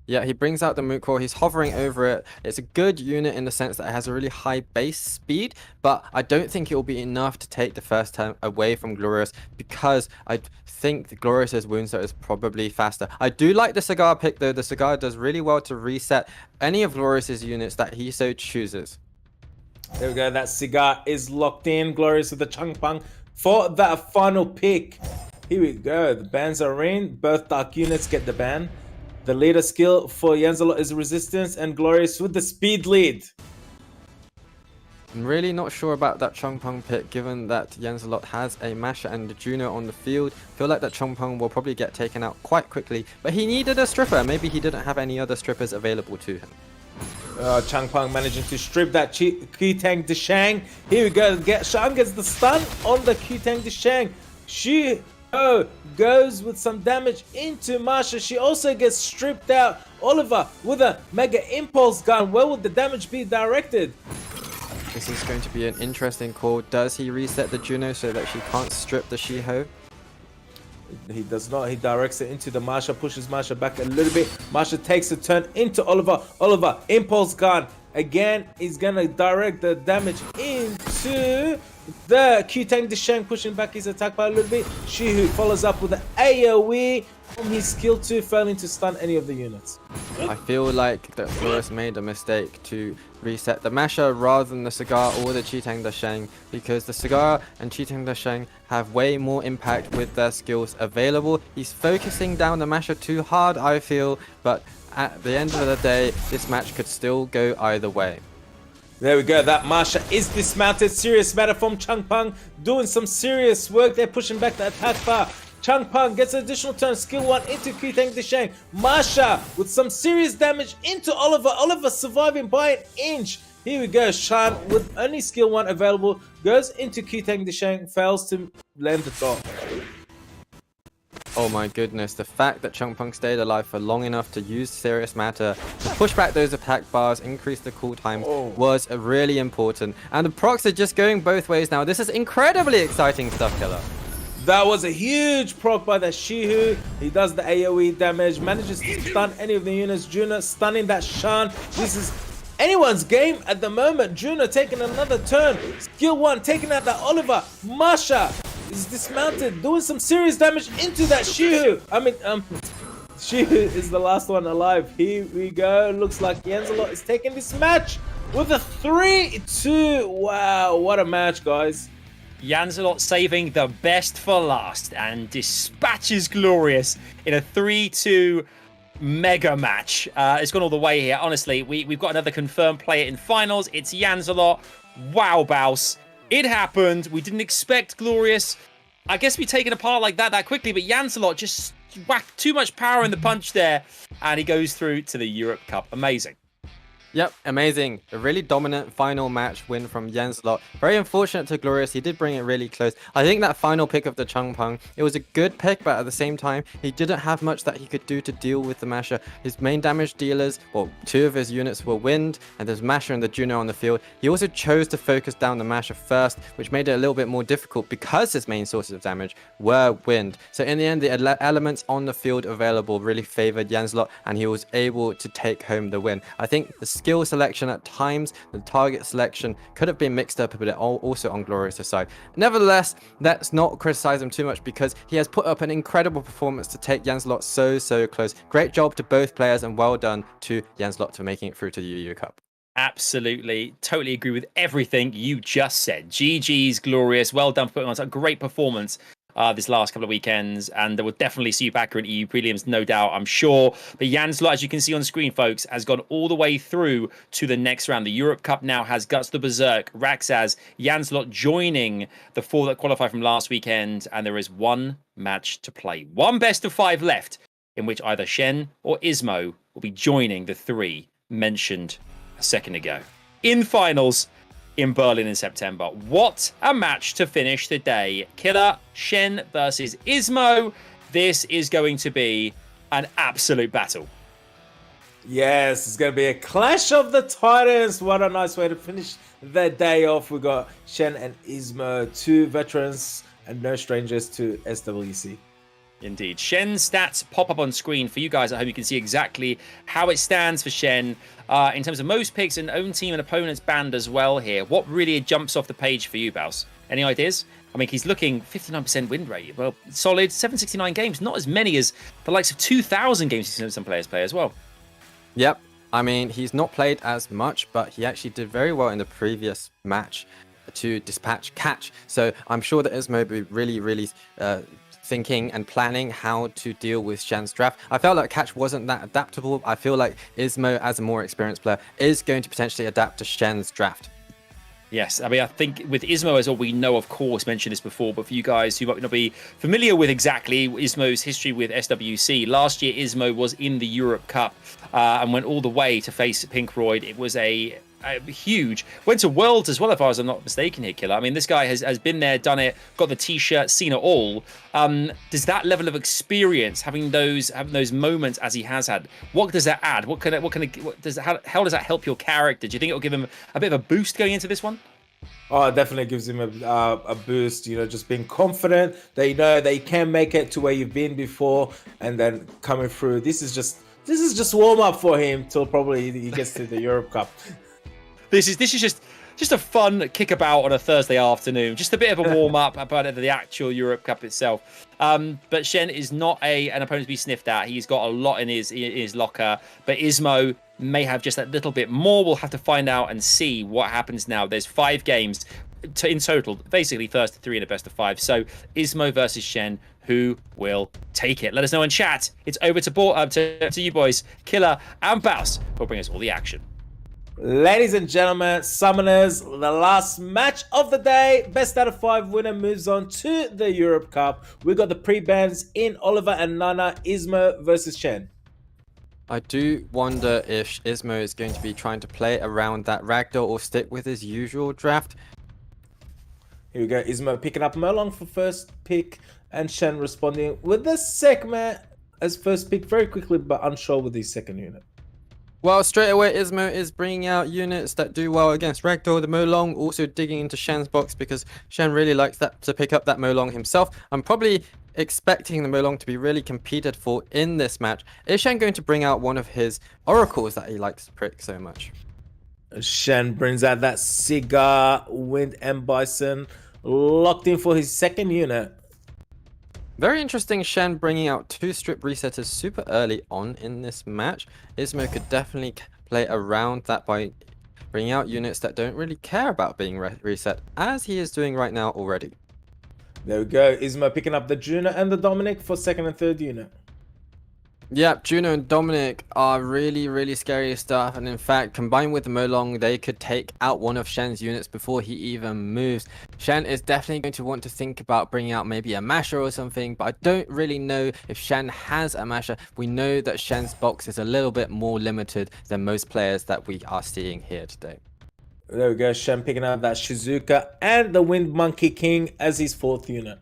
Yeah, he brings out the Moot. He's hovering over it. It's a good unit in the sense that it has a really high base speed, but I don't think it will be enough to take the first turn away from Glorious because I think the Glorious's Woundset is probably faster. I do like the Cigar pick though. The Cigar does really well to reset any of Glorious's units that he so chooses. There we go. That Cigar is locked in. Glorious with the Changpang for that final pick. Here we go. The bans are in. Both dark units get the ban. The leader skill for JANZELOT is resistance, and Glorious with the speed lead. I'm really not sure about that Chongpeng pick given that JANZELOT has a Masher and a Juno on the field. Feel like that Chongpeng will probably get taken out quite quickly, but he needed a stripper. Maybe he didn't have any other strippers available to him. Changpeng managing to strip that Q-Tang Deshang. Here we go. Shang gets the stun on the Q-Tang Deshang. Goes with some damage into Masha. She also gets stripped out. Oliver with a Mega Impulse gun. Where would the damage be directed? This is going to be an interesting call. Does he reset the Juno so that she can't strip the Shiho? He does not. He directs it into the Masha, pushes Masha back a little bit. Masha takes a turn into Oliver. Oliver, Impulse gun. Again, he's going to direct the damage into the Q-Tang Deshang, pushing back his attack by a little bit. Shihu follows up with the AoE from his skill 2, failing to stun any of the units. I feel like that Glorious made a mistake to reset the Masher rather than the Cigar or the Q-Tang Deshang, because the Cigar and Q-Tang Deshang have way more impact with their skills available. He's focusing down the Masher too hard, I feel, but at the end of the day, this match could still go either way. There we go. That Masha is dismounted. Serious matter from Changpeng. Doing some serious work. They're pushing back the attack bar. Changpeng gets an additional turn. Skill 1 into Q-Tang Deshang. Masha with some serious damage into Oliver. Oliver surviving by an inch. Here we go. Shan with only skill 1 available. Goes into Q-Tang Deshang. Fails to land the top. Oh my goodness, the fact that Changpeng stayed alive for long enough to use Serious Matter to push back those attack bars, increase the cooltime, was really important. And the procs are just going both ways now. This is incredibly exciting stuff, Killer. That was a huge proc by the Shihu. He does the AoE damage, manages to stun any of the units. Juno stunning that Shan. This is anyone's game at the moment. Juno taking another turn. Skill 1 taking out that Oliver. Masha is dismounted, doing some serious damage into that Shihu. Shihu is the last one alive. Here we go. Looks like JANZELOT is taking this match with a 3-2. Wow, what a match, guys. JANZELOT saving the best for last and dispatches Glorious in a 3-2 mega match. It's gone all the way here. Honestly, we've got another confirmed player in finals. It's JANZELOT. Wow, Baus. It happened. We didn't expect Glorious, I guess, be taken apart like that quickly, but JANZELOT just whacked too much power in the punch there, and he goes through to the Europe Cup. Amazing. Yep, amazing. A really dominant final match win from JANZELOT. Very unfortunate to Glorious. He did bring it really close. I think that final pick of the Changpeng, it was a good pick, but at the same time, he didn't have much that he could do to deal with the Masher. His main damage dealers, well, 2 of his units were Wind, and there's Masher and the Juno on the field. He also chose to focus down the Masher first, which made it a little bit more difficult because his main sources of damage were Wind. So in the end, the elements on the field available really favored JANZELOT, and he was able to take home the win. I think the skill selection at times, the target selection could have been mixed up a bit also on Glorious' side. Nevertheless, let's not criticize him too much because he has put up an incredible performance to take JANZELOT so close. Great job to both players and well done to JANZELOT for making it through to the EU Cup. Absolutely. Totally agree with everything you just said. GG's Glorious. Well done for putting on a great performance this last couple of weekends, and we'll definitely see you back here in EU prelims, no doubt, I'm sure. But JANZELOT, as you can see on screen, folks, has gone all the way through to the next round. The Europe Cup now has GUTSTHEBERSERK, RAXXAZ, JANZELOT joining the 4 that qualify from last weekend, and there is one match to play. One best of 5 left, in which either CHENE or ISMOO will be joining the 3 mentioned a second ago. In finals in Berlin in September. What a match to finish the day. Killer, CHENE versus ISMOO. This is going to be an absolute battle. Yes, it's going to be a clash of the titans. What a nice way to finish the day off. We got CHENE and ISMOO, 2 veterans and no strangers to SWC. Indeed. CHENE's stats pop up on screen for you guys at home. You can see exactly how it stands for CHENE in terms of most picks and own team and opponents banned as well here. What really jumps off the page for you, Baus? Any ideas? I mean, he's looking 59% win rate. Well, solid 769 games. Not as many as the likes of 2,000 games some players play as well. Yep. I mean, he's not played as much, but he actually did very well in the previous match to dispatch Catch. So I'm sure that ISMOO will be really thinking and planning how to deal with CHENE's draft. I felt like Catch wasn't that adaptable. I feel like ISMOO, as a more experienced player, is going to potentially adapt to CHENE's draft. Yes, I mean, I think with ISMOO as well, we know, of course, mentioned this before, but for you guys who might not be familiar with exactly ISMOO's history with SWC, last year ISMOO was in the Europe Cup and went all the way to face Pinkroyd. It was a huge, went to Worlds as well, if I was not mistaken here, Killer. I mean, this guy has been there, done it, got the t-shirt, seen it all. Does that level of experience, having those moments as he has had, what does that add? How does that help your character? Do you think it'll give him a bit of a boost going into this one? Oh, it definitely gives him a boost, you know, just being confident that you know that you can make it to where you've been before, and then coming through. This is just warm up for him till probably he gets to the Europe Cup. This is just a fun kickabout on a Thursday afternoon. Just a bit of a warm-up about the actual Europe Cup itself. But CHENE is not an opponent to be sniffed at. He's got a lot in his locker. But ISMOO may have just that little bit more. We'll have to find out and see what happens now. There's 5 games in total, basically first to 3 in a best of 5. So ISMOO versus CHENE. Who will take it? Let us know in chat. It's over to you boys, Killer and Baus, who'll bring us all the action. Ladies and gentlemen, Summoners, the last match of the day. Best out of 5 winner moves on to the Europe Cup. We got the pre-bans in Oliver and Nana, ISMOO versus CHENE. I do wonder if ISMOO is going to be trying to play around that ragdoll or stick with his usual draft. Here we go, ISMOO picking up Merlong for first pick, and CHENE responding with the segment as first pick very quickly, but unsure with his second unit. Well, straight away, ISMOO is bringing out units that do well against Ragdoll. The Molong also digging into CHENE's box because CHENE really likes that to pick up that Molong himself. I'm probably expecting the Molong to be really competed for in this match. Is CHENE going to bring out one of his oracles that he likes to prick so much? CHENE brings out that Cigar, Wind and Bison, locked in for his second unit. Very interesting, CHENE bringing out 2 strip resetters super early on in this match. ISMOO could definitely play around that by bringing out units that don't really care about being reset, as he is doing right now already. There we go, ISMOO picking up the Juno and the Dominic for second and third unit. Yep, Juno and Dominic are really scary stuff, and in fact, combined with the Molong, they could take out one of CHENE's units before he even moves. CHENE is definitely going to want to think about bringing out maybe a Masher or something, but I don't really know if CHENE has a Masher. We know that CHENE's box is a little bit more limited than most players that we are seeing here today. There we go, CHENE picking up that Shizuka and the Wind Monkey King as his 4th unit.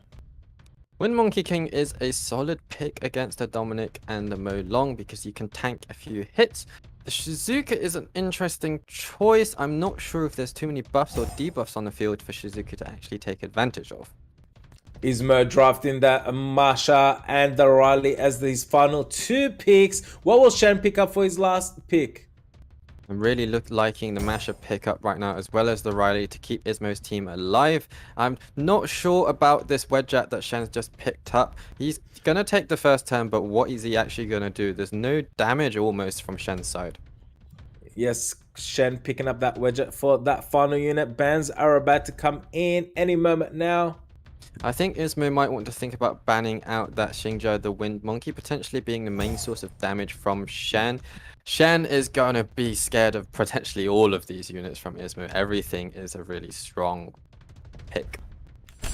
Wind Monkey King is a solid pick against the Dominic and the Molong because you can tank a few hits. The Shizuka is an interesting choice. I'm not sure if there's too many buffs or debuffs on the field for Shizuka to actually take advantage of. ISMOO drafting that Masha and the Riley as his final 2 picks. What will CHENE pick up for his last pick? I'm really liking the Masher pickup right now, as well as the Riley to keep ISMOO's team alive. I'm not sure about this Wedgeat that CHENE's just picked up. He's going to take the first turn, but what is he actually going to do? There's no damage almost from CHENE's side. Yes, CHENE picking up that Wedgeat for that final unit. Bans are about to come in any moment now. I think ISMOO might want to think about banning out that Xingzhou the Wind Monkey, potentially being the main source of damage from Shen. Shen is going to be scared of potentially all of these units from ISMOO. Everything is a really strong pick.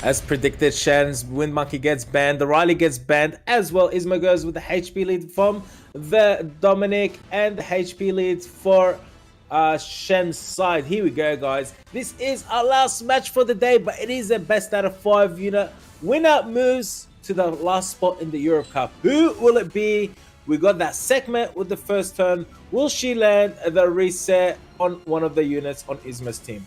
As predicted, Shen's Wind Monkey gets banned, the Riley gets banned as well. ISMOO goes with the HP lead from the Dominic and the HP lead for Shen's side. Here we go, guys. This is our last match for the day, but it is a best out of 5 unit. Winner moves to the last spot in the Europe Cup. Who will it be? We got that segment with the first turn. Will she land the reset on one of the units on ISMOO's team?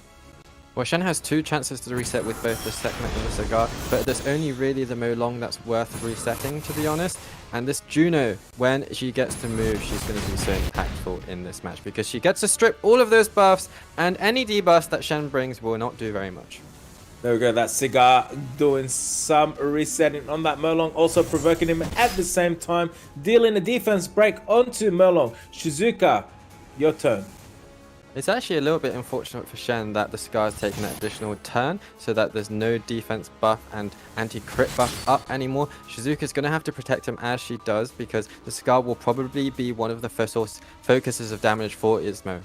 Well, Shen has 2 chances to reset with both the segment and the cigar, but there's only really the Mo Long that's worth resetting, to be honest. And this Juno, when she gets to move, she's going to be so impactful in this match because she gets to strip all of those buffs, and any debuffs that Shen brings will not do very much. There we go, that cigar doing some resetting on that Mo Long, also provoking him at the same time, dealing a defense break onto Mo Long. Shizuka, your turn. It's actually a little bit unfortunate for Shen that the cigar is taking that additional turn so that there's no defense buff and anti-crit buff up anymore. Shizuka's going to have to protect him as she does because the cigar will probably be one of the first focuses of damage for ISMOO.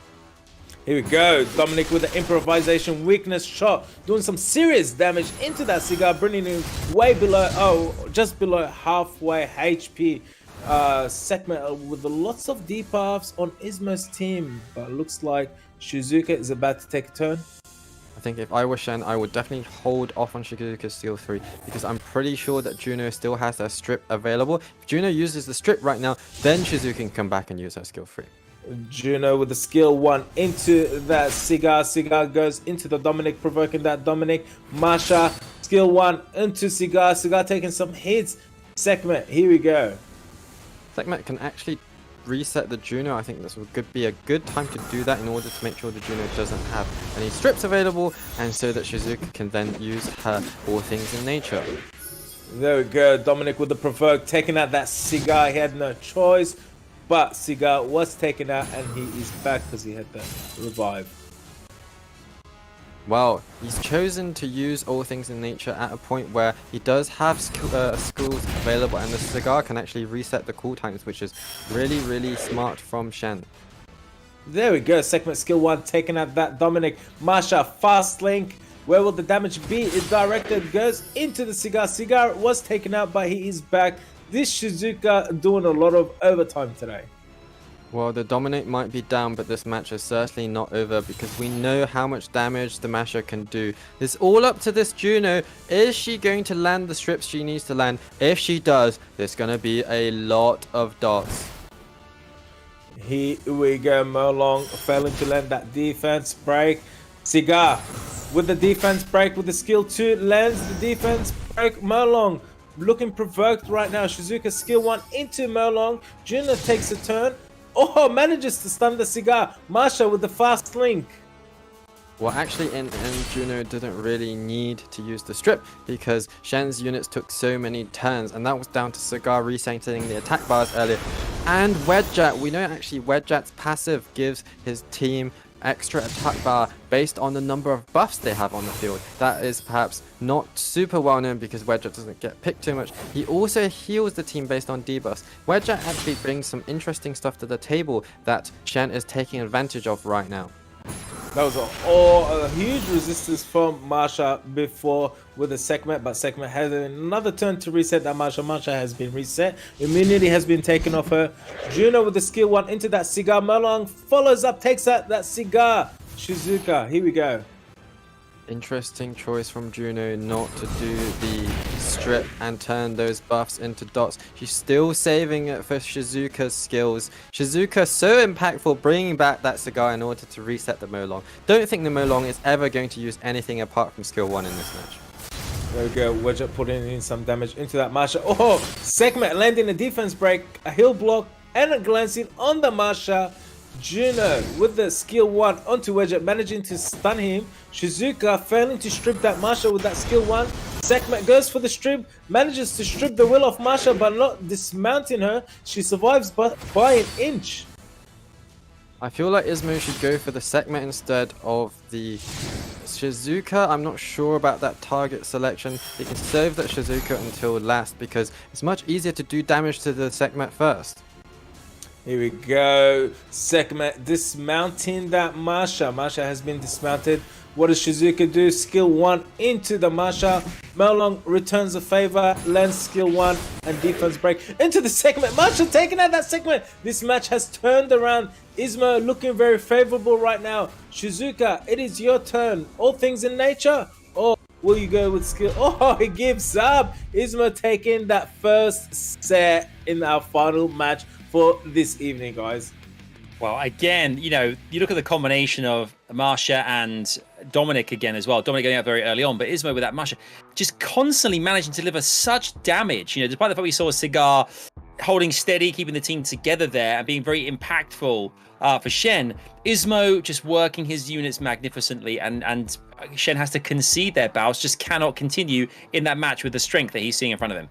Here we go, Dominic with the improvisation weakness shot, doing some serious damage into that cigar, bringing him way below, just below halfway HP. Segment with lots of debuffs on ISMOO's team, but it looks like Shizuka is about to take a turn. I think if I were Shen, I would definitely hold off on Shizuka's skill 3 because I'm pretty sure that Juno still has her strip available. If Juno uses the strip right now, then Shizuka can come back and use her skill 3. Juno with the skill 1 into that cigar. Cigar goes into the Dominic, provoking that Dominic. Masha, skill 1 into cigar. Cigar taking some hits. Segment, here we go. Segment can actually reset the Juno. I think this could be a good time to do that in order to make sure the Juno doesn't have any strips available, and so that Shizuka can then use her All Things in Nature. There we go, Dominic with the provoke, taking out that cigar. He had no choice, but cigar was taken out and he is back because he had the revive. Well, he's chosen to use All Things in Nature at a point where he does have schools available, and the cigar can actually reset the cool times, which is really, really smart from Shen. There we go, segment skill 1 taking out that Dominic. Masha, fast link. Where will the damage be? It directed, goes into the cigar. Cigar was taken out, but he is back. This Shizuka doing a lot of overtime today. Well, the Dominic might be down, but this match is certainly not over because we know how much damage the Masher can do. It's all up to this Juno. Is she going to land the strips she needs to land? If she does, there's going to be a lot of dots. Here we go, Mo Long failing to land that defense break. Cigar with the defense break with the skill 2 lands the defense break. Mo Long looking provoked right now. Shizuka skill 1 into Mo Long. Juno takes a turn. Oh, manages to stun the cigar. Masha with the fast link. Well, actually, in Juno didn't really need to use the strip because Shen's units took so many turns, and that was down to Cigar resetting the attack bars earlier. And Wedjat, we know actually Wedjat's passive gives his team extra attack bar based on the number of buffs they have on the field. That is perhaps not super well known because Wedjat doesn't get picked too much. He also heals the team based on debuffs. Wedjat actually brings some interesting stuff to the table that Shen is taking advantage of right now. That was a huge resistance from Masha before with the segment, but segment has another turn to reset that Masha. Masha has been reset. Immunity has been taken off her. Juno with the skill 1 into that cigar. Mo Long follows up, takes out that cigar. Shizuka, here we go. Interesting choice from Juno not to do the strip and turn those buffs into dots. She's still saving it for Shizuka's skills. Shizuka so impactful, bringing back that cigar in order to reset the Mo Long. Don't think the Mo Long is ever going to use anything apart from skill 1 in this match. There we go, Wedge putting in some damage into that Masha. Oh, segment landing a defense break, a heal block, and a glancing on the Masha. Juno with the skill 1 onto Wedge, managing to stun him. Shizuka failing to strip that Masha with that skill 1. Segment goes for the strip, manages to strip the will of Masha but not dismounting her. She survives by an inch. I feel like ISMOO should go for the segment instead of the Shizuka, I'm not sure about that target selection. You can save that Shizuka until last because it's much easier to do damage to the Sekhmet first. Here we go. Sekhmet dismounting that Masha. Masha has been dismounted. What does Shizuka do? Skill 1 into the Masha. Melong returns the favor, lands skill 1 and defense break into the Sekhmet. Masha taking out that Sekhmet. This match has turned around. ISMOO looking very favorable right now. Shizuka, it is your turn. All things in nature. Or will you go with skill? Oh, he gives up. ISMOO taking that first set in our final match for this evening, guys. Well, again, you know, you look at the combination of Masha and Dominic again as well. Dominic getting out very early on, but ISMOO with that Masha just constantly managing to deliver such damage. You know, despite the fact we saw Cigar holding steady, keeping the team together there and being very impactful for Shen, ISMOO just working his units magnificently, and Shen has to concede their bows, just cannot continue in that match with the strength that he's seeing in front of him.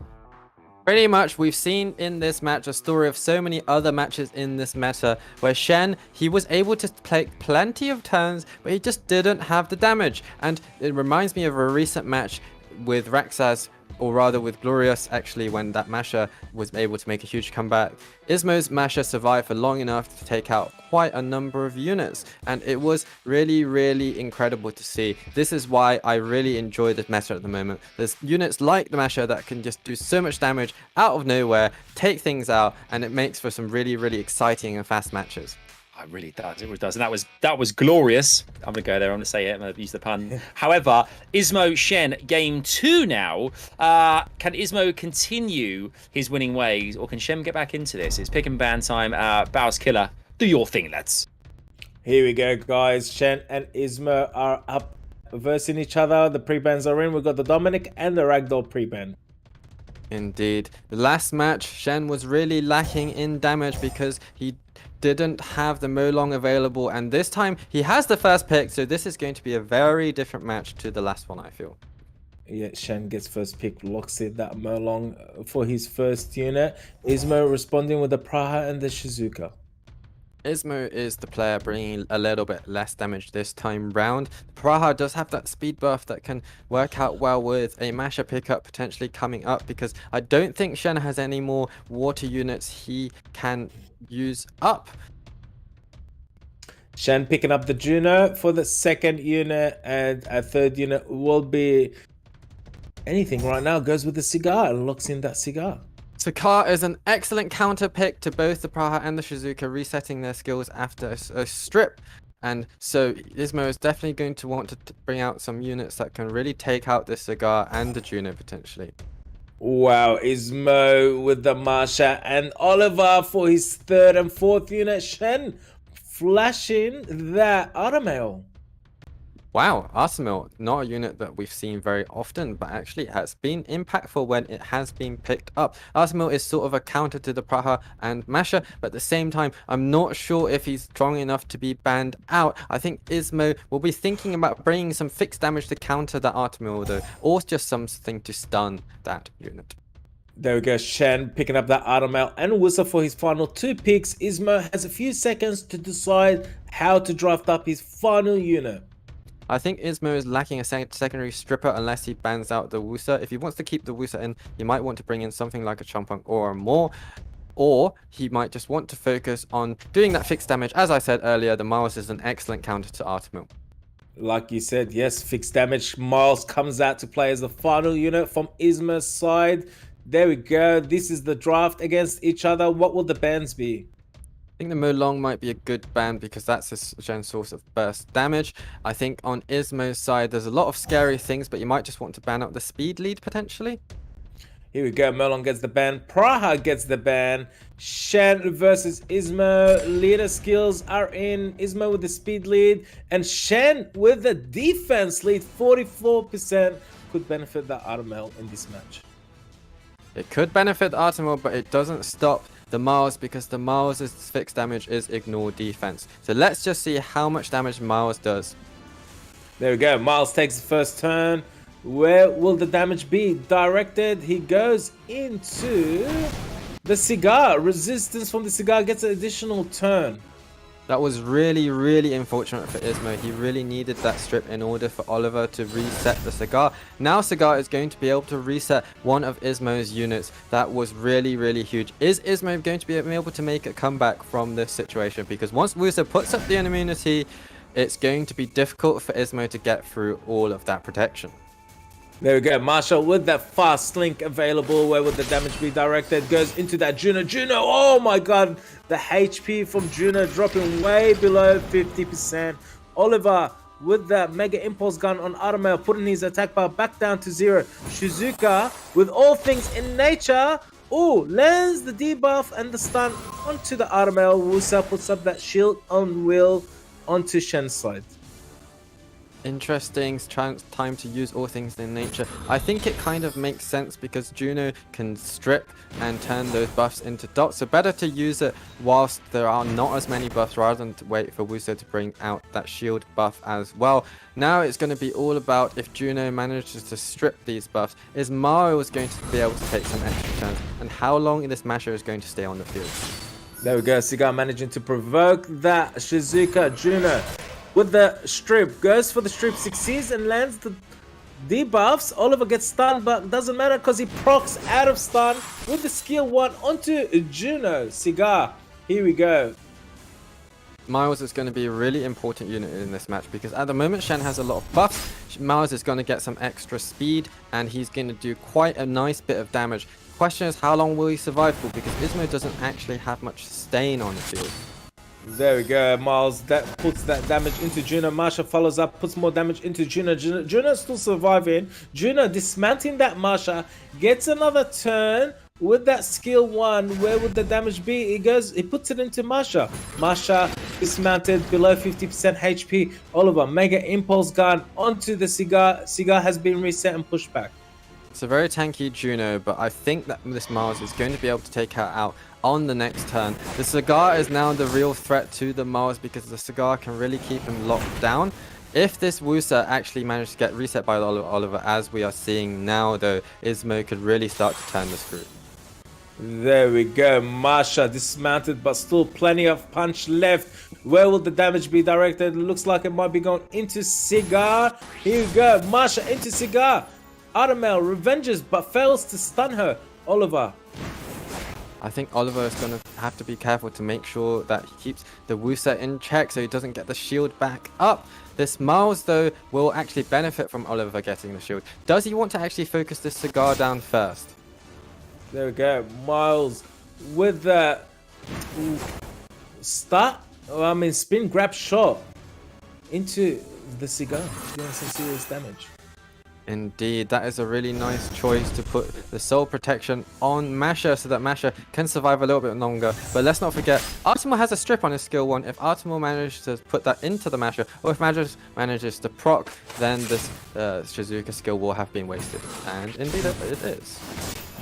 Pretty much, we've seen in this match a story of so many other matches in this meta where Shen, he was able to take plenty of turns, but he just didn't have the damage. And it reminds me of a recent match with RAXXAZ, or rather with Glorious, actually, when that Masha was able to make a huge comeback. ISMOO's Masha survived for long enough to take out quite a number of units, and it was really, really incredible to see. This is why I really enjoy this meta at the moment. There's units like the Masha that can just do so much damage out of nowhere, take things out, and it makes for some really, really exciting and fast matches. It really does. It really does. And that was glorious. I'm going to go there. I'm going to say it. I'm going to use the pun. However, ISMOO Shen game 2 now. Can ISMOO continue his winning ways, or can Shen get back into this? It's pick and ban time. Bows Killer, do your thing, lads. Here we go, guys. Shen and ISMOO are up versing each other. The pre-bans are in. We've got the Dominic and the Ragdoll pre-ban. Indeed. The last match, Shen was really lacking in damage because he didn't have the Molong available, and this time he has the first pick, so this is going to be a very different match to the last one, I feel. Yeah, Shen gets first pick, locks in that Molong for his first unit. ISMOO responding with the Praha and the Shizuka. ISMOO is the player bringing a little bit less damage this time round. Praha does have that speed buff that can work out well with a Masha pickup potentially coming up, because I don't think Shen has any more water units he can use up. Shen picking up the Juno for the second unit, and a third unit will be anything right now. Goes with the Cigar and locks in that Cigar. Sakar is an excellent counter pick to both the Praha and the Shizuka, resetting their skills after a strip. And so ISMOO is definitely going to want to bring out some units that can really take out the Cigar and the Juno potentially. Wow, ISMOO with the Masha and Oliver for his third and fourth unit. Shen flashing that Automail. Wow, Arsenal, not a unit that we've seen very often, but actually has been impactful when it has been picked up. Arsenal is sort of a counter to the Praha and Masha, but at the same time, I'm not sure if he's strong enough to be banned out. I think ISMOO will be thinking about bringing some fixed damage to counter that Artemil though, or just something to stun that unit. There we go, Shen picking up that Automail and Wusa for his final two picks. ISMOO has a few seconds to decide how to draft up his final unit. I think ISMOO is lacking a secondary stripper unless he bans out the Wusa. If he wants to keep the Wusa in, he might want to bring in something like a Chompunk or more. Or he might just want to focus on doing that fixed damage. As I said earlier, the Miles is an excellent counter to Artemil. Like you said, yes, fixed damage. Miles comes out to play as the final unit from ISMOO's side. There we go. This is the draft against each other. What will the bans be? I think the Molong might be a good ban because that's a gen source of burst damage. I think on ISMOO's side, there's a lot of scary things, but you might just want to ban out the speed lead potentially. Here we go. Molong gets the ban. Praha gets the ban. Shen versus ISMOO. Leader skills are in. ISMOO with the speed lead. And Shen with the defense lead. 44% could benefit the Automail in this match. It could benefit Artemil, but it doesn't stop the Miles because the Miles' fixed damage is ignore defense. So let's just see how much damage Miles does. There we go. Miles takes the first turn. Where will the damage be directed? He goes into the Cigar. Resistance from the Cigar gets an additional turn. That was really, really unfortunate for ISMOO. He really needed that strip in order for Oliver to reset the Cigar. Now Cigar is going to be able to reset one of ISMOO's units. That was really, really huge. Is ISMOO going to be able to make a comeback from this situation? Because once Wusa puts up the immunity, it's going to be difficult for ISMOO to get through all of that protection. There we go. Marshall with that fast link available. Where would the damage be directed? Goes into that Juno. Oh my god. The HP from Juno dropping way below 50%. Oliver with that Mega Impulse Gun on Aramail, putting his attack bar back down to 0. Shizuka with all things in nature. Oh, lands the debuff and the stun onto the Aramail. Wusa puts up that shield on Will onto Shen's side. Interesting time to use all things in nature. I think it kind of makes sense because Juno can strip and turn those buffs into dots. So better to use it whilst there are not as many buffs rather than to wait for Wusa to bring out that shield buff as well. Now it's going to be all about if Juno manages to strip these buffs. Is Miles going to be able to take some extra turns? And how long this Masher is going to stay on the field? There we go. Cigar managing to provoke that Shizuka. Juno with the strip, goes for the strip, succeeds and lands the debuffs. Oliver gets stunned, but doesn't matter because he procs out of stun with the skill 1 onto Juno. Cigar, here we go. Miles is going to be a really important unit in this match because at the moment Shen has a lot of buffs. Miles is going to get some extra speed and he's going to do quite a nice bit of damage. Question is, how long will he survive for? Because ISMOO doesn't actually have much sustain on the field. There we go. Miles that puts that damage into Juno. Marsha follows up, puts more damage into Juno. Juno's still surviving. Juno dismantling that Marsha, gets another turn with that skill 1. Where would the damage be? He puts it into Marsha. Marsha dismounted below 50% HP. Oliver, Mega Impulse Gun onto the Cigar. Cigar has been reset and pushed back. It's a very tanky Juno, but I think that this Miles is going to be able to take her out on the next turn. The Cigar is now the real threat to the Miles because the Cigar can really keep him locked down. If this Wusa actually managed to get reset by Oliver, as we are seeing now, though, ISMOO could really start to turn the screw. There we go. Marsha dismounted, but still plenty of punch left. Where will the damage be directed? Looks like it might be going into Cigar. Here we go. Marsha into Cigar. Aramail revenges, but fails to stun her. Oliver. I think Oliver is going to have to be careful to make sure that he keeps the Wusa in check so he doesn't get the shield back up. This Miles, though, will actually benefit from Oliver getting the shield. Does he want to actually focus this Cigar down first? There we go. Miles with the spin grab shot into the Cigar, doing some serious damage. Indeed, that is a really nice choice to put the soul protection on Masher so that Masher can survive a little bit longer. But let's not forget, Artemal has a strip on his skill 1. If Artemal manages to put that into the Masher, or if Masher manages to proc, then this Shizuka skill will have been wasted. And indeed it is.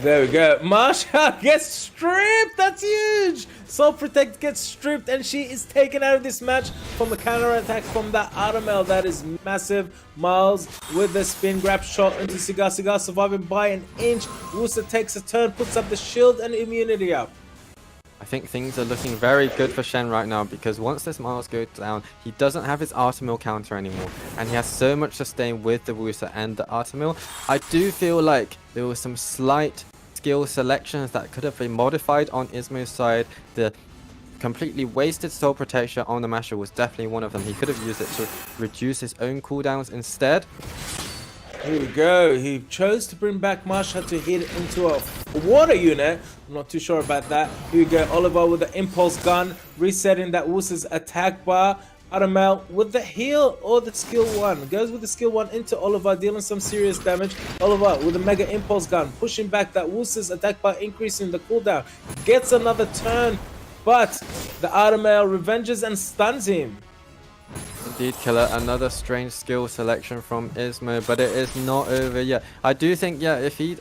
There we go. Marsha gets stripped. That's huge. Soul Protect gets stripped and she is taken out of this match from the counter attack from that Aramail. That is massive. Miles with the spin grab shot into Cigar. Cigar surviving by an inch. Wusa takes a turn, puts up the shield and immunity up. I think things are looking very good for Shen right now because once this Miles goes down, he doesn't have his Artemal counter anymore. And he has so much sustain with the Wusa and the Artemal. I do feel like there was some slight skill selections that could have been modified on ISMOO's side. The completely wasted soul protection on the Masher was definitely one of them. He could have used it to reduce his own cooldowns instead. Here we go. He chose to bring back Marsha to hit into a water unit. I'm not too sure about that. Here we go. Oliver with the impulse gun, resetting that Wusa's attack bar. Aramail with the heal or the skill 1. Goes with the skill 1 into Oliver, dealing some serious damage. Oliver with the mega impulse gun, pushing back that Wusa's attack bar, increasing the cooldown. Gets another turn, but the Aramail revenges and stuns him. Indeed, Killer, another strange skill selection from ISMOO, but it is not over yet. I do think, yeah, if he'd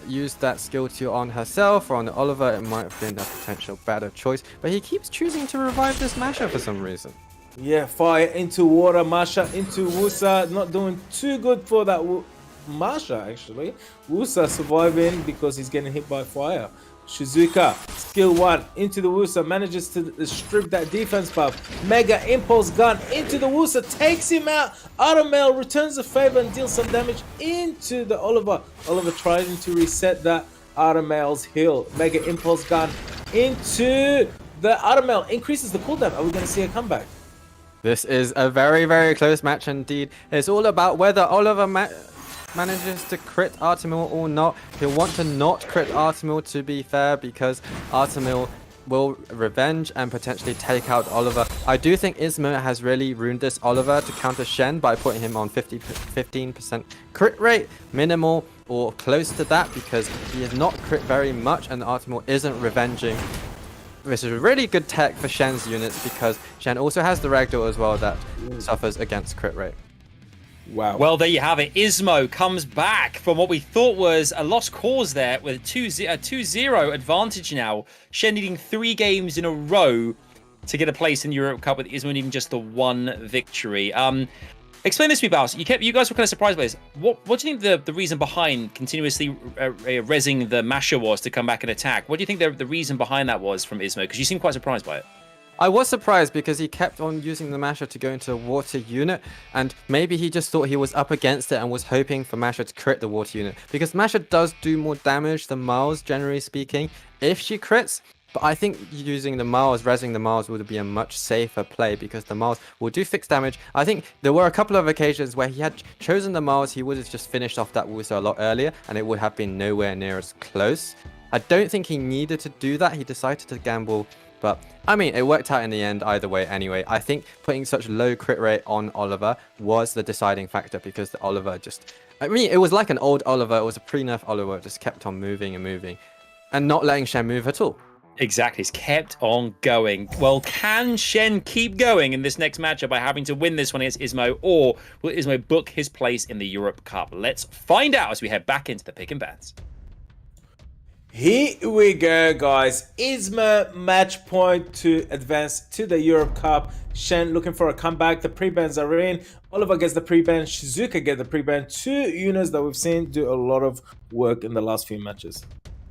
used that skill 2 on herself or on Oliver, it might have been a potential better choice. But he keeps choosing to revive this Masher for some reason. Yeah, fire into water, Marsha into Wusa. Not doing too good for that Marsha, actually. Wusa surviving because he's getting hit by fire. Shizuka, skill 1 into the Wusa, manages to strip that defense buff. Mega impulse gun into the Wusa, takes him out. Automel returns the favor and deals some damage into the Oliver. Oliver trying to reset that Automel's heal. Mega impulse gun into the Automel, increases the cooldown. Are we going to see a comeback? This is a very, very close match indeed. It's all about whether Oliver manages to crit Artemil or not. He'll want to not crit Artemil, to be fair, because Artemil will revenge and potentially take out Oliver. I do think ISMOO has really ruined this Oliver to counter Shen by putting him on 15% crit rate, minimal or close to that, because he is not crit very much and Artemil isn't revenging. This is a really good tech for Shen's units because Shen also has the ragdoll as well that suffers against crit rate. Wow. Well, there you have it. ISMOO comes back from what we thought was a lost cause there with a 2-0 advantage now. Shen needing 3 games in a row to get a place in the Europe Cup, with ISMOO needing just the 1 victory. Explain this to me, Baus. You guys were kind of surprised by this. What do you think the reason behind continuously rezzing the Masher was to come back and attack? What do you think the reason behind that was from ISMOO? Because you seem quite surprised by it. I was surprised because he kept on using the Masher to go into a water unit, and maybe he just thought he was up against it and was hoping for Masher to crit the water unit, because Masher does do more damage than Miles, generally speaking, if she crits. But I think using the Miles, rezzing the Miles would be a much safer play, because the Miles will do fixed damage. I think there were a couple of occasions where he had chosen the Miles, he would have just finished off that Wusa a lot earlier, and it would have been nowhere near as close. I don't think he needed to do that. He decided to gamble. But, I mean, it worked out in the end either way anyway. I think putting such low crit rate on Oliver was the deciding factor, because the Oliver just... I mean, it was like an old Oliver. It was a pre-nerf Oliver. It just kept on moving and moving and not letting Shen move at all. Exactly. It's kept on going. Well, can Shen keep going in this next matchup by having to win this one against ISMOO, or will ISMOO book his place in the Europe Cup? Let's find out as we head back into the pick and bans. Here we go, guys. ISMOO match point to advance to the Europe Cup. Shen looking for a comeback. The pre-bans are in. Oliver gets the pre-ban. Shizuka gets the pre-ban. 2 units that we've seen do a lot of work in the last few matches.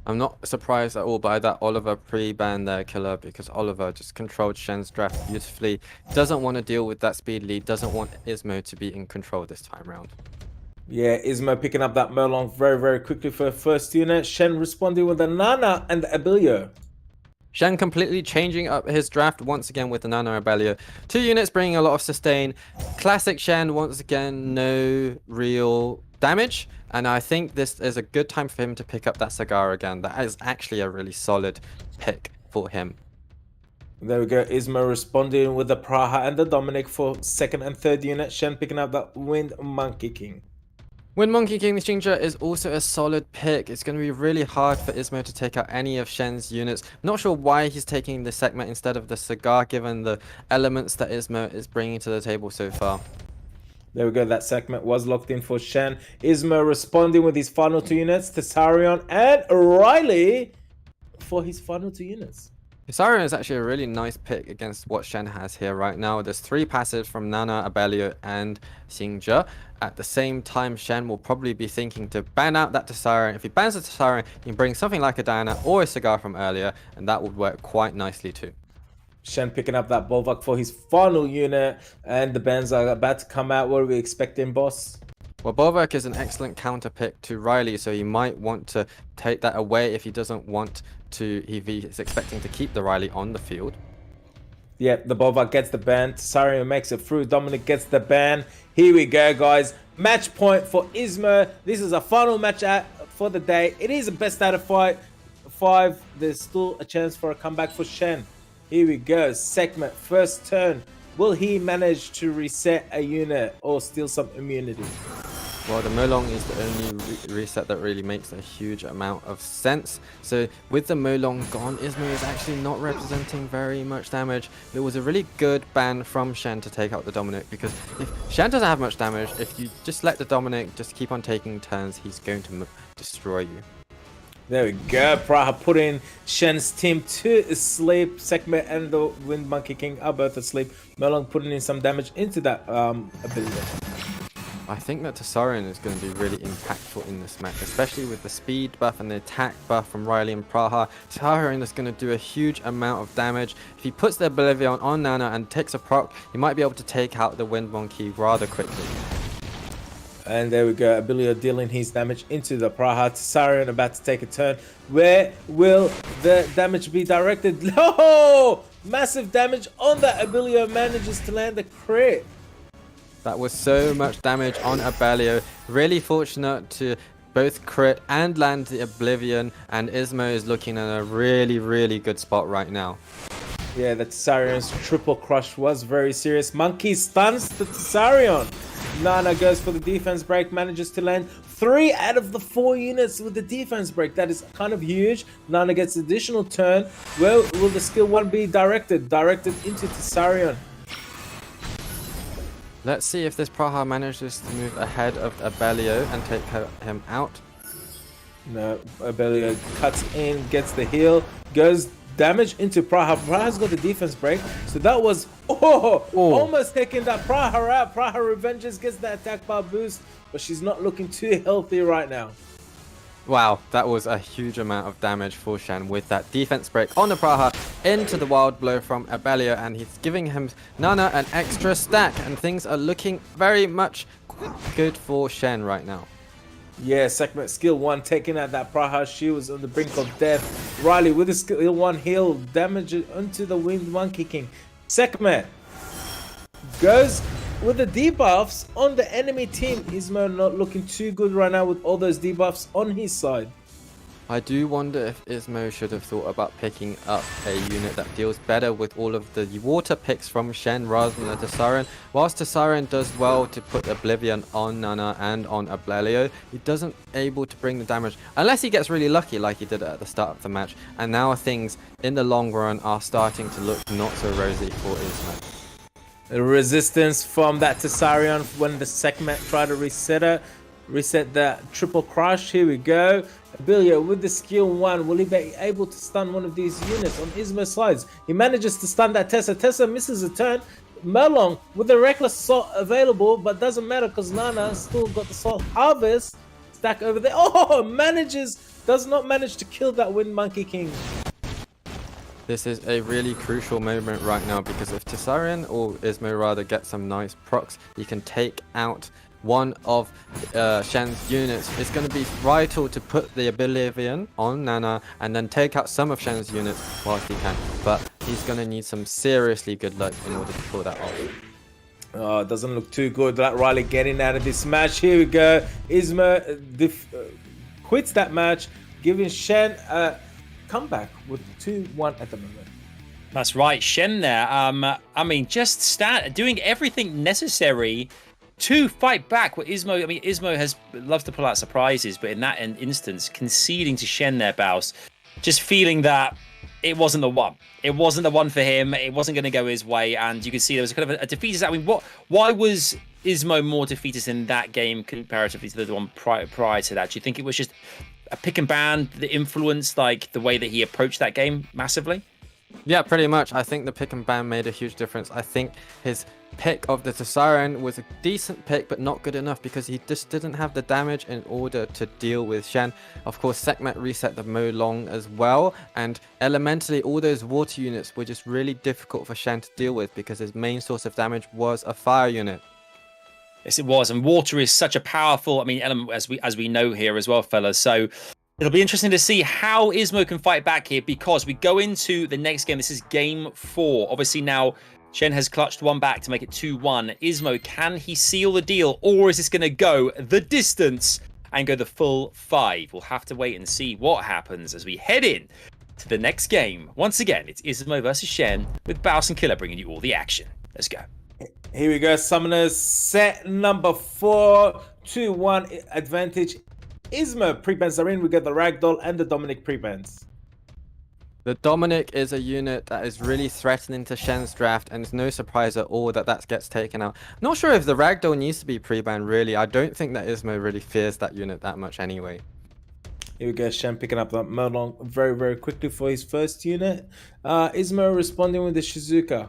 I'm not surprised at all by that Oliver pre-ban there, Killer, because Oliver just controlled Shen's draft beautifully. Doesn't want to deal with that speed lead. Doesn't want ISMOO to be in control this time round. Yeah, ISMOO picking up that Merlong very, very quickly for first unit. Shen responding with the Nana and the Abelio. Shen completely changing up his draft once again with the Nana Abelio. 2 units bringing a lot of sustain. Classic Shen, once again, no real damage. And I think this is a good time for him to pick up that Cigar again. That is actually a really solid pick for him. There we go. ISMOO responding with the Praha and the Dominic for 2nd and 3rd unit. Shen picking up that Wind Monkey King. Wind Monkey King Ginger is also a solid pick. It's going to be really hard for ISMOO to take out any of Shen's units. Not sure why he's taking the segment instead of the Cigar, given the elements that ISMOO is bringing to the table so far. There we go. That segment was locked in for Shen. ISMOO responding with his final 2 units. Tessarion and Riley for his final 2 units. Tessarion is actually a really nice pick against what Shen has here right now. There's 3 passives from Nana, Abelio, and Xingzhe. At the same time, Shen will probably be thinking to ban out that Tessarion. If he bans the Tessarion, he can bring something like a Diana or a Cigar from earlier, and that would work quite nicely too. Shen picking up that Bolvak for his final unit, and the bans are about to come out. What are we expecting, boss? Well, Bolvak is an excellent counter pick to Riley, so he might want to take that away if he doesn't want to, if he is expecting to keep the Riley on the field. Yep, the Bolvak gets the ban. Tessarion makes it through. Dominic gets the ban. Here we go, guys. Match point for ISMOO. This is a final match for the day. It is a best out of 5. There's still a chance for a comeback for Shen. Here we go. Segment, first turn. Will he manage to reset a unit or steal some immunity? Well, the Molong is the only reset that really makes a huge amount of sense. So with the Molong gone, ISMOO is actually not representing very much damage. It was a really good ban from Shen to take out the Dominic, because if Shen doesn't have much damage, if you just let the Dominic just keep on taking turns, he's going to destroy you. There we go. Praha putting Shen's team to sleep. Segment and the Wind Monkey King are both asleep. Melong putting in some damage into that ability. I think that Tsaryan is going to be really impactful in this match, especially with the speed buff and the attack buff from Riley and Praha. Tsaryan is going to do a huge amount of damage. If he puts the Oblivion on Nana and takes a proc, he might be able to take out the Wind Monkey rather quickly. And there we go, Abilio dealing his damage into the Praha. Tsaryan about to take a turn. Where will the damage be directed? No! Massive damage on that. Abilio manages to land the crit. That was so much damage on Abelio. Really fortunate to both crit and land the Oblivion, and ISMOO is looking at a really, really good spot right now. Yeah, the Tsarion's triple crush was very serious. Monkey stuns the Tsarion. Nana goes for the defense break, manages to land 3 out of the 4 units with the defense break. That is kind of huge. Nana gets additional turn. Where will the skill 1 be directed? Directed into Tsarion. Let's see if this Praha manages to move ahead of Abelio and take him out. No, Abelio cuts in, gets the heal, goes damage into Praha. Praha's got the defense break, so that was almost taking that Praha out. Praha revenges, gets the attack bar boost, but she's not looking too healthy right now. Wow, that was a huge amount of damage for Shen with that defense break on the Praha into the wild blow from Abelio, and he's giving him Nana an extra stack, and things are looking very much good for Shen right now. Yeah, segment skill 1 taking out that Praha. She was on the brink of death. Riley with the skill 1 heal, damage onto the Wind Monkey King. Segment goes with the debuffs on the enemy team. ISMOO not looking too good right now with all those debuffs on his side. I do wonder if ISMOO should have thought about picking up a unit that deals better with all of the water picks from Shen rather than the Tsaryan. Whilst Tsaryan does well to put Oblivion on Nana and on Abelio, he doesn't able to bring the damage unless he gets really lucky like he did at the start of the match. And now things in the long run are starting to look not so rosy for ISMOO. The resistance from that Tsaryan when the segment tried to reset that triple crush. Here we go. Abelio with the skill 1. Will he be able to stun one of these units on ISMOO's sides? He manages to stun that Tessa. Tessa misses a turn. Merlong with the reckless assault available, but doesn't matter because Nana still got the Salt Harvest stack over there. Oh, does not manage to kill that Wind Monkey King. This is a really crucial moment right now, because if Tsaryan, or ISMOO rather, get some nice procs, he can take out one of Shen's units. It's going to be vital to put the Oblivion on Nana and then take out some of Shen's units whilst he can. But he's going to need some seriously good luck in order to pull that off. Oh, it doesn't look too good. That Riley getting out of this match. Here we go. ISMOO quits that match, giving Shen a comeback with 2-1 at the moment. That's right, Shen there. I mean, just doing everything necessary to fight back with ISMOO. I mean, ISMOO loves to pull out surprises, but in that instance, conceding to Shen there, Baus, just feeling that it wasn't the one. It wasn't the one for him. It wasn't going to go his way, and you can see there was kind of a defeatist. I mean, why was ISMOO more defeatist in that game comparatively to the one prior to that? Do you think it was just a pick and ban that influenced like the way that he approached that game massively? Yeah, pretty much. I think the pick and ban made a huge difference. I think his pick of the Tsaryan was a decent pick, but not good enough because he just didn't have the damage in order to deal with Shen. Of course, Sekhmet reset the Mo Long as well, and elementally all those water units were just really difficult for Shen to deal with because his main source of damage was a fire unit. Yes, it was, and water is such a powerful, element as we know here as well, fellas. So it'll be interesting to see how ISMOO can fight back here, because we go into the next game. This is game 4. Obviously now Shen has clutched one back to make it 2-1. ISMOO, can he seal the deal, or is this going to go the distance and go the full 5? We'll have to wait and see what happens as we head in to the next game. Once again, it's ISMOO versus Shen, with Baus and Killer bringing you all the action. Let's go. Here we go, Summoners, set number 4, 2-1 advantage. ISMOO pre-bans are in. We got the Ragdoll and the Dominic pre-bans. The Dominic is a unit that is really threatening to Shen's draft, and it's no surprise at all that gets taken out. Not sure if the Ragdoll needs to be pre-banned, really. I don't think that ISMOO really fears that unit that much anyway. Here we go, Shen picking up that Merlong very, very quickly for his first unit. ISMOO responding with the Shizuka.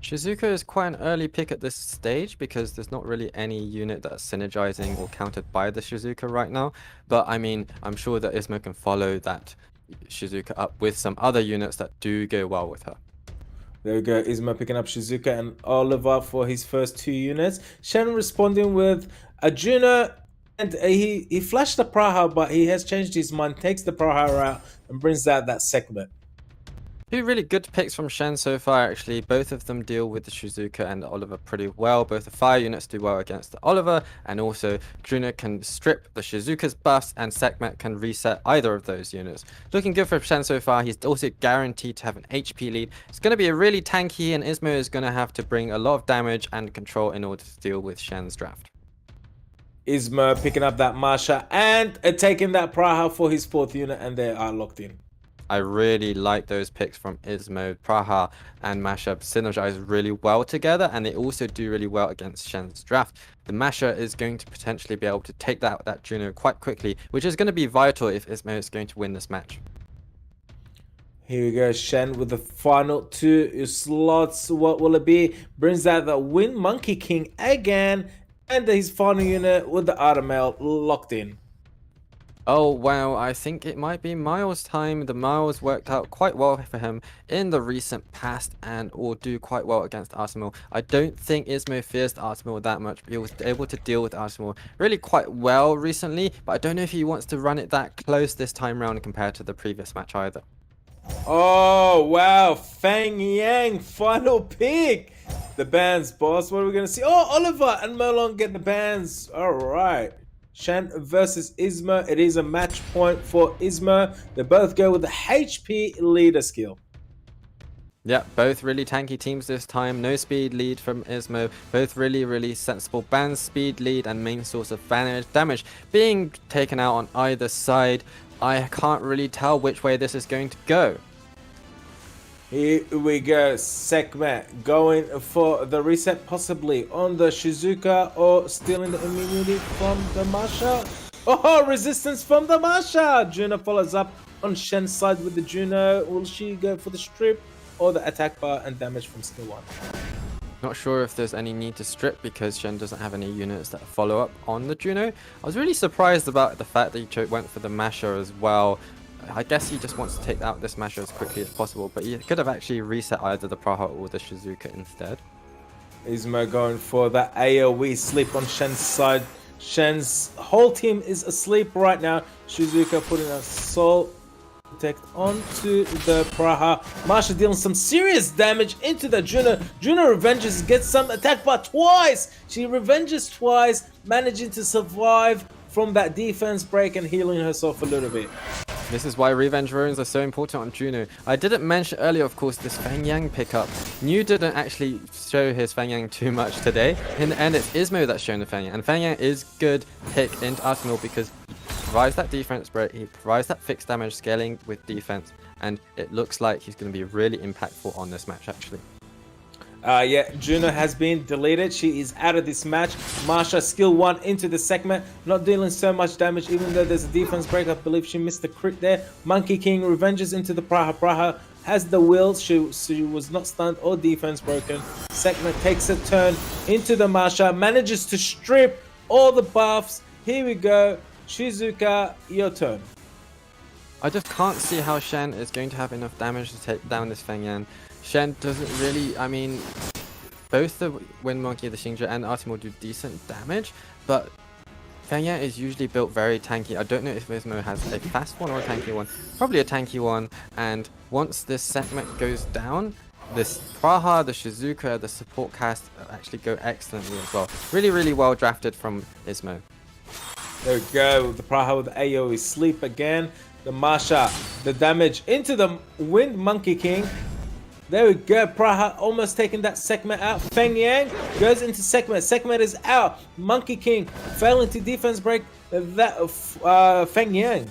Shizuka is quite an early pick at this stage because there's not really any unit that's synergizing or countered by the Shizuka right now. But I mean, I'm sure that ISMOO can follow that Shizuka up with some other units that do go well with her. There we go. ISMOO picking up Shizuka and Oliver for his first 2 units. Shen responding with a Juno, and he flashed the Praha, but he has changed his mind, takes the Praha out and brings out that segment. 2 really good picks from Shen so far, actually. Both of them deal with the Shizuka and the Oliver pretty well. Both the fire units do well against the Oliver, and also Juno can strip the Shizuka's buffs, and Sekhmet can reset either of those units. Looking good for Shen so far. He's also guaranteed to have an HP lead. It's going to be a really tanky, and ISMOO is going to have to bring a lot of damage and control in order to deal with Shen's draft. ISMOO picking up that Masha and taking that Praha for his 4th unit, and they are locked in. I really like those picks from ISMOO. Praha and Masha synergize really well together, and they also do really well against Shen's draft. The Masha is going to potentially be able to take that Juno quite quickly, which is going to be vital if ISMOO is going to win this match. Here we go, Shen with the final 2 slots. What will it be? Brings out the Wind Monkey King again, and his final unit with the Aramail locked in. Oh wow, I think it might be Miles' time. The Miles worked out quite well for him in the recent past and will do quite well against Arsenal. I don't think ISMOO fears Arsenal that much, but he was able to deal with Arsenal really quite well recently, but I don't know if he wants to run it that close this time round compared to the previous match either. Oh wow, Fang Yang final pick. The bans, boss. What are we gonna see? Oh, Oliver and Merlon get the bans. All right. Shen versus ISMOO. It is a match point for ISMOO. They both go with the HP leader skill. Yeah, both really tanky teams this time. No speed lead from ISMOO. Both really sensible bans, speed lead, and main source of damage being taken out on either side. I can't really tell which way this is going to go. Here we go. Sekhmet going for the reset, possibly on the Shizuka, or stealing the immunity from the Masha. Oh, resistance from the Masha. Juno follows up on Shen's side with the Juno. Will she go for the strip or the attack bar and damage from skill 1? Not sure if there's any need to strip because Shen doesn't have any units that follow up on the Juno. I was really surprised about the fact that he went for the Masha as well. I guess he just wants to take out this Masha as quickly as possible, but he could have actually reset either the Praha or the Shizuka instead. ISMOO going for that AoE sleep on Shen's side. Shen's whole team is asleep right now. Shizuka putting a soul protect onto the Praha. Masha dealing some serious damage into the Juno. Juno revenges, gets some attack bar twice. She revenges twice, managing to survive from that defense break and healing herself a little bit. This is why revenge runes are so important on Juno. I didn't mention earlier, of course, this Fang Yang pickup. New didn't actually show his Fang Yang too much today. In the end, it's ISMOO that's shown the Fang Yang. And Fang Yang is good pick into Arsenal because he provides that defense break, he provides that fixed damage scaling with defense, and it looks like he's going to be really impactful on this match, actually. Yeah, Juno has been deleted. She is out of this match. Masha skill 1 into the segment, not dealing so much damage even though there's a defense break. I believe she missed the crit there. Monkey King revenges into the Praha. Praha has the will. She was not stunned or defense broken. Segment takes a turn into the Masha, manages to strip all the buffs. Here we go. Shizuka, your turn. I just can't see how Shen is going to have enough damage to take down this Fang Yang. Shen doesn't really, I mean, both the Wind Monkey, the Xingzhe, and Artemis do decent damage, but Fang Yang is usually built very tanky. I don't know if ISMOO has a fast one or a tanky one. Probably a tanky one, and once this segment goes down, this Praha, the Shizuka, the support cast actually go excellently as well. Really well drafted from ISMOO. There we go, the Praha with the AoE sleep again. The Masha, the damage into the Wind Monkey King. There we go, Praha almost taking that segment out. Fang Yang goes into segment. Segment is out. Monkey King fell into defense break. That Fang Yang.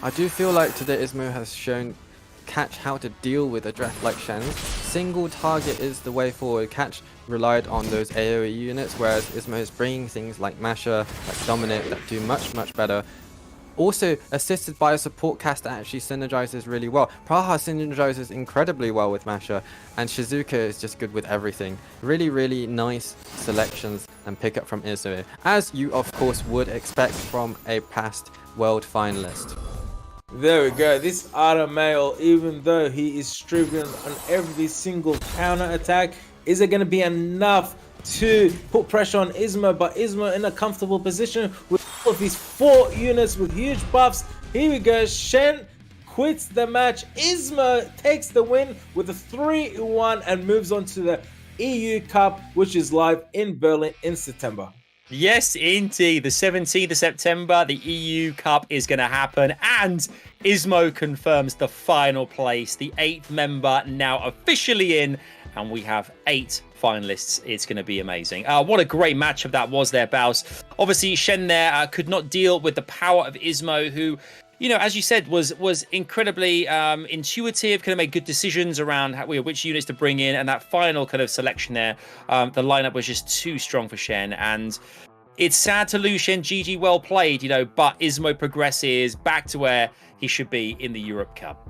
I do feel like today ISMOO has shown Catch how to deal with a draft like Shen's. Single target is the way forward. Catch relied on those AoE units, whereas ISMOO is bringing things like Masha, like Dominic, that do much better. also assisted by a support cast that actually synergizes really well. Praha synergizes incredibly well with Masha, and Shizuka is just good with everything. Really, really nice selections and pickup from ISMOO, as you of course would expect from a past world finalist. There we go. This Male, even though he is stricken on every single counter attack, is it going to be enough to put pressure on ISMOO? But ISMOO in a comfortable position with all of these 4 units with huge buffs. Here we go. Shen quits the match. ISMOO takes the win with a 3-1 and moves on to the EU Cup, which is live in Berlin in September. Yes, indeed. The 17th of September, the EU Cup is going to happen. And ISMOO confirms the final place. The 8th member now officially in. And we have 8 finalists. It's going to be amazing. What a great matchup that was there, Baus. Obviously, Shen there could not deal with the power of ISMOO, who, you know, as you said, was incredibly intuitive, kind of made good decisions around which units to bring in, and that final kind of selection there, the lineup was just too strong for Shen, and it's sad to lose Shen. GG, well played, you know, but ISMOO progresses back to where he should be in the Europe Cup.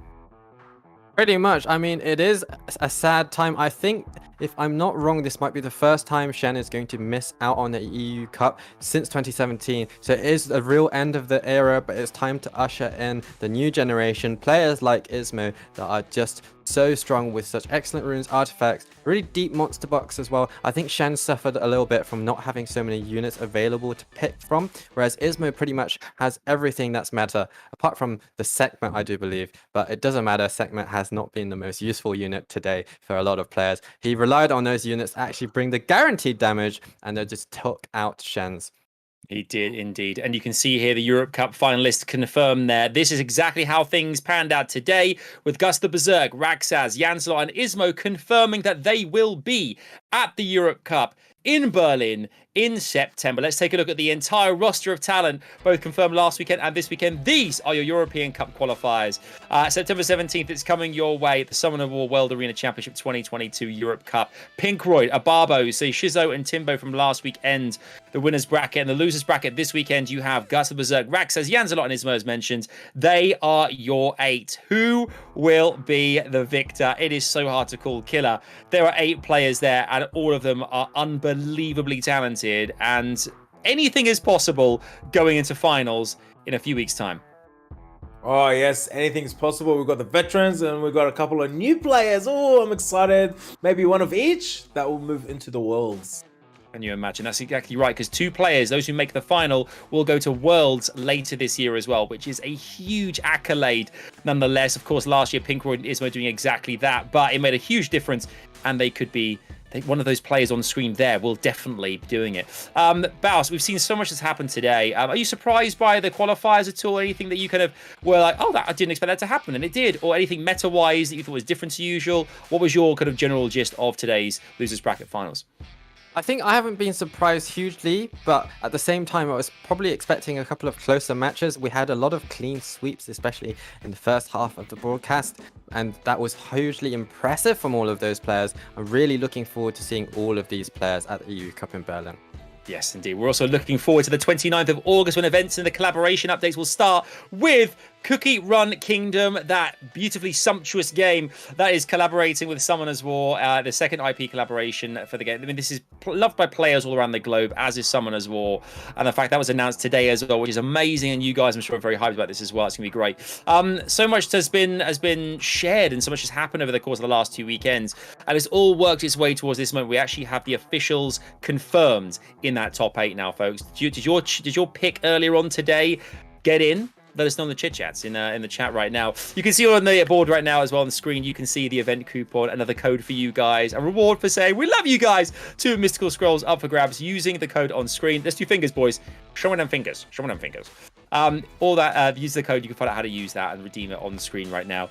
Pretty much. I mean, it is a sad time. I think, if I'm not wrong, this might be the first time Shen is going to miss out on the EU Cup since 2017. So it is the real end of the era, but it's time to usher in the new generation. Players like ISMOO that are just so strong with such excellent runes, artifacts, really deep monster box as well. I think Shen suffered a little bit from not having so many units available to pick from, whereas ISMOO pretty much has everything that's meta, apart from the segment, I do believe. But it doesn't matter, segment has not been the most useful unit today for a lot of players. He relied on those units to actually bring the guaranteed damage, and they just took out Shen's. He did indeed. And you can see here the Europe Cup finalists confirmed there. This is exactly how things panned out today, with GUTSTHEBERSERK, RAXXAZ, JANZELOT and ISMOO confirming that they will be at the Europe Cup in Berlin in September. Let's take a look at the entire roster of talent, both confirmed last weekend and this weekend. These are your European Cup qualifiers. September 17th, it's coming your way. The Summoner War World Arena Championship 2022 Europe Cup. Pinkroyd, Ababo, so Shizo and Timbo from last weekend. The winners bracket and the losers bracket this weekend, you have GUTSTHEBERSERK, RAXXAZ, JANZELOT and ISMOO as mentioned. They are your 8. Who will be the victor? It is so hard to call. Killer. There are 8 players there, and all of them are unbelievably talented, and anything is possible going into finals in a few weeks' time. Oh yes, anything's possible. We've got the veterans and we've got a couple of new players. Oh, I'm excited. Maybe one of each that will move into the Worlds. Can you imagine? That's exactly right, because 2 players, those who make the final, will go to Worlds later this year as well, which is a huge accolade nonetheless. Of course, last year, Pinkroyd and ISMOO doing exactly that, but it made a huge difference, and they could be one of those players on screen there will definitely be doing it. Baus, we've seen so much that's happened today. Are you surprised by the qualifiers at all? Anything that you kind of were like, oh, I didn't expect that to happen, and it did? Or anything meta-wise that you thought was different to usual? What was your kind of general gist of today's losers bracket finals? I think I haven't been surprised hugely, but at the same time, I was probably expecting a couple of closer matches. We had a lot of clean sweeps, especially in the first half of the broadcast, and that was hugely impressive from all of those players. I'm really looking forward to seeing all of these players at the EU Cup in Berlin. Yes, indeed. We're also looking forward to the 29th of August when events and the collaboration updates will start with Cookie Run Kingdom, that beautifully sumptuous game that is collaborating with Summoner's War, the second IP collaboration for the game. I mean, this is loved by players all around the globe, as is Summoner's War. And the fact that was announced today as well, which is amazing. And you guys, I'm sure, are very hyped about this as well. It's going to be great. So much has been shared and so much has happened over the course of the last 2 weekends. And it's all worked its way towards this moment. We actually have the officials confirmed in that top 8 now, folks. Did your pick earlier on today get in? Let us know in the chit chats in the chat right now. You can see on the board right now as well on the screen. You can see the event coupon, another code for you guys, a reward for saying we love you guys. 2 mystical scrolls up for grabs using the code on screen. Let's do fingers, boys. Showing them fingers. Showing them fingers. All that. Use the code. You can find out how to use that and redeem it on the screen right now.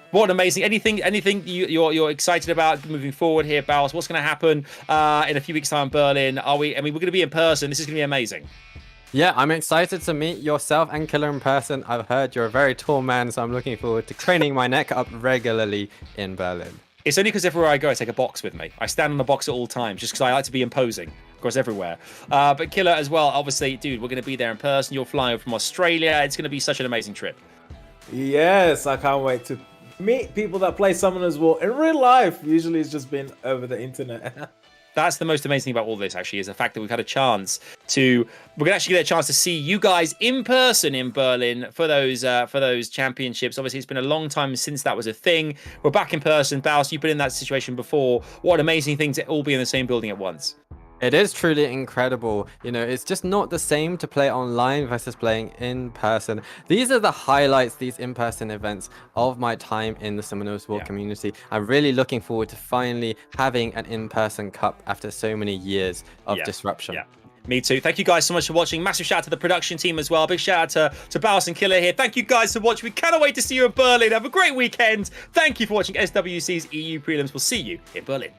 What an amazing. Anything you're excited about moving forward here, Baus? What's going to happen in a few weeks' time in Berlin? We're going to be in person. This is going to be amazing. Yeah, I'm excited to meet yourself and Killer in person. I've heard you're a very tall man, so I'm looking forward to craning my neck up regularly in Berlin. It's only because everywhere I go, I take a box with me. I stand on a box at all times, just because I like to be imposing. across everywhere. But Killer as well, obviously, dude, we're going to be there in person. You're flying from Australia. It's going to be such an amazing trip. Yes, I can't wait to meet people that play Summoners War in real life. Usually it's just been over the internet. That's the most amazing thing about all this, actually, is the fact that we've had a chance to... We're going to actually get a chance to see you guys in person in Berlin for those championships. Obviously, it's been a long time since that was a thing. We're back in person. Baus, you've been in that situation before. What an amazing thing to all be in the same building at once. It is truly incredible. You know, it's just not the same to play online versus playing in person. These are the highlights, these in-person events of my time in the Summoners War community. I'm really looking forward to finally having an in-person cup after so many years of disruption. Yeah. Me too. Thank you guys so much for watching. Massive shout out to the production team as well. Big shout out to Baus and Killer here. Thank you guys for watching. We cannot wait to see you in Berlin. Have a great weekend. Thank you for watching SWC's EU Prelims. We'll see you in Berlin.